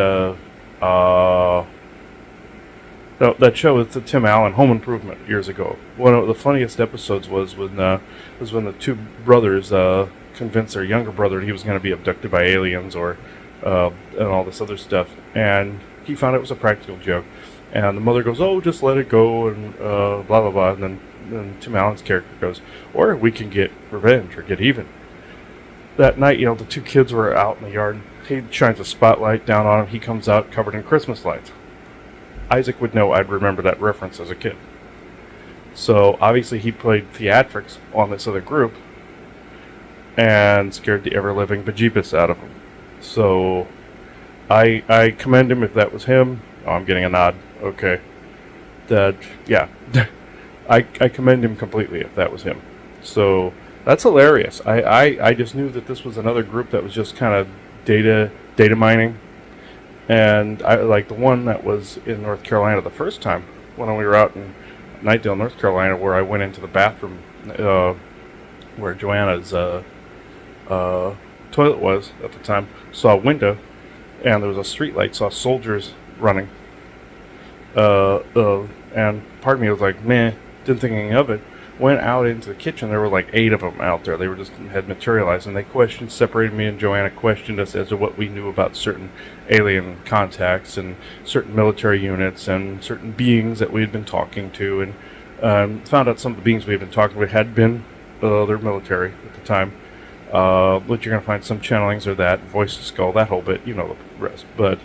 No, that show with the Tim Allen, Home Improvement, years ago. One of the funniest episodes was when the 2 brothers convinced their younger brother he was going to be abducted by aliens and all this other stuff, and he found it was a practical joke. And the mother goes, "Oh, just let it go," and blah blah blah. And then Tim Allen's character goes, "Or we can get revenge or get even." That night, the 2 kids were out in the yard. He shines a spotlight down on him. He comes out covered in Christmas lights. Isaac would know I'd remember that reference as a kid. So obviously he played theatrics on this other group and scared the ever-living bejeebus out of him. So I commend him if that was him. Oh, I'm getting a nod. Okay. Yeah. I commend him completely if that was him. So that's hilarious. I just knew that this was another group that was just kind of data mining. And I like the one that was in North Carolina the first time when we were out in Knightdale, North Carolina, where I went into the bathroom where Joanna's toilet was at the time. Saw a window, and there was a street light. Saw soldiers running. And part of me was like, meh, didn't think anything of it. Went out into the kitchen. There were like 8 of them out there. They were had materialized, and they separated me and Joanna, questioned us as to what we knew about certain alien contacts and certain military units and certain beings that we had been talking to, and found out some of the beings we had been talking to had been their military at the time. But you're going to find some channelings of that, voice to skull, that whole bit, the rest. But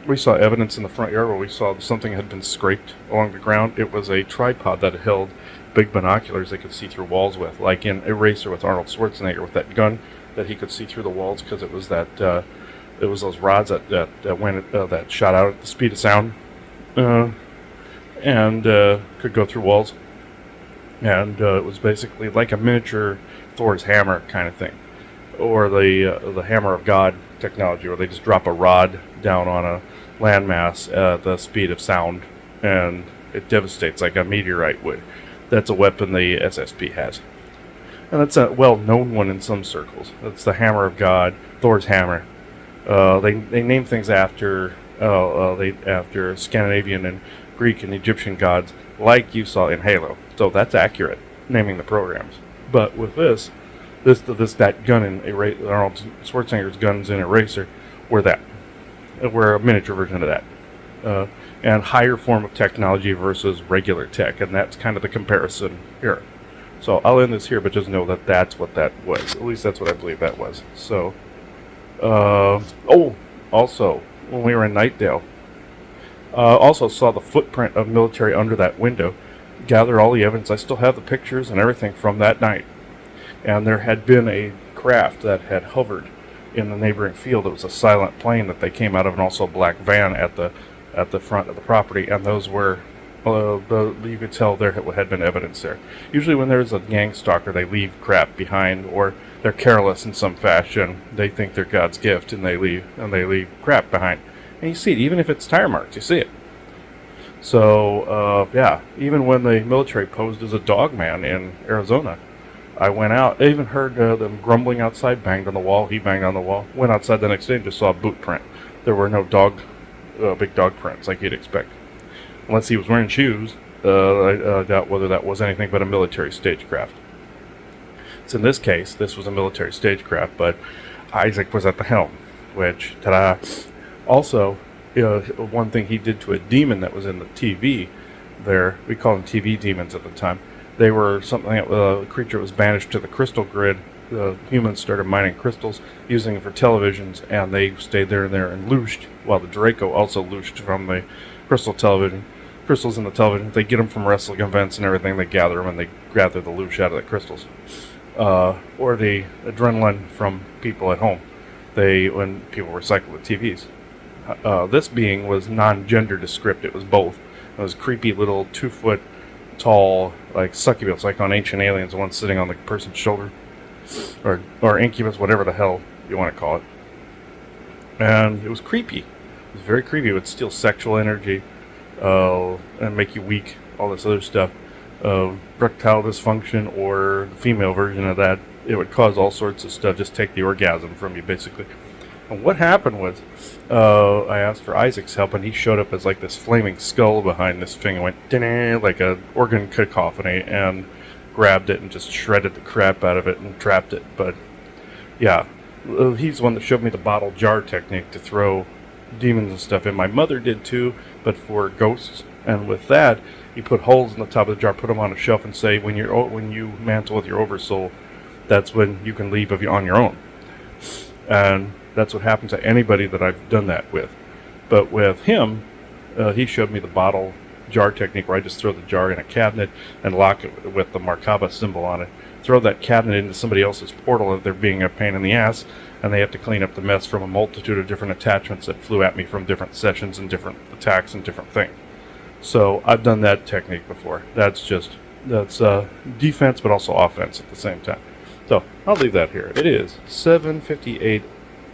we saw evidence in the front yard where we saw something had been scraped along the ground. It was a tripod that held big binoculars they could see through walls with, like in Eraser with Arnold Schwarzenegger with that gun that he could see through the walls, because it was it was those rods that shot out at the speed of sound and could go through walls. And it was basically like a miniature Thor's hammer kind of thing, or the hammer of God technology, where they just drop a rod down on a landmass at the speed of sound, and it devastates like a meteorite would. That's a weapon the SSP has, and that's a well-known one in some circles. That's the hammer of God, Thor's hammer. They name things after Scandinavian and Greek and Egyptian gods, like you saw in Halo. So that's accurate, naming the programs. But with that gun in Arnold Schwarzenegger's guns in Eraser were a miniature version of that, and higher form of technology versus regular tech, and that's kind of the comparison here. So I'll end this here, but just know that that's what that was. At least that's what I believe that was. So, also when we were in Knightdale, Also saw the footprint of military under that window. Gathered all the evidence. I still have the pictures and everything from that night. And there had been a craft that had hovered in the neighboring field. It was a silent plane that they came out of, and also a black van at the front of the property. And those were, you could tell there had been evidence there. Usually when there's a gang stalker, they leave crap behind, or they're careless in some fashion. They think they're God's gift, and they leave crap behind. And you see it, even if it's tire marks, you see it. So, yeah, even when the military posed as a dog man in Arizona, I went out. I even heard them grumbling outside, banged on the wall. He banged on the wall. Went outside the next day and just saw a boot print. There were no big dog prints like you'd expect. Unless he was wearing shoes, I doubt whether that was anything but a military stagecraft. So in this case, this was a military stagecraft, but Isaac was at the helm, which, ta-da. Also, one thing he did to a demon that was in the TV there, we called them TV demons at the time. They were something that a creature was banished to the crystal grid. The humans started mining crystals, using it for televisions, and they stayed there and looshed, while the Draco also looshed from the crystals in the television. They get them from wrestling events and everything. They gather them, and they gather the loosh out of the crystals. Or the adrenaline from people at home. When people recycled the TVs. This being was non-gender descript. It was both. It was creepy little 2-foot tall, like succubus, like on Ancient Aliens, the one sitting on the person's shoulder, or incubus, whatever the hell you want to call it. And it was creepy. It was very creepy. It would steal sexual energy, and make you weak. All this other stuff, erectile dysfunction, or the female version of that. It would cause all sorts of stuff. Just take the orgasm from you, basically. And what happened was, I asked for Isaac's help, and he showed up as like this flaming skull behind this thing, and went dinner like a organ cacophony, and grabbed it and just shredded the crap out of it and trapped it. But yeah, he's the one that showed me the bottle jar technique to throw demons and stuff in. My mother did too, but for ghosts. And with that, you put holes in the top of the jar, put them on a shelf, and say when you mantle with your oversoul, that's when you can leave on your own. And that's what happened to anybody that I've done that with. But with him, he showed me the bottle jar technique, where I just throw the jar in a cabinet and lock it with the Merkaba symbol on it. Throw that cabinet into somebody else's portal if they're being a pain in the ass, and they have to clean up the mess from a multitude of different attachments that flew at me from different sessions and different attacks and different things. So I've done that technique before. That's defense, but also offense at the same time. So I'll leave that here. It is 7:58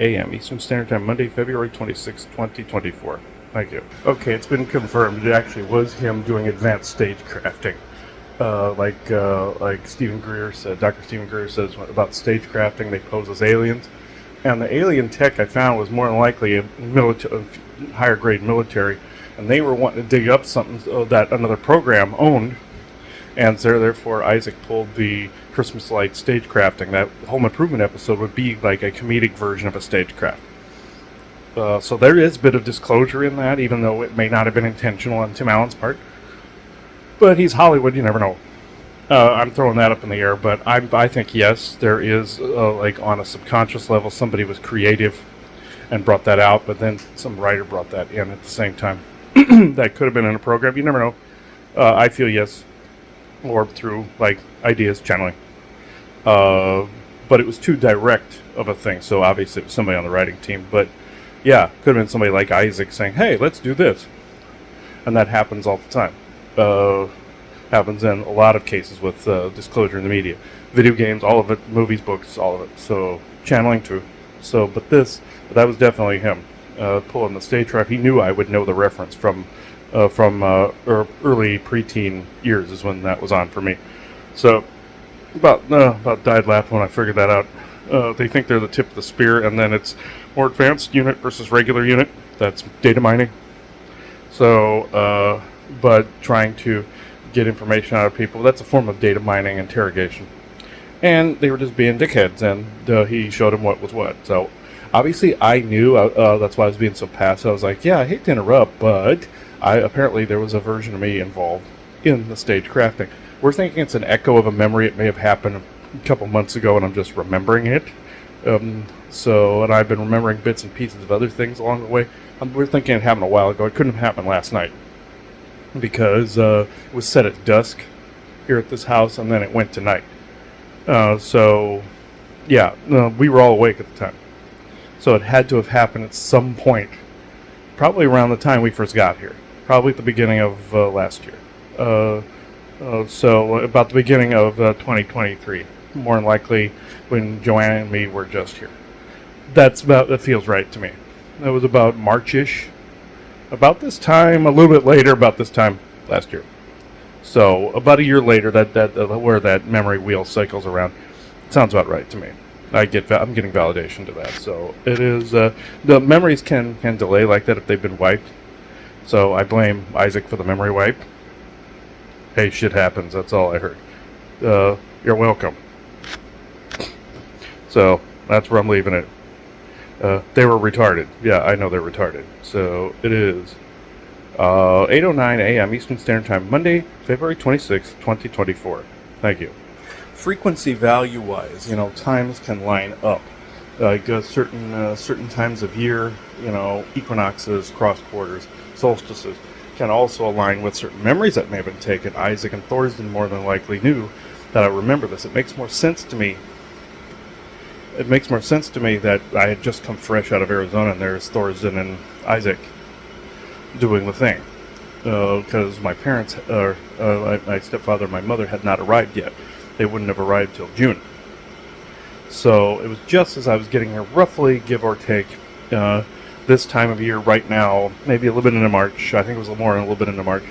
a.m. Eastern Standard Time, Monday, February 26, 2024. Thank you. Okay, it's been confirmed. It actually was him doing advanced stage crafting. Like Stephen Greer said, Dr. Stephen Greer says about stage crafting, they pose as aliens. And the alien tech I found was more than likely a higher grade military. And they were wanting to dig up something that another program owned. And so therefore Isaac pulled the Christmas light stage crafting. That Home Improvement episode would be like a comedic version of a stagecraft. So there is a bit of disclosure in that, even though it may not have been intentional on Tim Allen's part. But he's Hollywood, you never know. I'm throwing that up in the air, but I think yes, there is, like on a subconscious level, somebody was creative and brought that out, but then some writer brought that in at the same time. That could have been in a program, you never know. I feel yes, or through like ideas channeling. But it was too direct of a thing, so obviously it was somebody on the writing team. But yeah, could have been somebody like Isaac saying, hey, let's do this. And that happens all the time. Happens in a lot of cases with disclosure in the media. Video games, all of it, movies, books, all of it. So channeling too. But that was definitely him pulling the stage craft. He knew I would know the reference from early preteen years is when that was on for me. So about died laughing when I figured that out. They think they're the tip of the spear, and then it's more advanced unit versus regular unit. That's data mining. So, but trying to get information out of people, that's a form of data mining interrogation. And they were just being dickheads, and he showed them what was what. So obviously I knew, that's why I was being so passive. I was like, yeah, I hate to interrupt, but apparently there was a version of me involved in the stage crafting. We're thinking it's an echo of a memory. It may have happened a couple months ago and I'm just remembering it. And I've been remembering bits and pieces of other things along the way. We're thinking it happened a while ago. It couldn't have happened last night because it was set at dusk here at this house, and then it went to night. We were all awake at the time. So it had to have happened at some point, probably around the time we first got here, probably at the beginning of last year. So about the beginning of 2023, more than likely when Joanna and me were just here. That feels right to me. That was about March-ish, about this time, a little bit later, about this time last year. So about a year later, where that memory wheel cycles around, sounds about right to me. I'm getting validation to that. So it is. The memories can delay like that if they've been wiped. So I blame Isaac for the memory wipe. Hey, shit happens. That's all I heard. You're welcome. So that's where I'm leaving it. They were retarded. Yeah, I know they're retarded. So it is 8:09 a.m. Eastern Standard Time, Monday, February 26th, 2024. Thank you. Frequency value-wise, times can line up. Like certain times of year, equinoxes, cross quarters, solstices can also align with certain memories that may have been taken. Isaac and Thorsten more than likely knew that I remember this. It makes more sense to me. It makes more sense to me that I had just come fresh out of Arizona and there's Thorsten and Isaac doing the thing. Because my parents, my stepfather and my mother had not arrived yet. They wouldn't have arrived till June. So it was just as I was getting here, roughly, give or take, this time of year right now, maybe a little bit into March. I think it was a little bit into March.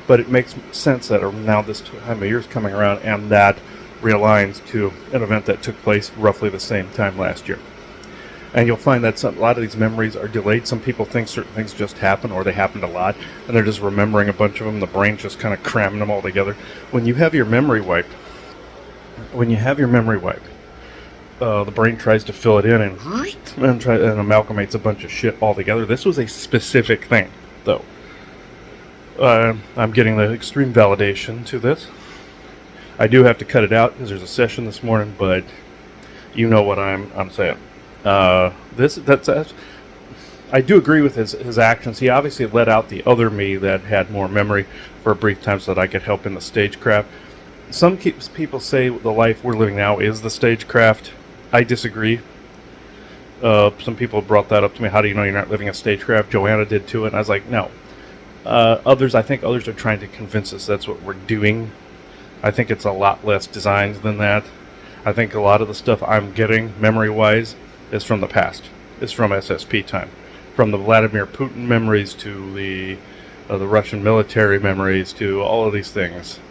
But it makes sense that now this time of year is coming around, and that realigns to an event that took place roughly the same time last year. And you'll find that a lot of these memories are delayed. Some people think certain things just happen, or they happened a lot, and they're just remembering a bunch of them. The brain's just kind of cramming them all together. When you have your memory wiped, the brain tries to fill it in and amalgamates a bunch of shit all together. This was a specific thing, though. I'm getting the extreme validation to this. I do have to cut it out because there's a session this morning, but you know what I'm saying. I do agree with his actions. He obviously let out the other me that had more memory for a brief time so that I could help in the stagecraft. Some people say the life we're living now is the stagecraft. I disagree. Some people brought that up to me. How do you know you're not living a stagecraft? Joanna did too, and I was like, no. I think others are trying to convince us that's what we're doing. I think it's a lot less designed than that. I think a lot of the stuff I'm getting, memory-wise, is from the past. It's from SSP time. From the Vladimir Putin memories to the Russian military memories to all of these things.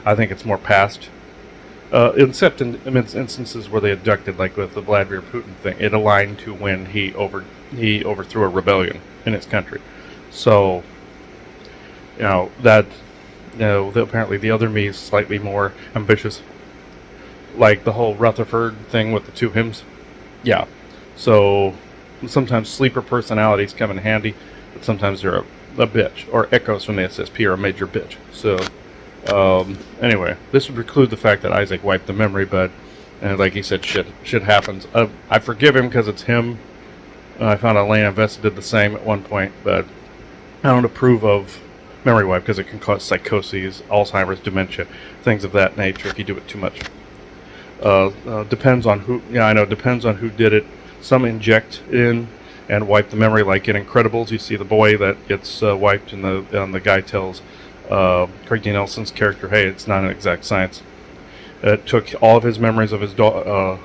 I think it's more past. Except in instances where they abducted, like with the Vladimir Putin thing, it aligned to when he overthrew a rebellion in his country. So, apparently the other me is slightly more ambitious. Like the whole Rutherford thing with the two hymns. Yeah. So sometimes sleeper personalities come in handy, but sometimes they're a bitch. Or echoes from the SSP are a major bitch. So, anyway, this would preclude the fact that Isaac wiped the memory, but like he said, shit happens. I forgive him because it's him. I found Elena Vesta did the same at one point, but I don't approve of memory wipe because it can cause psychoses, Alzheimer's, dementia, things of that nature if you do it too much. Depends on who. Yeah, I know. Depends on who did it. Some inject in and wipe the memory, like in Incredibles. You see the boy that gets wiped, and the guy tells Craig D. Nelson's character, "Hey, it's not an exact science." It took all of his memories of his daughter,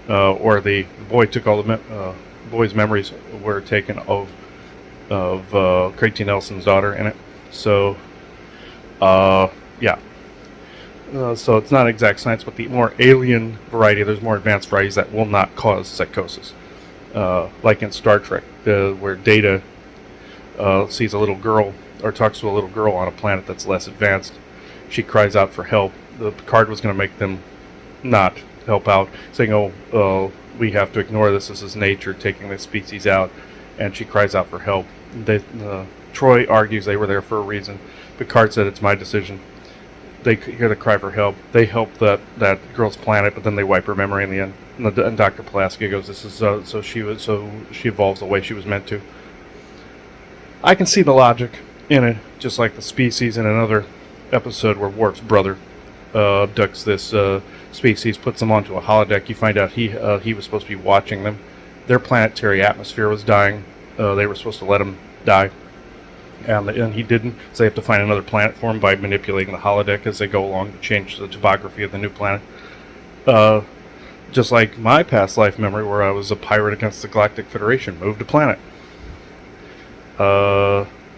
or the boy took all the boy's memories were taken of Craig T. Nelson's daughter in it. So, yeah. So it's not exact science, but the more alien variety, there's more advanced varieties that will not cause psychosis. Like in Star Trek, where Data sees a little girl, or talks to a little girl on a planet that's less advanced. She cries out for help. The Picard was going to make them not help out, saying, oh, we have to ignore this. This is nature taking this species out. And she cries out for help. Troy argues they were there for a reason. Picard said, it's my decision. They hear the cry for help. They help that girl's planet, but then they wipe her memory in the end. And Dr. Pulaski goes, "This is so she evolves the way she was meant to." I can see the logic in it, just like the species in another episode where Worf's brother abducts this species, puts them onto a holodeck. You find out he was supposed to be watching them. Their planetary atmosphere was dying. They were supposed to let him die, and he didn't. So they have to find another planet for him by manipulating the holodeck as they go along to change the topography of the new planet. Just like my past life memory, where I was a pirate against the Galactic Federation, moved a planet.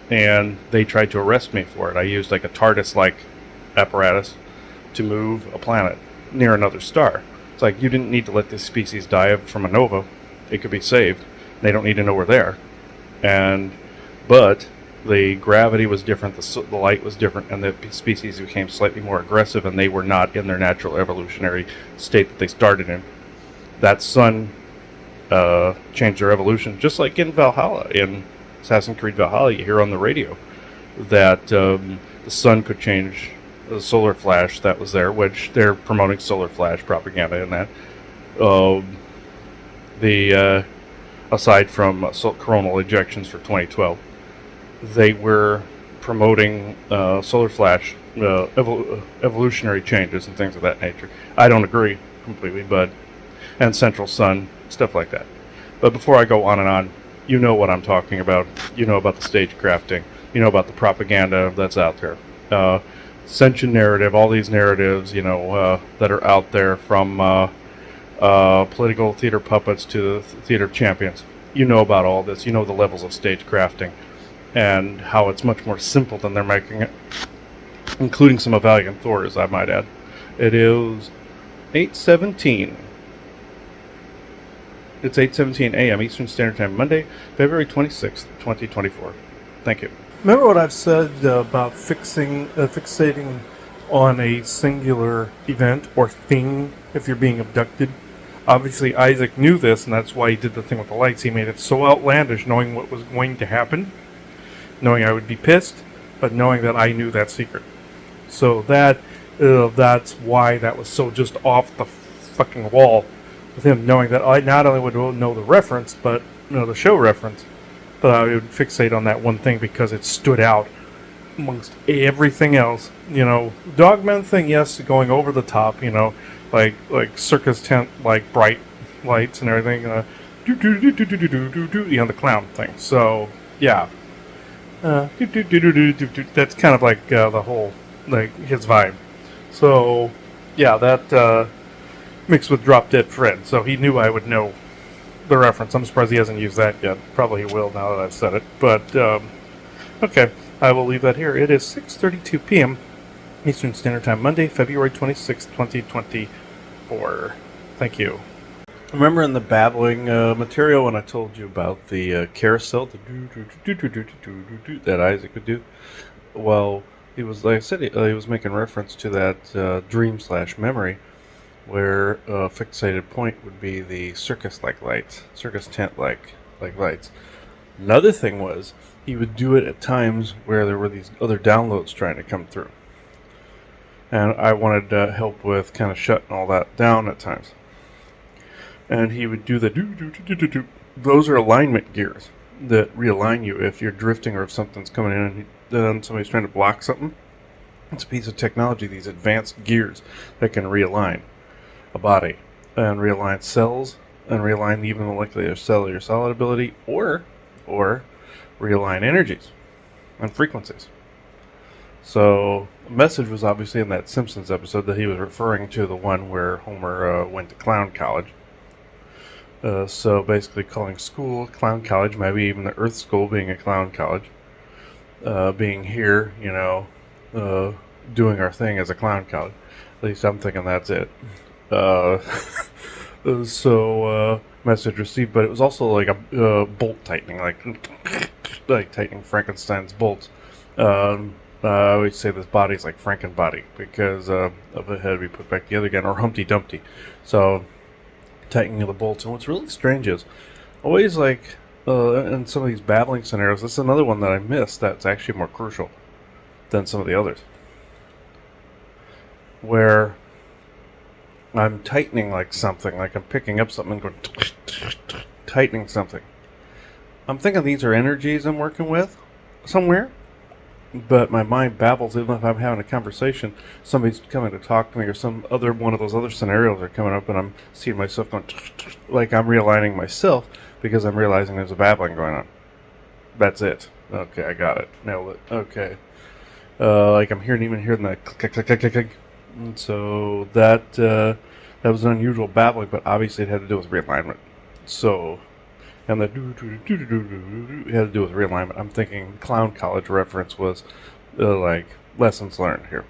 And they tried to arrest me for it. I used like a TARDIS-like apparatus to move a planet near another star. It's like, you didn't need to let this species die from a nova. It could be saved. They don't need to know we're there. But the gravity was different, the light was different, and the species became slightly more aggressive, and they were not in their natural evolutionary state that they started in. That sun changed their evolution, just like in Valhalla, in Assassin's Creed Valhalla. You hear on the radio that the sun could change the solar flash that was there, which they're promoting solar flash propaganda in that. Aside from coronal ejections for 2012, they were promoting solar flash evolutionary changes and things of that nature. I don't agree completely, and central sun, stuff like that. But before I go on and on, you know what I'm talking about. You know about the stage crafting. You know about the propaganda that's out there. Sentient narrative, all these narratives, that are out there, from political theater puppets to the theater of champions. You know about all this. You know the levels of stage crafting and how it's much more simple than they're making it, including some of Valiant Thor's, I might add. It is 8:17. It's 8:17 a.m. Eastern Standard Time, Monday, February 26th, 2024. Thank you. Remember what I've said about fixating on a singular event or thing if you're being abducted? Obviously, Isaac knew this, and that's why he did the thing with the lights. He made it so outlandish, knowing what was going to happen, knowing I would be pissed, but knowing that I knew that secret. So that's why that was so just off the fucking wall, with him knowing that I not only would know the reference, but the show reference, but I would fixate on that one thing because it stood out amongst everything else. Dogman thing, yes, going over the top, like circus tent, like bright lights and everything, the clown thing. So yeah, that's kind of like the whole, like, his vibe. So yeah, that mixed with Drop Dead Fred, so he knew I would know the reference. I'm surprised he hasn't used that yet. Probably he will now that I've said it. But okay, I will leave that here. It is 6:32 p.m. Eastern Standard Time, Monday, February 26, 2024. Thank you. Remember in the Babbling material when I told you about the carousel, the that Isaac would do? Well, he was, like I said, he was making reference to that dream/memory, where a fixated point would be the circus-like lights, circus tent-like lights. Another thing was, he would do it at times where there were these other downloads trying to come through. And I wanted help with kind of shutting all that down at times. And he would do the do. Those are alignment gears that realign you if you're drifting or if something's coming in and then somebody's trying to block something. It's a piece of technology, these advanced gears that can realign a body and realign cells and realign even molecular cellular solid ability, or realign energies and frequencies. So the message was obviously in that Simpsons episode that he was referring to, the one where Homer went to clown college. So basically calling school clown college, maybe even the Earth School being a clown college, being here, doing our thing as a clown college. At least I'm thinking that's it. Message received, but it was also like a bolt tightening, like tightening Frankenstein's bolts. I always say this body's like Frankenbody because of the head we put back together again, or Humpty Dumpty. So tightening of the bolts. And what's really strange is always like in some of these babbling scenarios, this is another one that I missed that's actually more crucial than some of the others, where I'm tightening like something, like I'm picking up something and going tightening something. I'm thinking these are energies I'm working with somewhere, but my mind babbles even if I'm having a conversation. Somebody's coming to talk to me, or some other one of those other scenarios are coming up, and I'm seeing myself going like I'm realigning myself because I'm realizing there's a babbling going on. That's it. Okay, I got it. Nailed it. Okay. Like I'm even hearing that click, click, click, click, click. And so that was an unusual babbling, but obviously it had to do with realignment. So, and the it had to do with realignment. I'm thinking clown college reference was like lessons learned here.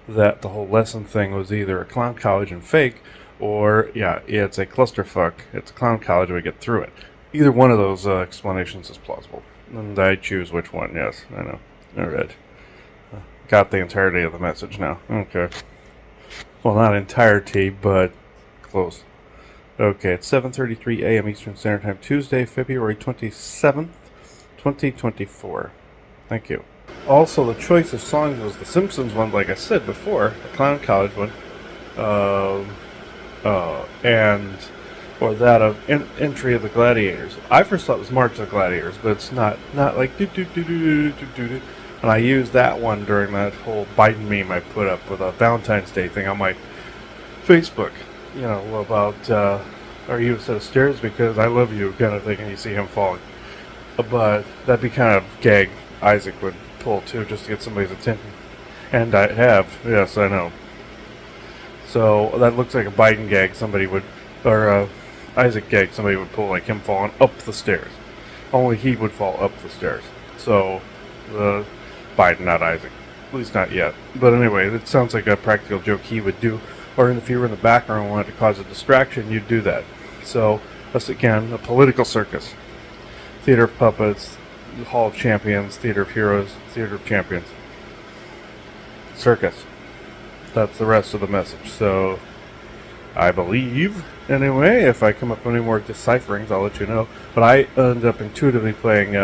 That the whole lesson thing was either a clown college and fake, or yeah, it's a clusterfuck. It's a clown college and we get through it. Either one of those explanations is plausible, and I choose which one. Yes, I know. All right. Got the entirety of the message now. Okay. Well, not entirety, but close. Okay, it's 7:33 a.m. Eastern Standard Time, Tuesday, February 27th, 2024. Thank you. Also, the choice of songs was the Simpsons one, like I said before, the Clown College one, and or that of Entry of the Gladiators. I first thought it was March of the Gladiators, but it's not like do do do do do do do. And I used that one during that whole Biden meme I put up with a Valentine's Day thing on my Facebook. You know, about, are you a set of stairs because I love you kind of thing, and you see him falling. But that'd be kind of gag Isaac would pull too, just to get somebody's attention. And I have, yes, I know. So that looks like a Biden gag somebody would, or Isaac gag somebody would pull, like him falling up the stairs. Only he would fall up the stairs. So, Biden, not Isaac. At least not yet. But anyway, it sounds like a practical joke he would do. Or if you were in the background and wanted to cause a distraction, you'd do that. So, that's again, a political circus. Theater of Puppets, Hall of Champions, Theater of Heroes, Theater of Champions. Circus. That's the rest of the message. So, I believe, anyway, if I come up with any more decipherings, I'll let you know. But I ended up intuitively playing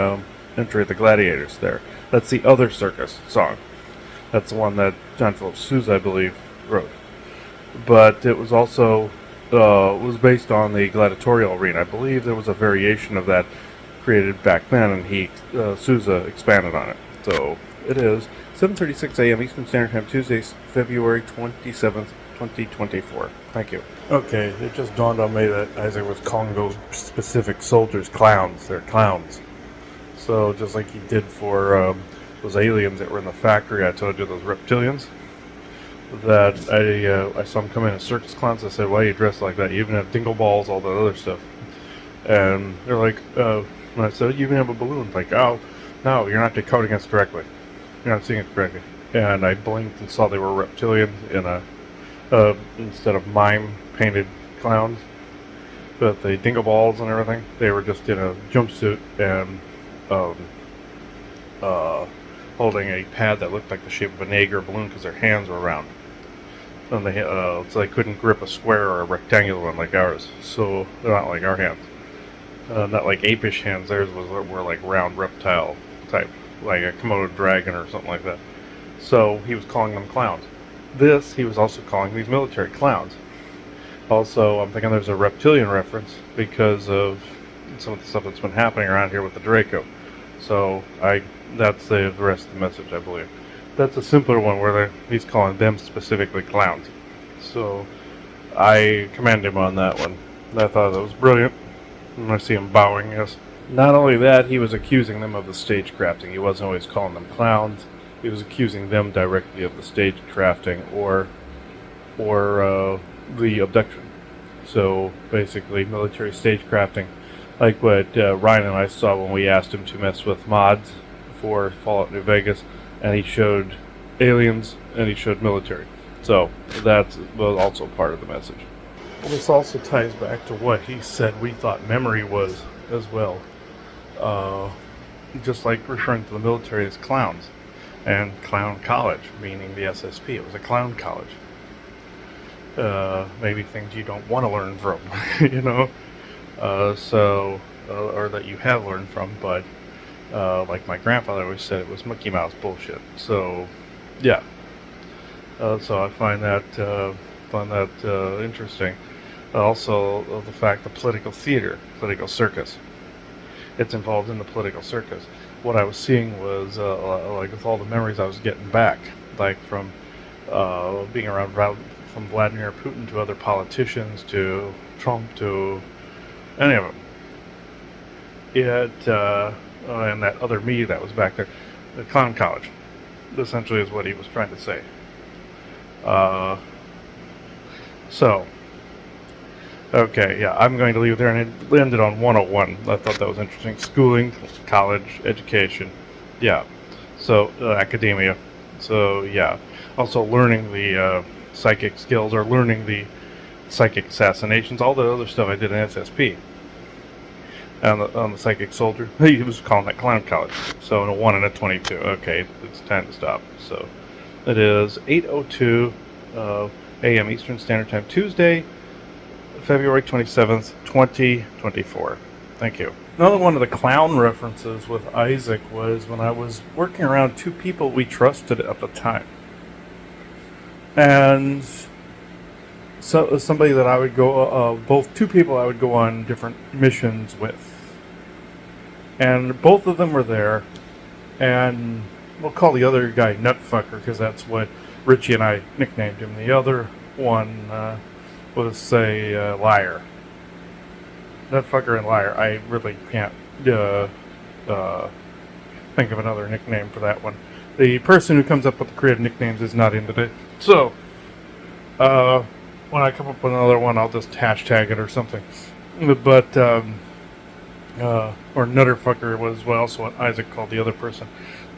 Entry of the Gladiators there. That's the other circus song. That's the one that John Philip Sousa, I believe, wrote. But it was also was based on the gladiatorial arena. I believe there was a variation of that created back then, and he Sousa expanded on it. So it is 7:36 a.m. Eastern Standard Time, Tuesday, February 27th, 2024. Thank you. Okay, it just dawned on me that Isaac was calling those specific soldiers clowns. They're clowns. So just like he did for those aliens that were in the factory, I told you, those reptilians, that I saw them come in as circus clowns. I said, why are you dressed like that? You even have dingle balls, all that other stuff. And they're like, and I said, you even have a balloon. Like, oh, no, you're not decoding us correctly. You're not seeing it correctly. And I blinked and saw they were reptilians in a, instead of mime painted clowns. But the dingle balls and everything, they were just in a jumpsuit and holding a pad that looked like the shape of an egg or a balloon because their hands were round. And they, so they couldn't grip a square or a rectangular one like ours. So they're not like our hands. Not like apish hands. Theirs were like round reptile type, like a Komodo dragon or something like that. So he was calling them clowns. This, he was also calling these military clowns. Also, I'm thinking there's a reptilian reference because of some of the stuff that's been happening around here with the Draco. So that's the rest of the message, I believe. That's a simpler one where he's calling them specifically clowns. So I commend him on that one. I thought that was brilliant. And I see him bowing, yes. Not only that, he was accusing them of the stagecrafting. He wasn't always calling them clowns. He was accusing them directly of the stagecrafting or the abduction. So basically, military stagecrafting, like what Ryan and I saw when we asked him to mess with mods for Fallout New Vegas, and he showed aliens and he showed military. So that was also part of the message. Well, this also ties back to what he said we thought memory was as well. Just like referring to the military as clowns. And clown college, meaning the SSP. It was a clown college. Maybe things you don't want to learn from, you know? Or that you have learned from, but like my grandfather always said, it was Mickey Mouse bullshit. So, yeah. So I find that Found that interesting. Also, the fact the political theater, political circus, it's involved in the political circus. What I was seeing was like with all the memories I was getting back, like from being around from Vladimir Putin to other politicians to Trump to any of them. And that other me that was back there, the clown college, essentially is what he was trying to say. So, okay, yeah, I'm going to leave it there, and it ended on 101. I thought that was interesting. Schooling, college, education, yeah. So, academia. So, yeah. Also learning the psychic skills, or learning the psychic assassinations, all the other stuff I did in SSP. On the psychic soldier. He was calling that clown college. So, in a 1 and a 22. Okay, it's time to stop. So, it is 8:02 a.m. Eastern Standard Time, Tuesday, February 27th, 2024. Thank you. Another one of the clown references with Isaac was when I was working around two people we trusted at the time. And so somebody that I would go, both two people I would go on different missions with. And both of them were there. And we'll call the other guy Nutfucker because that's what Richie and I nicknamed him. The other one was, say, Liar. Nutfucker and Liar. I really can't think of another nickname for that one. The person who comes up with the creative nicknames is not in today. So, when I come up with another one, I'll just hashtag it or something. But, or Nutterfucker was also what Isaac called the other person.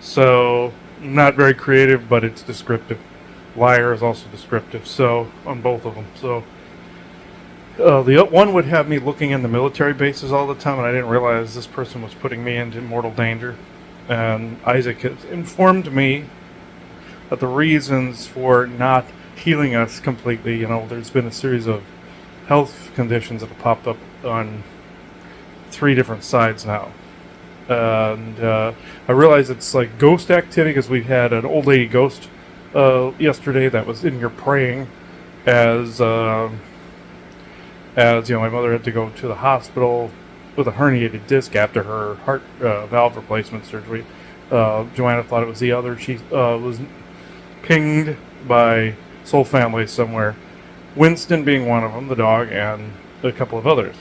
So, not very creative, but it's descriptive. Liar is also descriptive, so, on both of them. So, the one would have me looking in the military bases all the time, and I didn't realize this person was putting me into mortal danger. And Isaac has informed me that the reasons for not healing us completely, there's been a series of health conditions that have popped up on 3 different sides now. And I realize it's like ghost activity because we had an old lady ghost yesterday that was in here praying as my mother had to go to the hospital with a herniated disc after her heart valve replacement surgery. Joanna thought it was the other. She was pinged by soul family somewhere. Winston being one of them, the dog, and a couple of others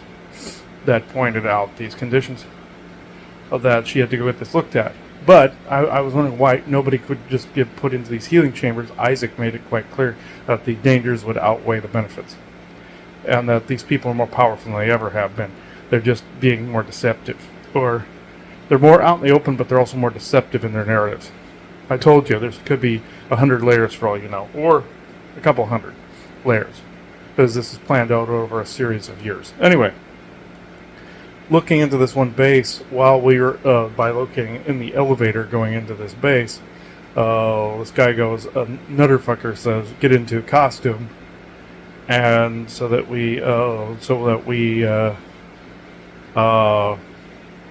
that pointed out these conditions of that she had to go get this looked at. But I was wondering why nobody could just get put into these healing chambers. Isaac made it quite clear that the dangers would outweigh the benefits, and that these people are more powerful than they ever have been. They're just being more deceptive, or they're more out in the open, but they're also more deceptive in their narratives. I told you, there could be 100 layers for all you know, or a couple hundred layers, because this is planned out over a series of years. Anyway, looking into this one base, while we were bilocating in the elevator going into this base, this guy goes, Nutterfucker says, get into a costume, and so that we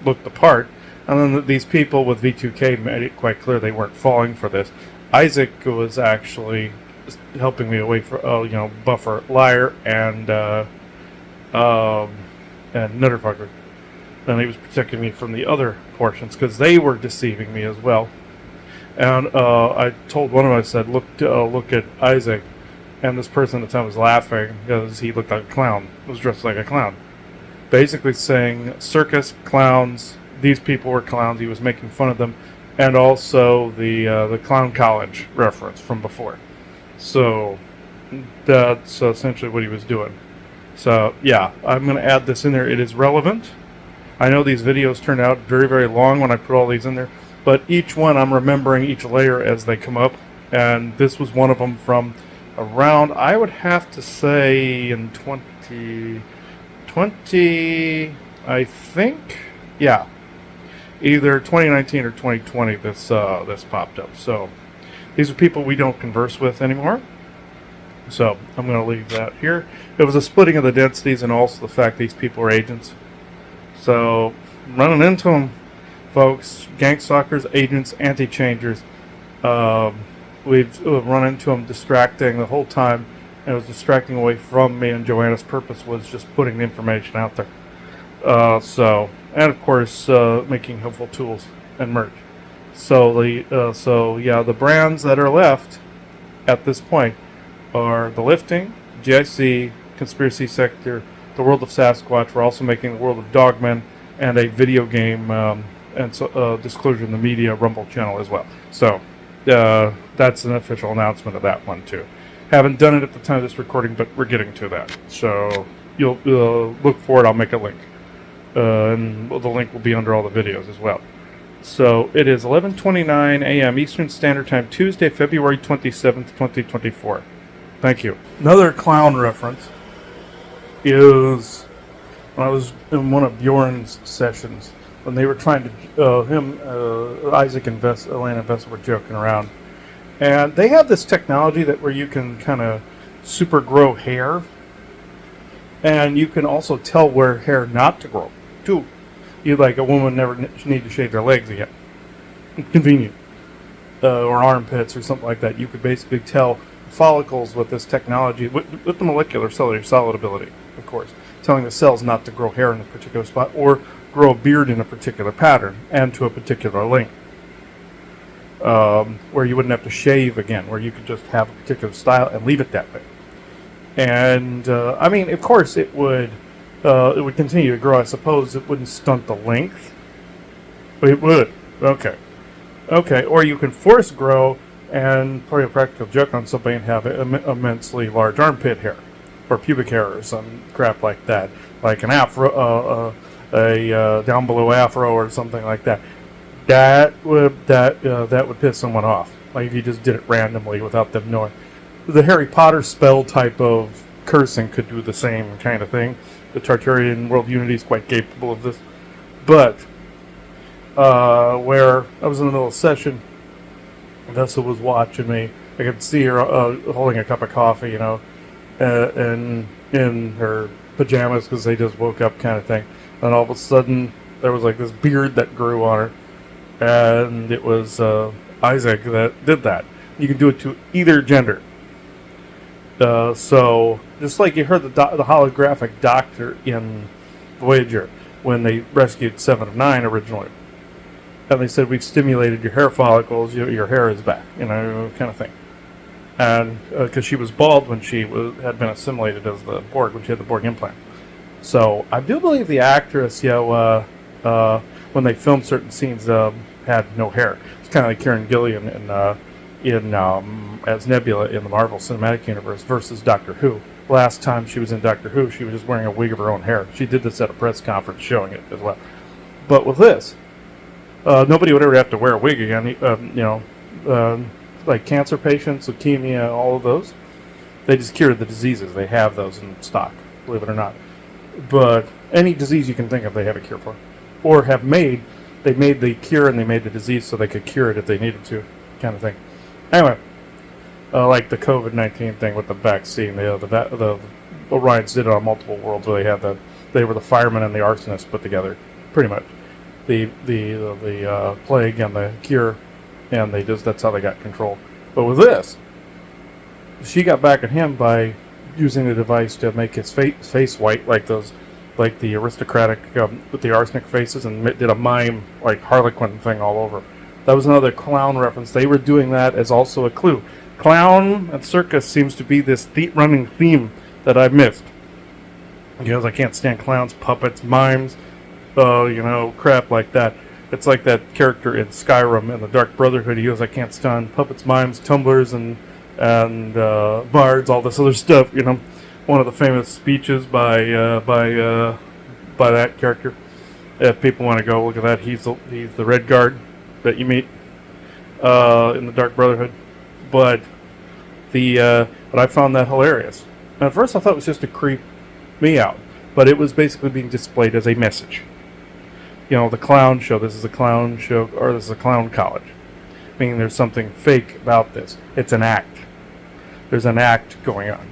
looked the part. And then these people with V2K made it quite clear they weren't falling for this. Isaac was actually helping me away for, buffer Liar and Nutterfucker. And he was protecting me from the other portions because they were deceiving me as well. And I told one of them, I said, look at Isaac. And this person at the time was laughing because he looked like a clown. He was dressed like a clown. Basically saying circus, clowns, these people were clowns. He was making fun of them. And also the clown college reference from before. So that's essentially what he was doing. So yeah, I'm going to add this in there. It is relevant. I know these videos turned out very, very long when I put all these in there. But each one I'm remembering each layer as they come up. And this was one of them from around, I would have to say, in 2020, I think, yeah, either 2019 or 2020, this popped up. So these are people we don't converse with anymore. So I'm going to leave that here. It was a splitting of the densities and also the fact these people are agents. So running into them, folks, gang stalkers, agents, anti-changers. We've run into them distracting the whole time, and it was distracting away from me, and Joanna's purpose was just putting the information out there. And of course, making helpful tools and merch. The brands that are left at this point are The Lifting, GIC, Conspiracy Sector, The World of Sasquatch. We're also making The World of Dogmen, and a video game Disclosure in the Media Rumble channel as well. So that's an official announcement of that one too. Haven't done it at the time of this recording, but we're getting to that. So you'll look for it. I'll make a link. And the link will be under all the videos as well. So it is 11:29 a.m. Eastern Standard Time, Tuesday, February 27th, 2024. Thank you. Another clown reference is when I was in one of Bjorn's sessions, when they were trying to, Isaac and Elena Vessa were joking around. And they have this technology where you can kind of super grow hair. And you can also tell where hair not to grow, too. A woman never need to shave their legs again. Convenient. Or armpits or something like that. You could basically tell follicles with this technology, with the molecular cellular solid ability, of course, telling the cells not to grow hair in a particular spot or grow a beard in a particular pattern and to a particular length. Where you wouldn't have to shave again, where you could just have a particular style and leave it that way. And, of course it would continue to grow. I suppose it wouldn't stunt the length. But it would. Okay. Or you can force grow and play a practical joke on somebody and have immensely large armpit hair. Or pubic hair or some crap like that. Like an afro, a down below afro or something like that. That would piss someone off. Like if you just did it randomly without them knowing. The Harry Potter spell type of cursing could do the same kind of thing. The Tartarian World Unity is quite capable of this. But where I was in the middle of a session, Vessa was watching me. I could see her holding a cup of coffee, and in her pajamas because they just woke up kind of thing. And all of a sudden, there was like this beard that grew on her. And it was Isaac that did that. You can do it to either gender. So, just like you heard the holographic doctor in Voyager when they rescued 7 of 9 originally. And they said, we've stimulated your hair follicles, your hair is back, kind of thing. And because she was bald when she had been assimilated as the Borg, when she had the Borg implant. So, I do believe the actress, when they filmed certain scenes, had no hair. It's kind of like Karen Gillian as Nebula in the Marvel Cinematic Universe versus Doctor Who. Last time she was in Doctor Who, she was just wearing a wig of her own hair. She did this at a press conference showing it as well. But with this, nobody would ever have to wear a wig again. Like cancer patients, leukemia, all of those, they just cured the diseases. They have those in stock, believe it or not. But any disease you can think of, they have a cure for. Or they made the cure and they made the disease so they could cure it if they needed to, kind of thing. Anyway, like the COVID-19 thing with the vaccine, the Orions did it on multiple worlds where they were the firemen and the arsonists put together, pretty much. The plague and the cure, and that's how they got control. But with this, she got back at him by using the device to make his face white, like the aristocratic with the arsenic faces, and did a mime like Harlequin thing all over. That was another clown reference. They were doing that as also a clue. Clown and circus seems to be this running theme that I've missed. I can't stand clowns, puppets, mimes, crap like that. It's like that character in Skyrim in the Dark Brotherhood. He goes, I can't stand puppets, mimes, tumblers, and bards, all this other stuff. One of the famous speeches by that character. If people want to go look at that, he's the Red Guard that you meet in the Dark Brotherhood. But I found that hilarious. And at first I thought it was just to creep me out, but it was basically being displayed as a message. The clown show. This is a clown show, or this is a clown college. Meaning there's something fake about this. It's an act. There's an act going on.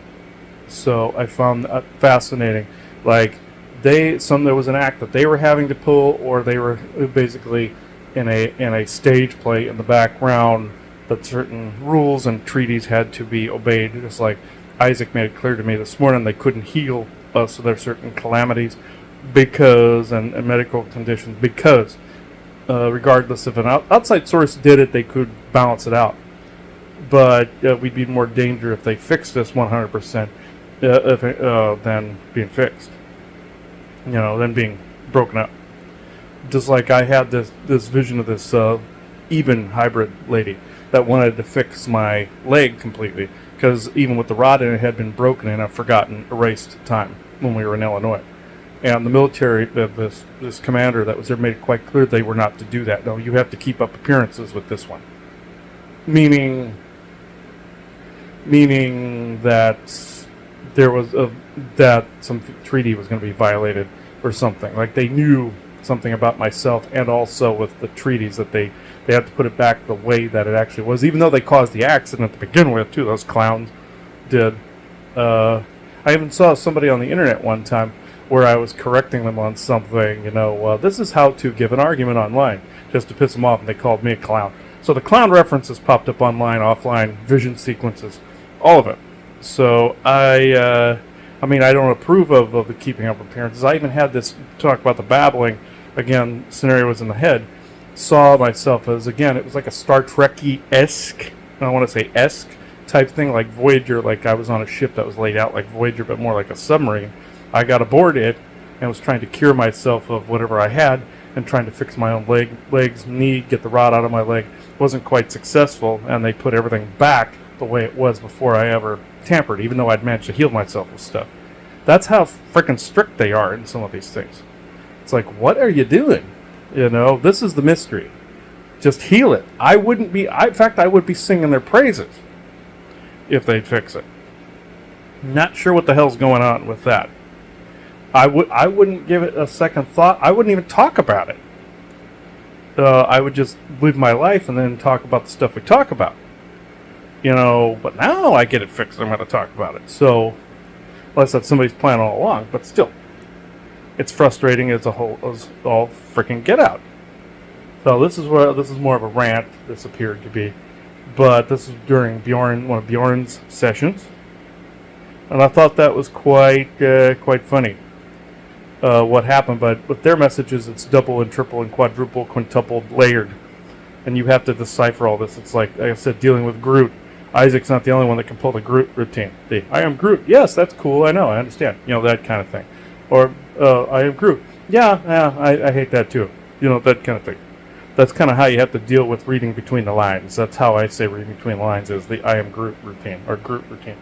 So I found that fascinating. Like there was an act that they were having to pull, or they were basically in a stage play in the background that certain rules and treaties had to be obeyed. Just like Isaac made it clear to me this morning they couldn't heal us of their certain calamities because, and medical conditions, because regardless if an outside source did it, they could balance it out. But we'd be in more danger if they fixed us 100% than being fixed. Than being broken up. Just like I had this vision of this Eben hybrid lady that wanted to fix my leg completely, because even with the rod in it had been broken and I've forgotten, erased time when we were in Illinois. And the military, this commander that was there, made it quite clear they were not to do that. No, you have to keep up appearances with this one. Meaning that there was that some treaty was going to be violated or something. Like they knew something about myself, and also with the treaties that they had to put it back the way that it actually was, even though they caused the accident to begin with too. Those clowns did. I even saw somebody on the internet one time where I was correcting them on something. This is how to give an argument online, just to piss them off, and they called me a clown. So the clown references popped up online, offline, vision sequences, all of it. So I don't approve of the keeping up appearances. I even had this talk about the babbling. Again, scenario was in the head. Saw myself as, again, it was like a Star Trek-esque, I want to say esque type thing, like Voyager, like I was on a ship that was laid out like Voyager, but more like a submarine. I got aboard it and was trying to cure myself of whatever I had and trying to fix my own legs, knee, get the rod out of my leg. Wasn't quite successful, and they put everything back the way it was before I ever tampered, even though I'd managed to heal myself with stuff. That's how freaking strict they are in some of these things. It's like, what are you doing? This is the mystery. Just heal it. I would be singing their praises if they'd fix it. Not sure what the hell's going on with that. I wouldn't give it a second thought. I wouldn't even talk about it. I would just live my life and then talk about the stuff we talk about. But now I get it fixed, I'm going to talk about it. So, unless that's somebody's plan all along, but still, it's frustrating as all freaking get out. So this is more of a rant. This appeared to be, but this is during one of Bjorn's sessions, and I thought that was quite funny. What happened, but with their messages, it's double and triple and quadruple, quintupled, layered, and you have to decipher all this. It's like I said, dealing with Groot. Isaac's not the only one that can pull the Groot routine. I am Groot. Yes, that's cool. I know. I understand. That kind of thing. Or, I am Groot. Yeah, I hate that too. That kind of thing. That's kind of how you have to deal with reading between the lines. That's how I say reading between the lines is the I am Groot routine, or Groot routine.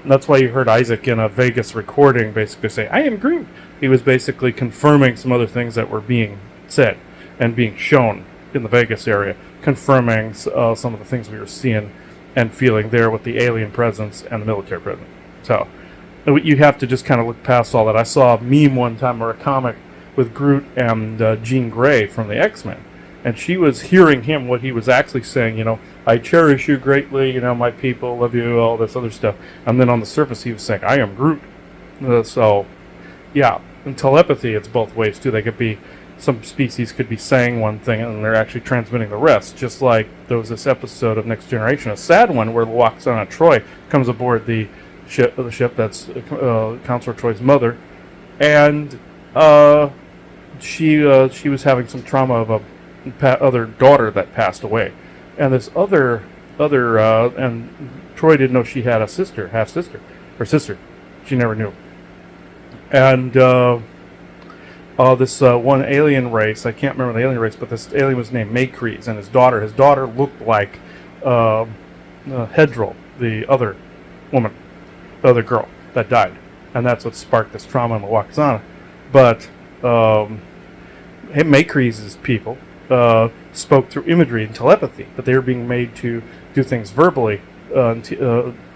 And that's why you heard Isaac in a Vegas recording basically say, I am Groot. He was basically confirming some other things that were being said and being shown in the Vegas area, confirming some of the things we were seeing and feeling there with the alien presence and the military presence. So you have to just kind of look past all that. I saw a meme one time, or a comic, with Groot and Jean Grey from the X-Men, and she was hearing him, what he was actually saying, I cherish you greatly, my people love you, all this other stuff. And then on the surface he was saying, I am Groot. So yeah, in telepathy it's both ways too. They could be, some species could be saying one thing and they're actually transmitting the rest. Just like there was this episode of Next Generation, a sad one, where Loxana Troy comes aboard the ship that's Counselor Troy's mother, and she was having some trauma of a other daughter that passed away, and this other and Troy didn't know she had a sister, half sister, or sister. She never knew. And this one alien race, I can't remember the alien race, but this alien was named Maycrease, and his daughter looked like Hedril, the other woman, the other girl that died, and that's what sparked this trauma in the Waxana. But Maycrease's people spoke through imagery and telepathy, but they were being made to do things verbally,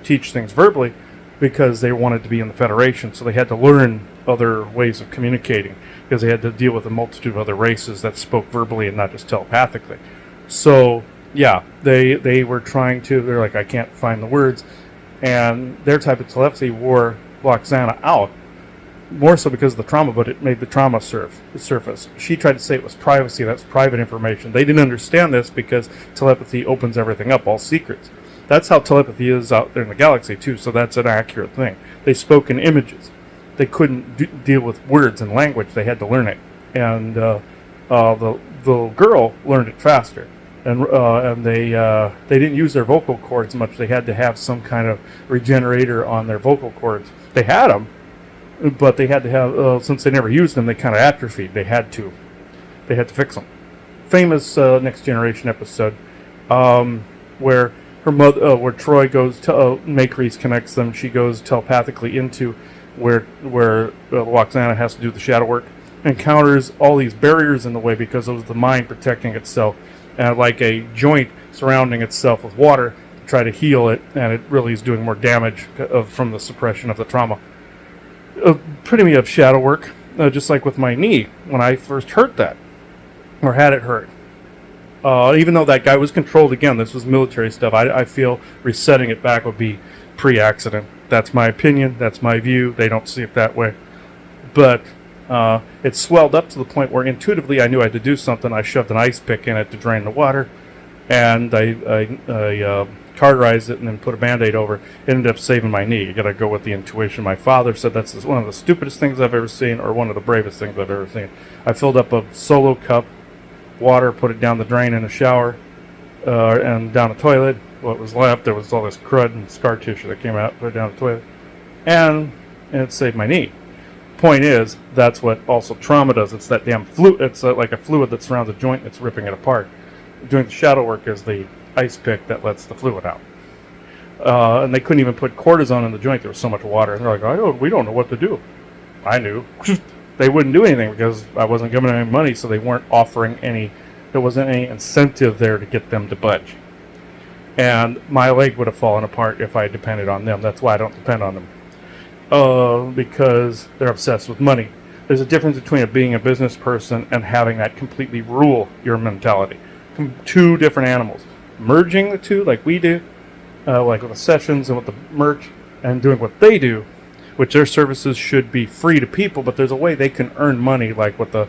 teach things verbally, because they wanted to be in the Federation, so they had to learn other ways of communicating, because they had to deal with a multitude of other races that spoke verbally and not just telepathically. So yeah, they were trying to, they're like, I can't find the words, and their type of telepathy wore Loxana out, more so because of the trauma, but it made the trauma surface. She tried to say it was privacy, that's private information. They didn't understand this because telepathy opens everything up, all secrets. That's how telepathy is out there in the galaxy too. So that's an accurate thing. They spoke in images. They couldn't deal with words and language. They had to learn it, and the girl learned it faster. And they didn't use their vocal cords much. They had to have some kind of regenerator on their vocal cords. They had them, but they had to have since they never used them, they kind of atrophied. They had to fix them. Famous Next Generation episode where her mother, where Troy goes to Macrice connects them. She goes telepathically into where Roxana has to do the shadow work. Encounters all these barriers in the way because it was the mind protecting itself, and like a joint surrounding itself with water to try to heal it, and it really is doing more damage from the suppression of the trauma. Epitome of shadow work, just like with my knee when I first hurt that, or had it hurt. Even though that guy was controlled again, this was military stuff, I feel resetting it back would be pre-accident. That's my opinion, that's my view, they don't see it that way. But it swelled up to the point where intuitively I knew I had to do something. I shoved an ice pick in it to drain the water, and I cauterized it and then put a Band-Aid over it. It ended up saving my knee. You gotta go with the intuition. My father said that's one of the stupidest things I've ever seen, or one of the bravest things I've ever seen. I filled up a Solo cup, water, put it down the drain in a shower, and down the toilet. What was left, there was all this crud and scar tissue that came out, put it down the toilet, and it saved my knee. Point is, that's what also trauma does. It's that damn fluid. It's like a fluid that surrounds a joint that's ripping it apart. Doing the shadow work is the ice pick that lets the fluid out. And they couldn't even put cortisone in the joint. There was so much water. And they're like, we don't know what to do. I knew. They wouldn't do anything because I wasn't giving them any money, so they weren't offering any. There wasn't any incentive there to get them to budge. And my leg would have fallen apart if I depended on them. That's why I don't depend on them. Because they're obsessed with money. There's a difference between being a business person and having that completely rule your mentality. Two different animals. Merging the two, like we do, like with the sessions and with the merch, and doing what they do, which their services should be free to people, but there's a way they can earn money, like what the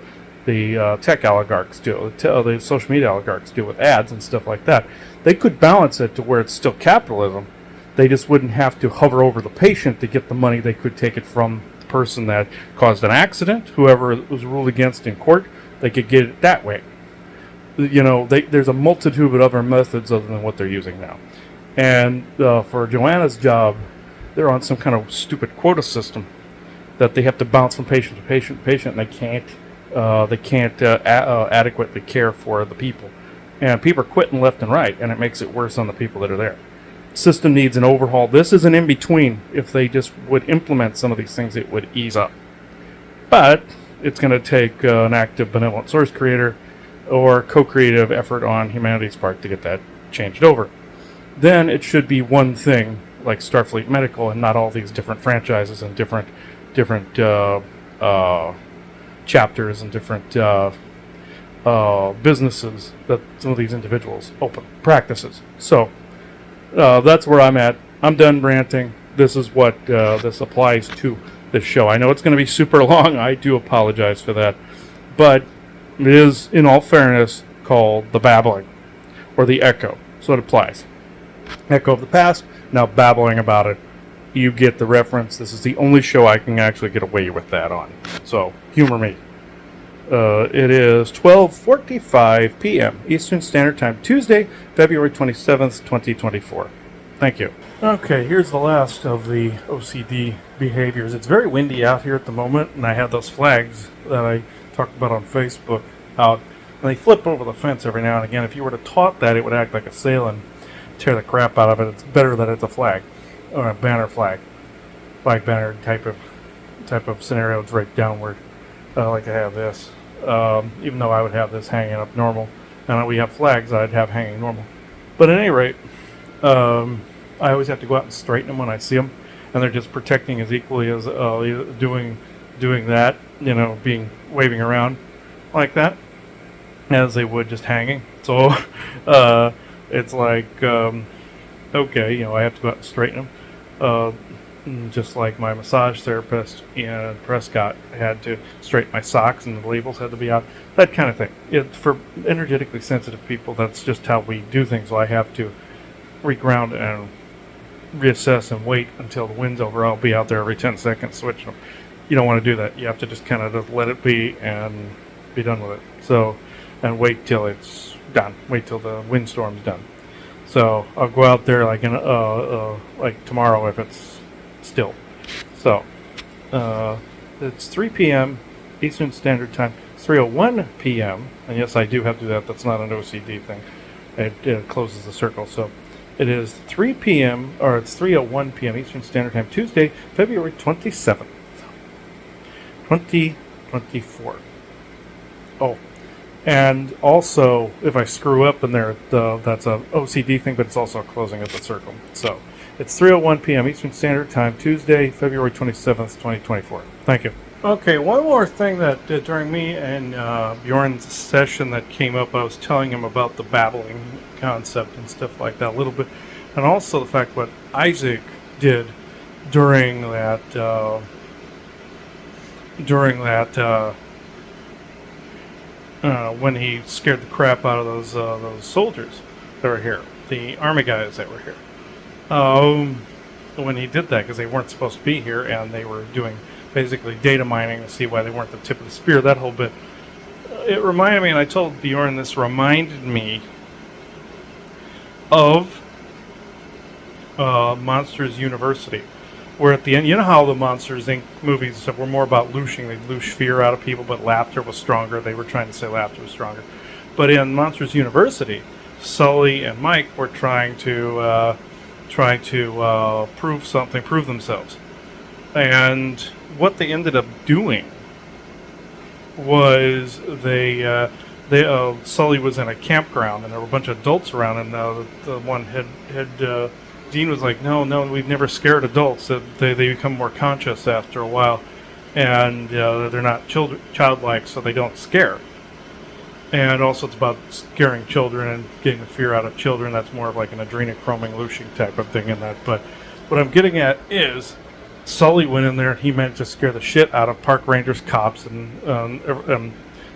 tech oligarchs do, the social media oligarchs do with ads and stuff like that. They could balance it to where it's still capitalism. They just wouldn't have to hover over the patient to get the money. They could take it from the person that caused an accident, whoever it was ruled against in court. They could get it that way. You know, there's a multitude of other methods other than what they're using now. And for Joanna's job, they're on some kind of stupid quota system that they have to bounce from patient to patient to patient, and they can't adequately care for the people. And people are quitting left and right, and it makes it worse on the people that are there. System needs an overhaul. This is an in-between. If they just would implement some of these things, it would ease up. But it's going to take an active benevolent source creator or co-creative effort on humanity's part to get that changed over. Then it should be one thing, like Starfleet Medical, and not all these different franchises and different chapters and different businesses that some of these individuals open practices. So that's where I'm at. I'm done ranting. This is what this applies to this show. I know it's going to be super long. I do apologize for that. But it is, in all fairness, called the Babbling, or the Echo. So it applies. Echo of the past, now babbling about it. You get the reference. This is the only show I can actually get away with that on. So, humor me. It is 12:45 p.m. Eastern Standard Time, Tuesday, February 27th, 2024. Thank you. Okay, here's the last of the OCD behaviors. It's very windy out here at the moment, and I have those flags that I talked about on Facebook out, and they flip over the fence every now and again. If you were to taut that, it would act like a sail and tear the crap out of it. It's better that it's a flag, or a banner flag banner type of scenario. It's right downward, like I have this. Even though I would have this hanging up normal, and we have flags I'd have hanging normal. But at any rate, I always have to go out and straighten them when I see them, and they're just protecting as equally as doing that, you know, waving around like that, as they would just hanging. So it's like, okay, you know, I have to go out and straighten them. Just like my massage therapist in Prescott had to straighten my socks and the labels had to be out, that kind of thing. For energetically sensitive people, that's just how we do things. So I have to reground and reassess and wait until the wind's over. I'll be out there every 10 seconds switching them. You don't want to do that. You have to just kind of let it be and be done with it. So, and wait till it's done. Wait till the windstorm's done. So I'll go out there like like tomorrow if it's still. So it's 3 p.m. Eastern Standard Time. It's 3:01 p.m. And yes, I do have to do that. That's not an OCD thing. It closes the circle. So it is 3 p.m. or it's 3:01 p.m. Eastern Standard Time, Tuesday, February 27th, 2024. Oh, and also, if I screw up in there, that's a OCD thing, but it's also closing of the circle. So it's 3:01 p.m. Eastern Standard Time, Tuesday, February 27th, 2024. Thank you. Okay, one more thing that during me and Bjorn's session that came up, I was telling him about the babbling concept and stuff like that a little bit, and also the fact what Isaac did during that when he scared the crap out of those soldiers that were here, the army guys that were here. When he did that, because they weren't supposed to be here, and they were doing basically data mining to see why they weren't the tip of the spear, that whole bit. It reminded me, and I told Bjorn this reminded me of Monsters University, where at the end, you know how the Monsters Inc. movies and stuff were more about looshing, they'd loosh fear out of people, but laughter was stronger. They were trying to say laughter was stronger. But in Monsters University, Sully and Mike were trying to prove themselves. And what they ended up doing was Sully was in a campground and there were a bunch of adults around, and the one Dean was like, no, we've never scared adults. They become more conscious after a while, and they're not childlike, so they don't scare. And also it's about scaring children and getting the fear out of children. That's more of like an adrenochroming looshing type of thing in that. But what I'm getting at is Sully went in there. He managed to scare the shit out of park rangers, cops, and I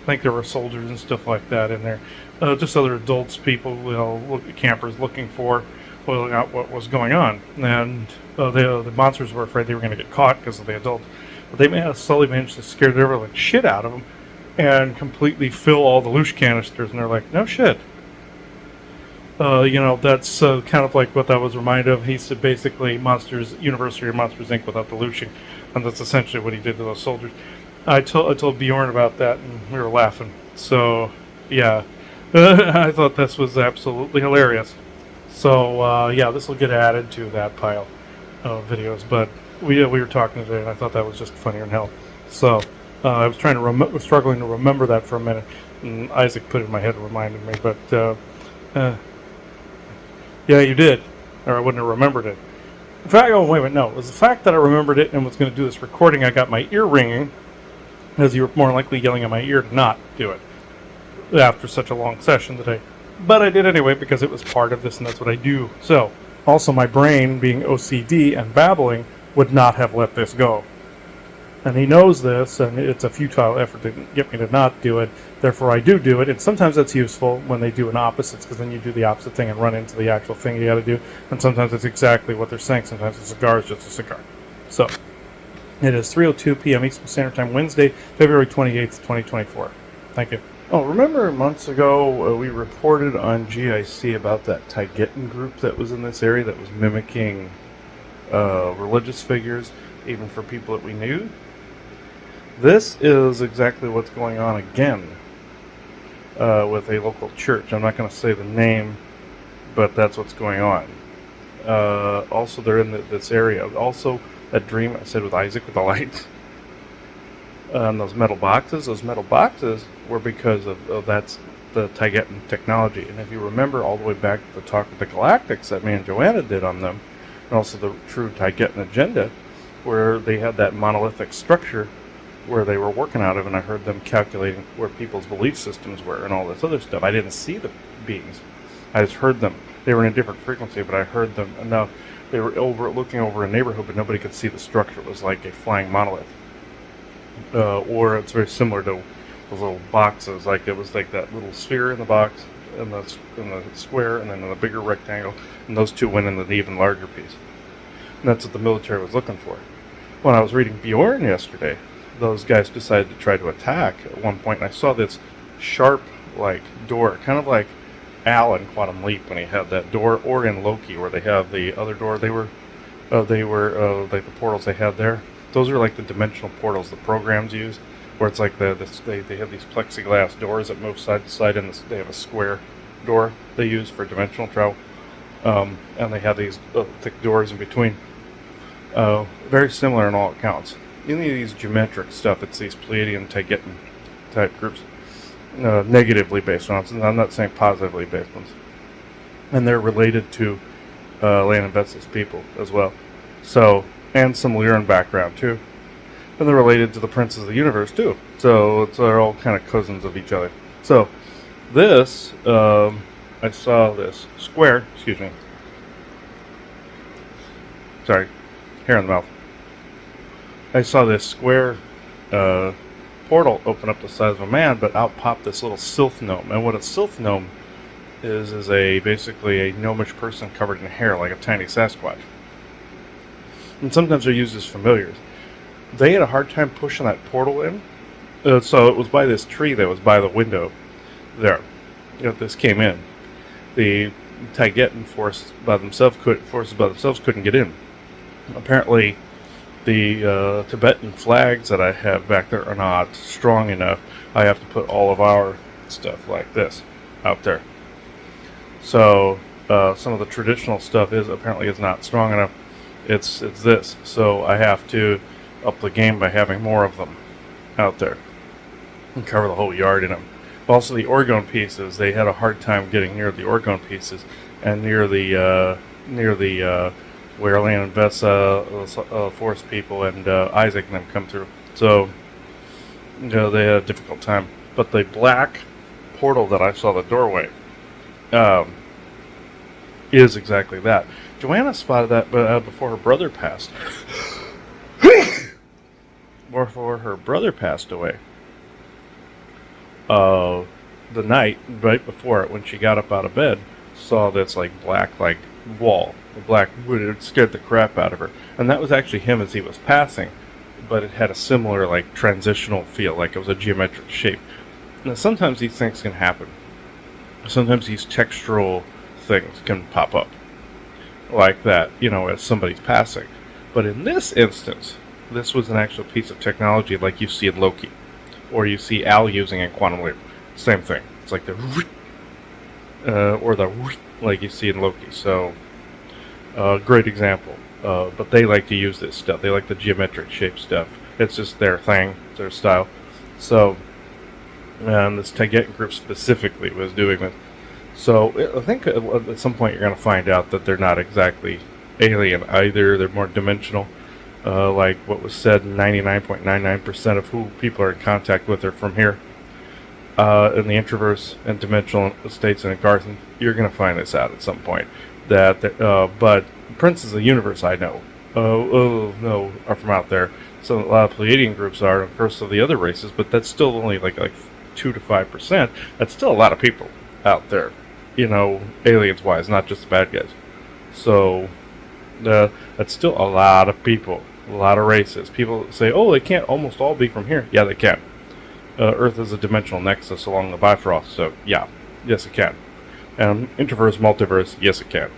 think there were soldiers and stuff like that in there. Just other adults, people, campers looking for out what was going on. And the monsters were afraid they were going to get caught because of the adults. But Sully managed to scare the ever shit out of them and completely fill all the loosh canisters. And they're like, no shit. That's kind of like what that was reminded of. He said basically Monsters University or Monsters Inc. without the looshing, and that's essentially what he did to those soldiers. I told Bjorn about that, and we were laughing. So, yeah, I thought this was absolutely hilarious. So, this will get added to that pile of videos. But we were talking today, and I thought that was just funnier than hell. So, I was struggling to remember that for a minute, and Isaac put it in my head and reminded me. But yeah, you did, or I wouldn't have remembered it. In fact, no. It was the fact that I remembered it and was going to do this recording. I got my ear ringing, as you were more likely yelling in my ear to not do it after such a long session today. But I did anyway because it was part of this, and that's what I do. So, also my brain, being OCD and babbling, would not have let this go. And he knows this, and it's a futile effort to get me to not do it. Therefore, I do it, and sometimes that's useful when they do an opposite, because then you do the opposite thing and run into the actual thing you got to do. And sometimes it's exactly what they're saying. Sometimes a cigar is just a cigar. So, it is 3:02 p.m. Eastern Standard Time, Wednesday, February 28th, 2024. Thank you. Oh, remember months ago we reported on GIC about that Taigetan group that was in this area that was mimicking religious figures, even for people that we knew? This is exactly what's going on again with a local church. I'm not going to say the name, but that's what's going on. Also, they're in this area. Also, that dream I said with Isaac with the lights and those metal boxes were because of that's the Taigetan technology. And if you remember all the way back to the talk with the Galactics that me and Joanna did on them, and also the true Taigetan agenda, where they had that monolithic structure where they were working out of, and I heard them calculating where people's belief systems were and all this other stuff. I didn't see the beings. I just heard them. They were in a different frequency, but I heard them enough. They were looking over a neighborhood, but nobody could see the structure. It was like a flying monolith. Or it's very similar to those little boxes. Like it was like that little sphere in the box, in the square and then in the bigger rectangle, and those two went in the even larger piece. And that's what the military was looking for. When I was reading Bjorn yesterday, those guys decided to try to attack at one point, and I saw this sharp, like, door, kind of like Al in Quantum Leap when he had that door, or in Loki where they have the other door. They were like the portals they had there. Those are like the dimensional portals the programs use, where it's like they have these plexiglass doors that move side to side, and they have a square door they use for dimensional travel, and they have these thick doors in between. Very similar in all accounts. Any of these geometric stuff, it's these Pleiadian Taygetan type groups, negatively based on. I'm not saying positively based ones, and they're related to Land and Vestas people as well. So, and some Lyran background too, and they're related to the princes of the universe too. So they're all kind of cousins of each other. So this, I saw this square. Excuse me. Sorry, hair in the mouth. I saw this square portal open up the size of a man, but out popped this little sylph gnome. And what a sylph gnome is basically a gnomish person covered in hair, like a tiny Sasquatch. And sometimes they're used as familiars. They had a hard time pushing that portal in, so it was by this tree that was by the window there. This came in. The Taygetan forces by themselves couldn't get in. Apparently, the Tibetan flags that I have back there are not strong enough. I have to put all of our stuff like this out there. So some of the traditional stuff is not strong enough. It's this. So I have to up the game by having more of them out there and cover the whole yard in them. Also, the orgone pieces, they had a hard time getting near the orgone pieces and near the where Land and Vesa, Forest people, and Isaac and them come through. So, they had a difficult time. But the black portal that I saw the doorway is exactly that. Joanna spotted that before her brother passed. Before her brother passed away. The night right before it, when she got up out of bed, saw this black wall. The black wood, it scared the crap out of her. And that was actually him as he was passing, but it had a similar transitional feel, like it was a geometric shape. Now sometimes these things can happen. Sometimes these textural things can pop up like that, as somebody's passing. But in this instance, this was an actual piece of technology like you see in Loki, or you see Al using in Quantum Leap. Same thing. It's like the or the like you see in Loki. So, great example. But they like to use this stuff. They like the geometric shape stuff. It's just their thing, their style. So, this Taygetan group specifically was doing this. So, I think at some point you're going to find out that they're not exactly alien either. They're more dimensional. Like what was said, 99.99% of who people are in contact with are from here. In the introverse and dimensional states in Garthen, you're going to find this out at some point. But princes of the universe, I know, are from out there. So a lot of Pleiadian groups are, of course, of the other races, but that's still only like 2 to 5%. That's still a lot of people out there, aliens-wise, not just the bad guys. So that's still a lot of people, a lot of races. People say, they can't almost all be from here. Yeah, they can. Earth is a dimensional nexus along the Bifrost, so yeah, yes it can. And introverse, multiverse, yes it can.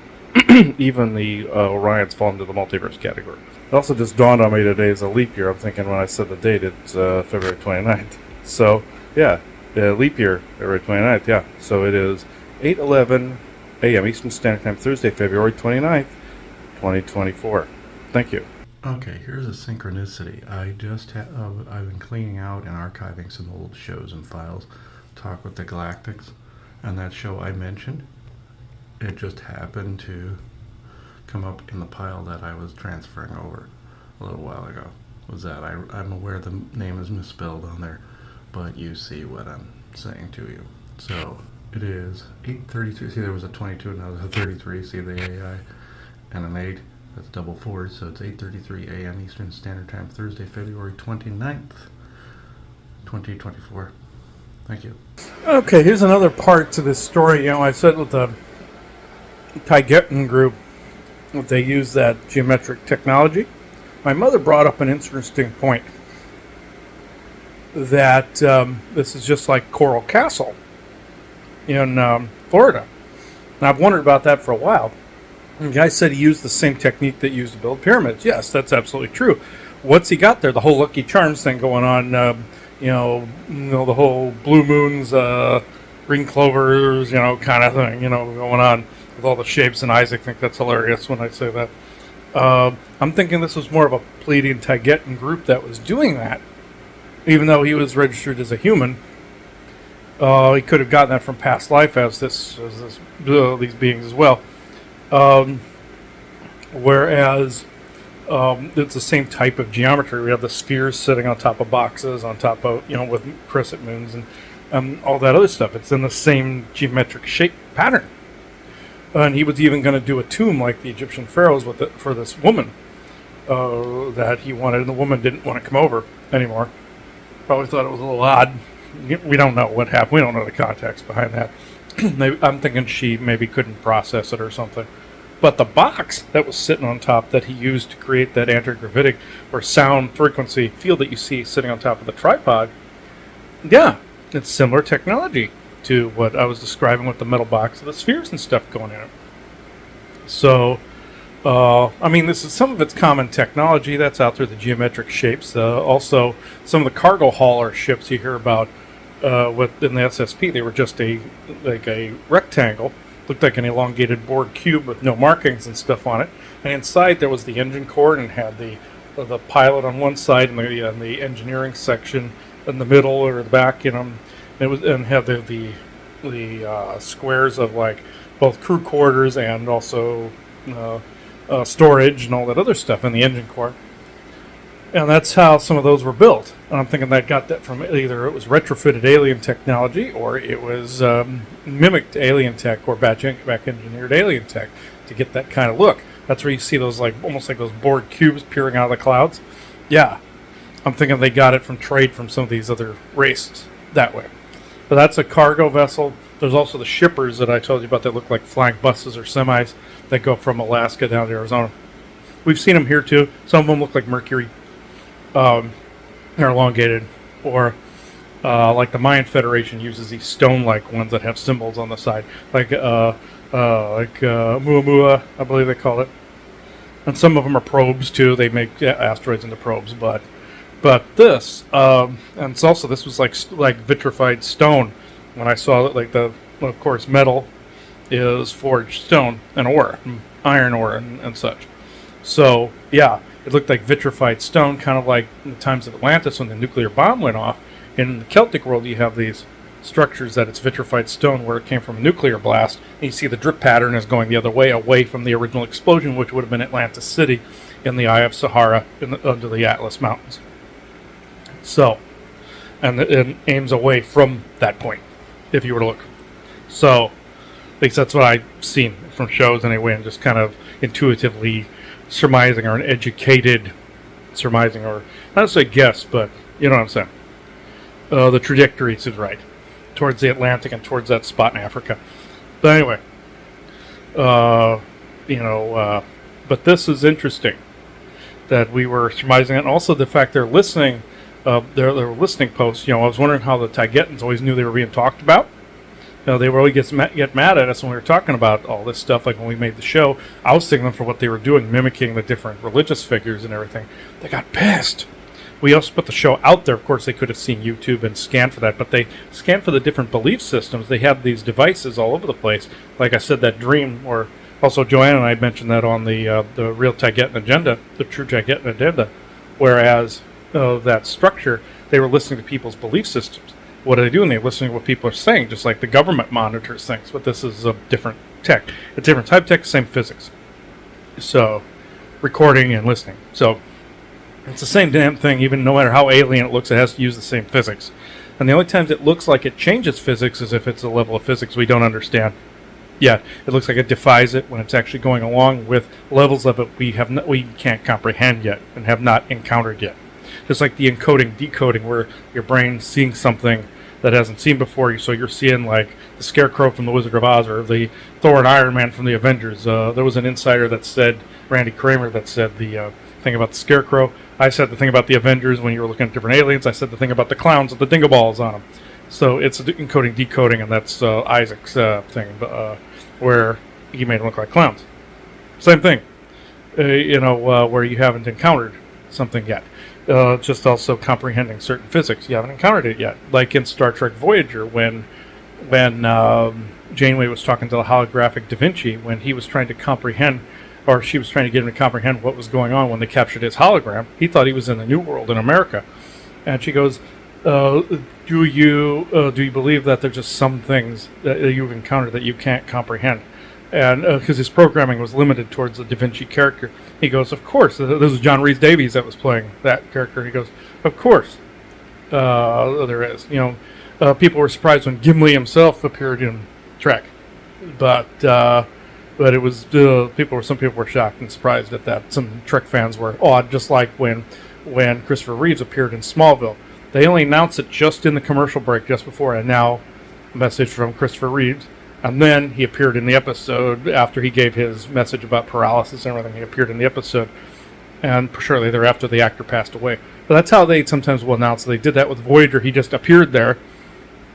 Even the Orions fall into the multiverse category. It also just dawned on me today is a leap year. I'm thinking when I said the date, it's February 29th. So, yeah, leap year, February 29th, yeah. So it is 8:11 a.m. Eastern Standard Time, Thursday, February 29th, 2024. Thank you. Okay, here's a synchronicity. I've been cleaning out and archiving some old shows and files. Talk with the Galactics, and that show I mentioned, it just happened to come up in the pile that I was transferring over a little while ago. I'm aware the name is misspelled on there, but you see what I'm saying to you. So it is 8:33. See, there was a 22 and now there's a 33. See the AI and an 8. That's double 4, so it's 8:33 a.m. Eastern Standard Time, Thursday, February 29th, 2024. Thank you. Okay, here's another part to this story. You know, I said with the Taigetan group that they use that geometric technology. My mother brought up an interesting point that this is just like Coral Castle in Florida. And I've wondered about that for a while. And the guy said he used the same technique that he used to build pyramids. Yes, that's absolutely true. What's he got there? The whole Lucky Charms thing going on. The whole blue moons, green clovers, kind of thing. Going on with all the shapes. And Isaac think that's hilarious when I say that. I'm thinking this was more of a Pleiadian Taigetan group that was doing that, even though he was registered as a human. He could have gotten that from past life as these beings as well. Whereas it's the same type of geometry. We have the spheres sitting on top of boxes, on top of, with crescent moons and all that other stuff. It's in the same geometric shape pattern. And he was even going to do a tomb like the Egyptian pharaohs for this woman that he wanted, and the woman didn't want to come over anymore. Probably thought it was a little odd. We don't know what happened. We don't know the context behind that. I'm thinking she maybe couldn't process it or something. But the box that was sitting on top that he used to create that antigravitic or sound frequency field that you see sitting on top of the tripod, yeah, it's similar technology to what I was describing with the metal box of the spheres and stuff going in it. So, this is some of it's common technology that's out there, the geometric shapes. Also, some of the cargo hauler ships you hear about in the SSP, they were just a rectangle, looked like an elongated board cube with no markings and stuff on it. And inside there was the engine core and had the pilot on one side and the engineering section in the middle or the back, and had the squares of like both crew quarters and also storage and all that other stuff in the engine core. And that's how some of those were built. And I'm thinking that got that from either it was retrofitted alien technology or it was mimicked alien tech or back engineered alien tech to get that kind of look. That's where you see those almost like those bored cubes peering out of the clouds. Yeah, I'm thinking they got it from trade from some of these other races that way. But that's a cargo vessel. There's also the shippers that I told you about that look like flying buses or semis that go from Alaska down to Arizona. We've seen them here too. Some of them look like Mercury. They're elongated, or like the Mayan Federation uses these stone-like ones that have symbols on the side, like Muamua, I believe they call it. And some of them are probes too. They make asteroids into probes, but this, and it's also this was like vitrified stone. When I saw it, of course, metal is forged stone and ore, iron ore and such. So yeah. It looked like vitrified stone, kind of like in the times of Atlantis when the nuclear bomb went off. In the Celtic world, you have these structures that it's vitrified stone where it came from a nuclear blast. And you see the drip pattern is going the other way, away from the original explosion, which would have been Atlantis City in the Eye of Sahara under the Atlas Mountains. So, and it aims away from that point, if you were to look. So, at least that's what I've seen from shows anyway, and just kind of intuitively surmising, or an educated surmising, or not to say guess, but you know what I'm saying. The trajectory is right towards the Atlantic and towards that spot in Africa. But anyway, but this is interesting that we were surmising it, and also the fact they're listening, their listening posts. I was wondering how the Taigetans always knew they were being talked about. They would always get mad at us when we were talking about all this stuff, like when we made the show. I was thinking them for what they were doing, mimicking the different religious figures and everything. They got pissed. We also put the show out there. Of course, they could have seen YouTube and scanned for that, but they scanned for the different belief systems. They have these devices all over the place. Like I said, that dream, or also Joanna and I mentioned that on the real Taigetan agenda, the true Taigetan agenda, whereas that structure, they were listening to people's belief systems. What are they doing? They're listening to what people are saying, just like the government monitors things. But this is a different tech. It's a different type of tech, same physics. So, recording and listening. So, it's the same damn thing, even no matter how alien it looks, it has to use the same physics. And the only times it looks like it changes physics is if it's a level of physics we don't understand. Yeah, it looks like it defies it when it's actually going along with levels of it we can't comprehend yet and have not encountered yet. Just like the encoding, decoding, where your brain's seeing something that hasn't seen before. So you're seeing like the Scarecrow from the Wizard of Oz or the Thor and Iron Man from the Avengers. There was an insider that said, Randy Kramer, that said the thing about the Scarecrow. I said the thing about the Avengers when you were looking at different aliens. I said the thing about the clowns with the dingo balls on them. So it's encoding, decoding, and that's Isaac's thing, where he made them look like clowns. Same thing, where you haven't encountered something yet. Just also comprehending certain physics. You haven't encountered it yet. Like in Star Trek Voyager, when Janeway was talking to the holographic Da Vinci, when he was trying to comprehend, or she was trying to get him to comprehend what was going on when they captured his hologram. He thought he was in the New World in America. And she goes, do you believe that there's just some things that you've encountered that you can't comprehend? And because his programming was limited towards the Da Vinci character, he goes, of course. This was John Rhys Davies that was playing that character. He goes, of course, there is. People were surprised when Gimli himself appeared in Trek, but it was some people were shocked and surprised at that. Some Trek fans were awed, just like when Christopher Reeves appeared in Smallville. They only announced it just in the commercial break, just before, and now a message from Christopher Reeves. And then he appeared in the episode after he gave his message about paralysis and everything. He appeared in the episode, and shortly thereafter, the actor passed away. But that's how they sometimes will announce. They did that with Voyager. He just appeared there,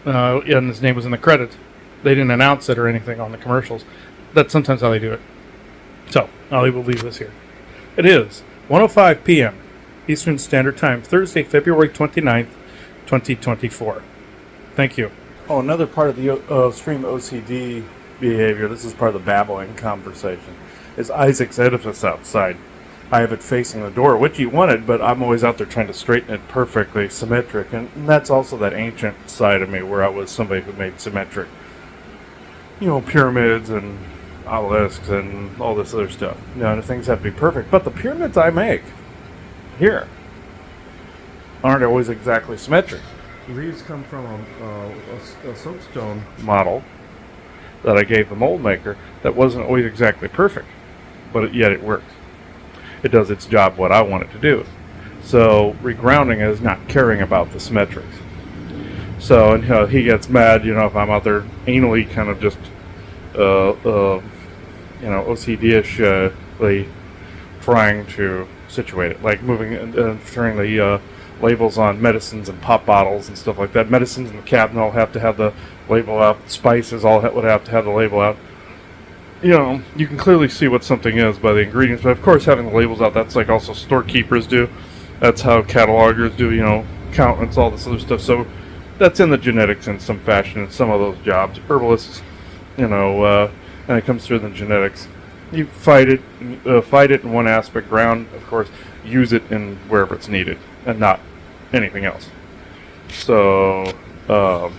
and his name was in the credits. They didn't announce it or anything on the commercials. That's sometimes how they do it. So, I will leave this here. It is 1:05 p.m. Eastern Standard Time, Thursday, February 29th, 2024. Thank you. Oh, another part of the extreme OCD behavior, this is part of the babbling conversation, is Isaac's edifice outside. I have it facing the door, which he wanted, but I'm always out there trying to straighten it perfectly symmetric. And that's also that ancient side of me where I was somebody who made symmetric, pyramids and obelisks and all this other stuff. The things have to be perfect. But the pyramids I make here aren't always exactly symmetric. These come from a soapstone model that I gave the mold maker that wasn't always exactly perfect, but yet it works. It does its job what I want it to do. So regrounding is not caring about the symmetrics. So and he gets mad, if I'm out there anally kind of just OCD-ish trying to situate it, like moving and turning the labels on medicines and pop bottles and stuff like that. Medicines in the cabinet all have to have the label out. Spices all would have to have the label out. You can clearly see what something is by the ingredients, but of course having the labels out, that's like also storekeepers do. That's how catalogers do, accountants, all this other stuff. So that's in the genetics in some fashion in some of those jobs. Herbalists, and it comes through the genetics. You fight it in one aspect, ground, of course, use it in wherever it's needed, and not anything else. So, for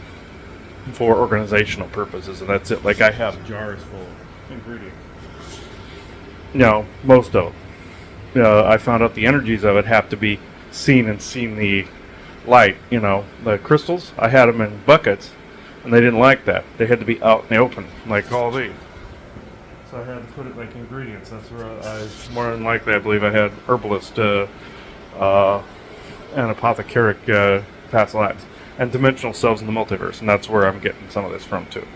organizational purposes, and that's it. Like I have jars full of ingredients. Most of them. I found out the energies of it have to be seen the light. The crystals, I had them in buckets, and they didn't like that. They had to be out in the open, like all these. So I had to put it like ingredients. That's where more than likely, I believe I had herbalist and apothecaric past lives, and dimensional selves in the multiverse, and that's where I'm getting some of this from too.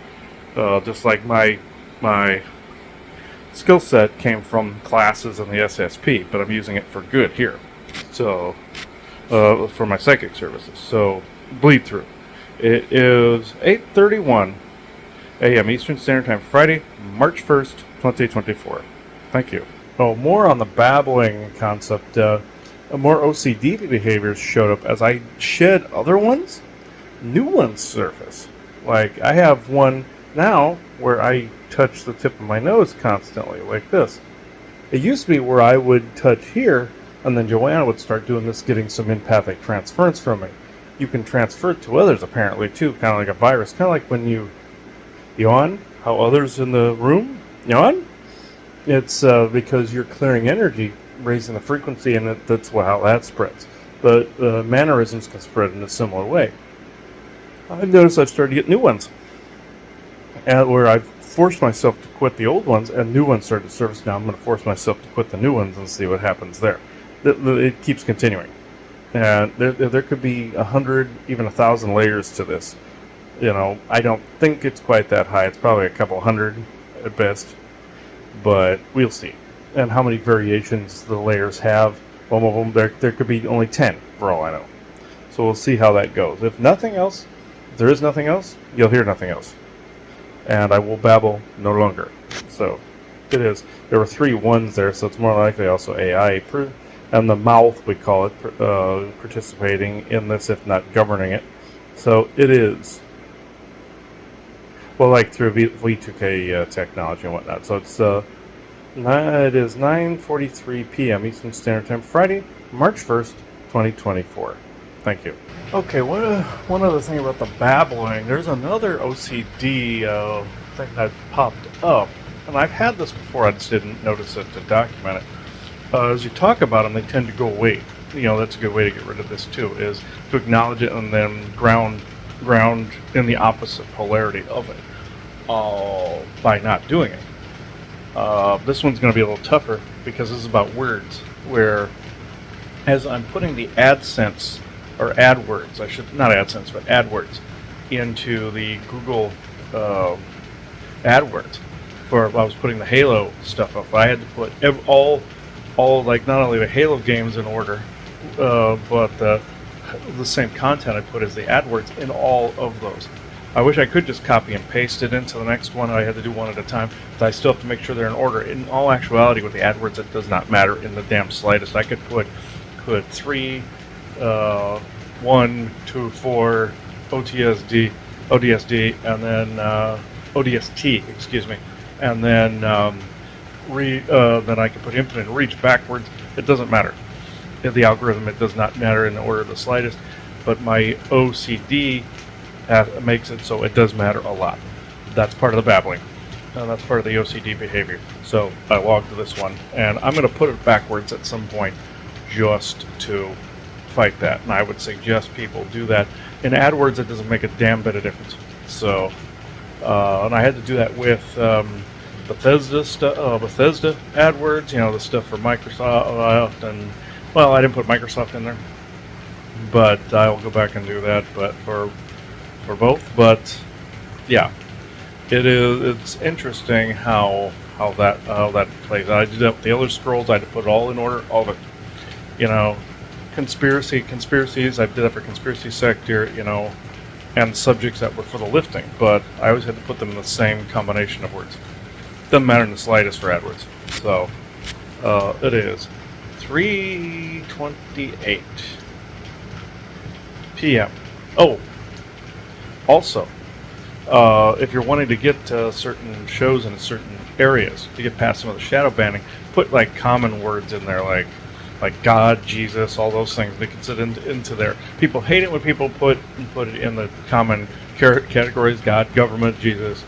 Just like my skill set came from classes in the SSP, but I'm using it for good here. So for my psychic services. So bleed through. It is 8:31 a.m. Eastern Standard Time, Friday, March 1st, 2024. Thank you. Oh, more on the babbling concept. More OCD behaviors showed up as I shed other ones. New ones surface. Like I have one now where I touch the tip of my nose constantly, like this. It used to be where I would touch here, and then Joanna would start doing this, getting some empathic transference from me. You can transfer it to others apparently too, kind of like a virus, kind of like when you yawn, how others in the room yawn. It's because you're clearing energy, raising the frequency, and that's how that spreads. But mannerisms can spread in a similar way. I've noticed I've started to get new ones, where I've forced myself to quit the old ones, and new ones started to surface. Now I'm going to force myself to quit the new ones and see what happens there. It keeps continuing. And there could be 100, even 1,000 layers to this. I don't think it's quite that high. It's probably a couple hundred at best, but we'll see. And how many variations the layers have. Some of them, there could be only 10 for all I know. So we'll see how that goes. If there is nothing else, you'll hear nothing else. And I will babble no longer. So it is. There were 3 ones there, so it's more likely also AI. And the mouth, we call it, participating in this, if not governing it. So it is. Well, like through V2K technology and whatnot. So it is 9:43 p.m. Eastern Standard Time, Friday, March 1st, 2024. Thank you. Okay, one other thing about the babbling. There's another OCD thing that popped up. And I've had this before, I just didn't notice it to document it. As you talk about them, they tend to go away. That's a good way to get rid of this too, is to acknowledge it and then ground in the opposite polarity of it by not doing it. This one's going to be a little tougher because this is about words, where as I'm putting the AdSense, or AdWords, not AdSense, but AdWords, into the Google AdWords, I was putting the Halo stuff up, I had to put all like not only the Halo games in order, but the same content I put as the AdWords in all of those. I wish I could just copy and paste it into the next one. I had to do one at a time, but I still have to make sure they're in order. In all actuality, with the AdWords, it does not matter in the damn slightest. I could put 3, 1, 2, 4, ODSD, and then ODST, excuse me, and then then I can put infinite reach backwards. It doesn't matter. In the algorithm, it does not matter in the order the slightest, but my OCD makes it so it does matter a lot. That's part of the babbling. That's part of the OCD behavior. So I logged this one, and I'm going to put it backwards at some point just to fight that. And I would suggest people do that. In AdWords, it doesn't make a damn bit of difference. So, and I had to do that with Bethesda AdWords, the stuff for Microsoft, and well, I didn't put Microsoft in there, but I'll go back and do that. But for both, but yeah, it's interesting how that plays. I did that with the other scrolls. I had to put it all in order, all of it. Conspiracies. I did that for conspiracy sector, and subjects that were for the lifting. But I always had to put them in the same combination of words. Doesn't matter in the slightest for AdWords. So it is 3:28 p.m. Oh. Also, if you're wanting to get certain shows in certain areas, to get past some of the shadow banning, put like common words in there, like God, Jesus, all those things. They can sit into there. People hate it when people put it in the common categories: God, government, Jesus,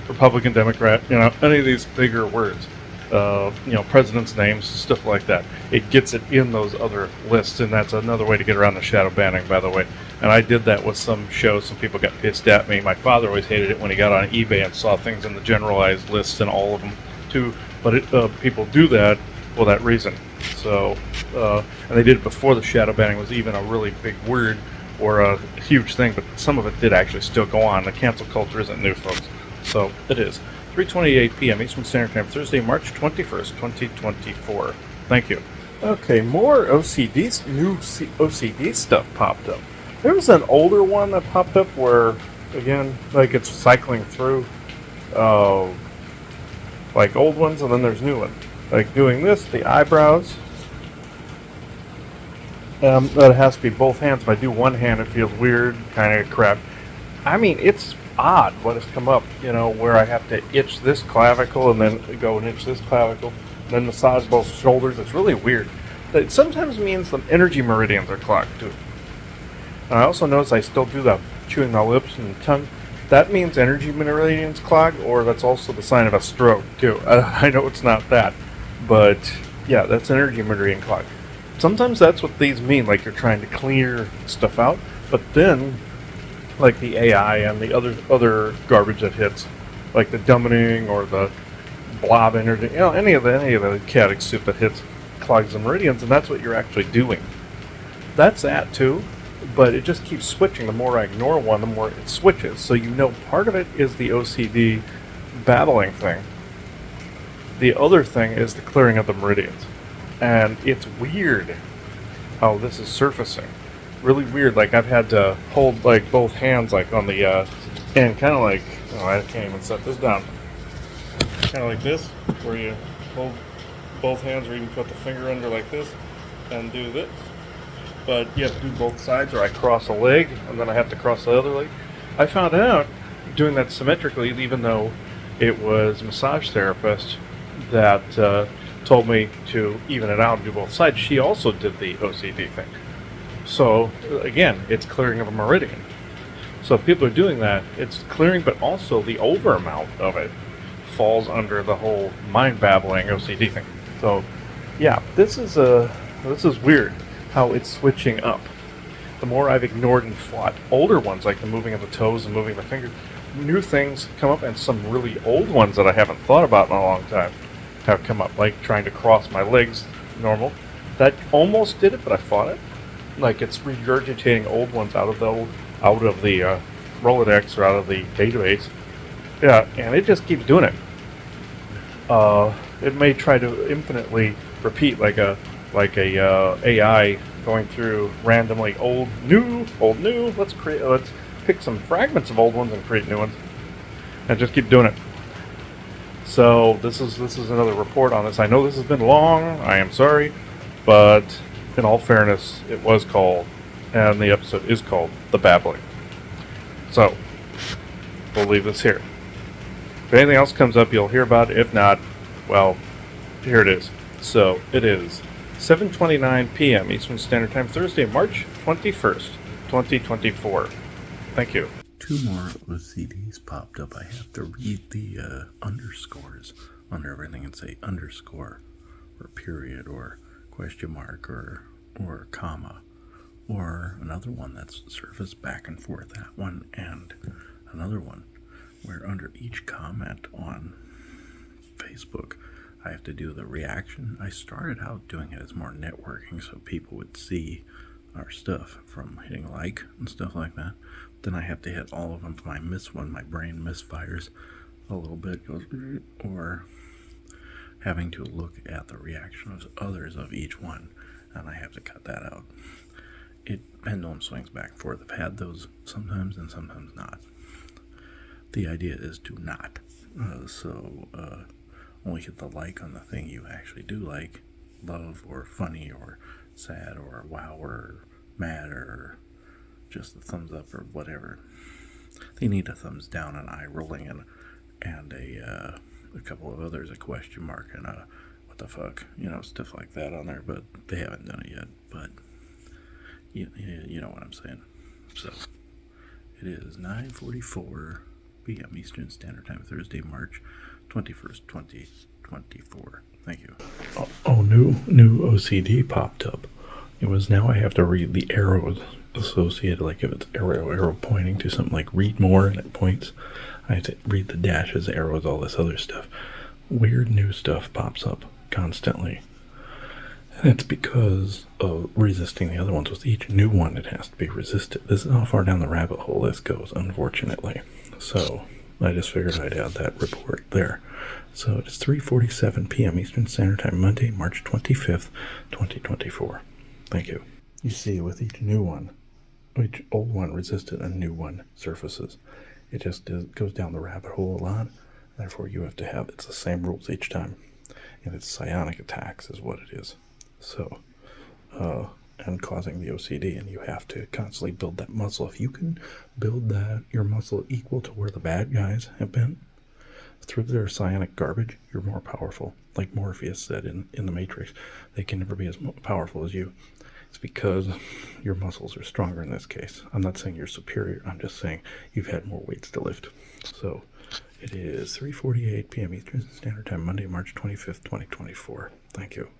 Republican, Democrat. Any of these bigger words. Presidents' names, stuff like that. It gets it in those other lists, and that's another way to get around the shadow banning, by the way. And I did that with some shows. Some people got pissed at me. My father always hated it when he got on eBay and saw things in the generalized lists and all of them too. But people do that for that reason. So, and they did it before the shadow banning was even a really big word or a huge thing. But some of it did actually still go on. The cancel culture isn't new, folks. So it is 3:28 p.m. Eastern Standard Time, Thursday, March 21st, 2024. Thank you. Okay, more new OCD stuff popped up. There was an older one that popped up where, again, like it's cycling through, like old ones, and then there's new ones. Like doing this, the eyebrows. That has to be both hands. If I do one hand, it feels weird, kind of crap. I mean, it's odd what has come up, where I have to itch this clavicle and then go and itch this clavicle, and then massage both shoulders. It's really weird. It sometimes means the energy meridians are clogged too. And I also notice I still do the chewing my lips and tongue. That means energy meridians clogged, or that's also the sign of a stroke too. I know it's not that, but yeah, that's energy meridian clogged. Sometimes that's what these mean, like you're trying to clear stuff out, but then like the AI and the other garbage that hits, like the dumbing or the blob energy, any of the chaotic soup that hits clogs the meridians, and that's what you're actually doing. That's that too, but it just keeps switching. The more I ignore one, the more it switches. So part of it is the OCD babbling thing. The other thing is the clearing of the meridians. And it's weird how this is surfacing. Really weird. Like I've had to hold like both hands like on the and kind of like, oh, I can't even set this down. Kind of like this, where you hold both hands, or even put the finger under like this and do this. But you have to do both sides, or I cross a leg and then I have to cross the other leg. I found out doing that symmetrically, even though it was a massage therapist that told me to even it out and do both sides. She also did the OCD thing. So again, it's clearing of a meridian. So if people are doing that, it's clearing, but also the over amount of it falls under the whole mind babbling OCD thing. So yeah, this is weird how it's switching up. The more I've ignored and fought older ones, like the moving of the toes and moving the fingers, new things come up, and some really old ones that I haven't thought about in a long time have come up, like trying to cross my legs normal. That almost did it, but I fought it. Like it's regurgitating old ones out of the Rolodex or out of the database. Yeah, and it just keeps doing it. It may try to infinitely repeat like a AI going through randomly old, new. Let's pick some fragments of old ones and create new ones, and just keep doing it. So this is another report on this. I know this has been long. I am sorry, but in all fairness, it was called, and the episode is called The Babbling. So we'll leave this here. If anything else comes up, you'll hear about it. If not, well, here it is. So it is 7:29 p.m. Eastern Standard Time, Thursday, March 21st, 2024. Thank you. Two more OCDs popped up. I have to read the underscores under everything and say underscore or period or question mark or comma, or another one that's surfaced back and forth, that one, and another one where under each comment on Facebook I have to do the reaction. I started out doing it as more networking so people would see our stuff from hitting like and stuff like that. Then I have to hit all of them. If I miss one, my brain misfires a little bit, goes, or having to look at the reaction of others of each one, and I have to cut that out. It pendulum swings back and forth. I've had those sometimes and sometimes not. The idea is to not. Only hit the like on the thing you actually do like, love or funny or sad or wow or mad or just a thumbs up or whatever. They need a thumbs down, an eye rolling, and a couple of others, a question mark and a what the fuck, stuff like that on there, but they haven't done it yet. But you know what I'm saying. So it is 9:44 p.m. Eastern Standard Time, Thursday, March 21st, 2024. Thank you. New OCD popped up. It was now I have to read the arrows associated, like if it's arrow pointing to something, like read more and it points. I have to read the dashes, arrows, all this other stuff. Weird new stuff pops up constantly. And it's because of resisting the other ones. With each new one, it has to be resisted. This is how far down the rabbit hole this goes, unfortunately. So I just figured I'd add that report there. So it's 3:47 p.m. Eastern Standard Time, Monday, March 25th, 2024. Thank you. You see, with each new one, each old one resisted, a new one surfaces. It just goes down the rabbit hole a lot. Therefore, you have to have, it's the same rules each time. And it's psionic attacks is what it is. So, and causing the OCD, and you have to constantly build that muscle. If you can build your muscle equal to where the bad guys have been, through their psionic garbage, you're more powerful. Like Morpheus said in The Matrix, they can never be as powerful as you. It's because your muscles are stronger in this case. I'm not saying you're superior. I'm just saying you've had more weights to lift. So it is 3:48 p.m. Eastern Standard Time, Monday, March 25th, 2024. Thank you.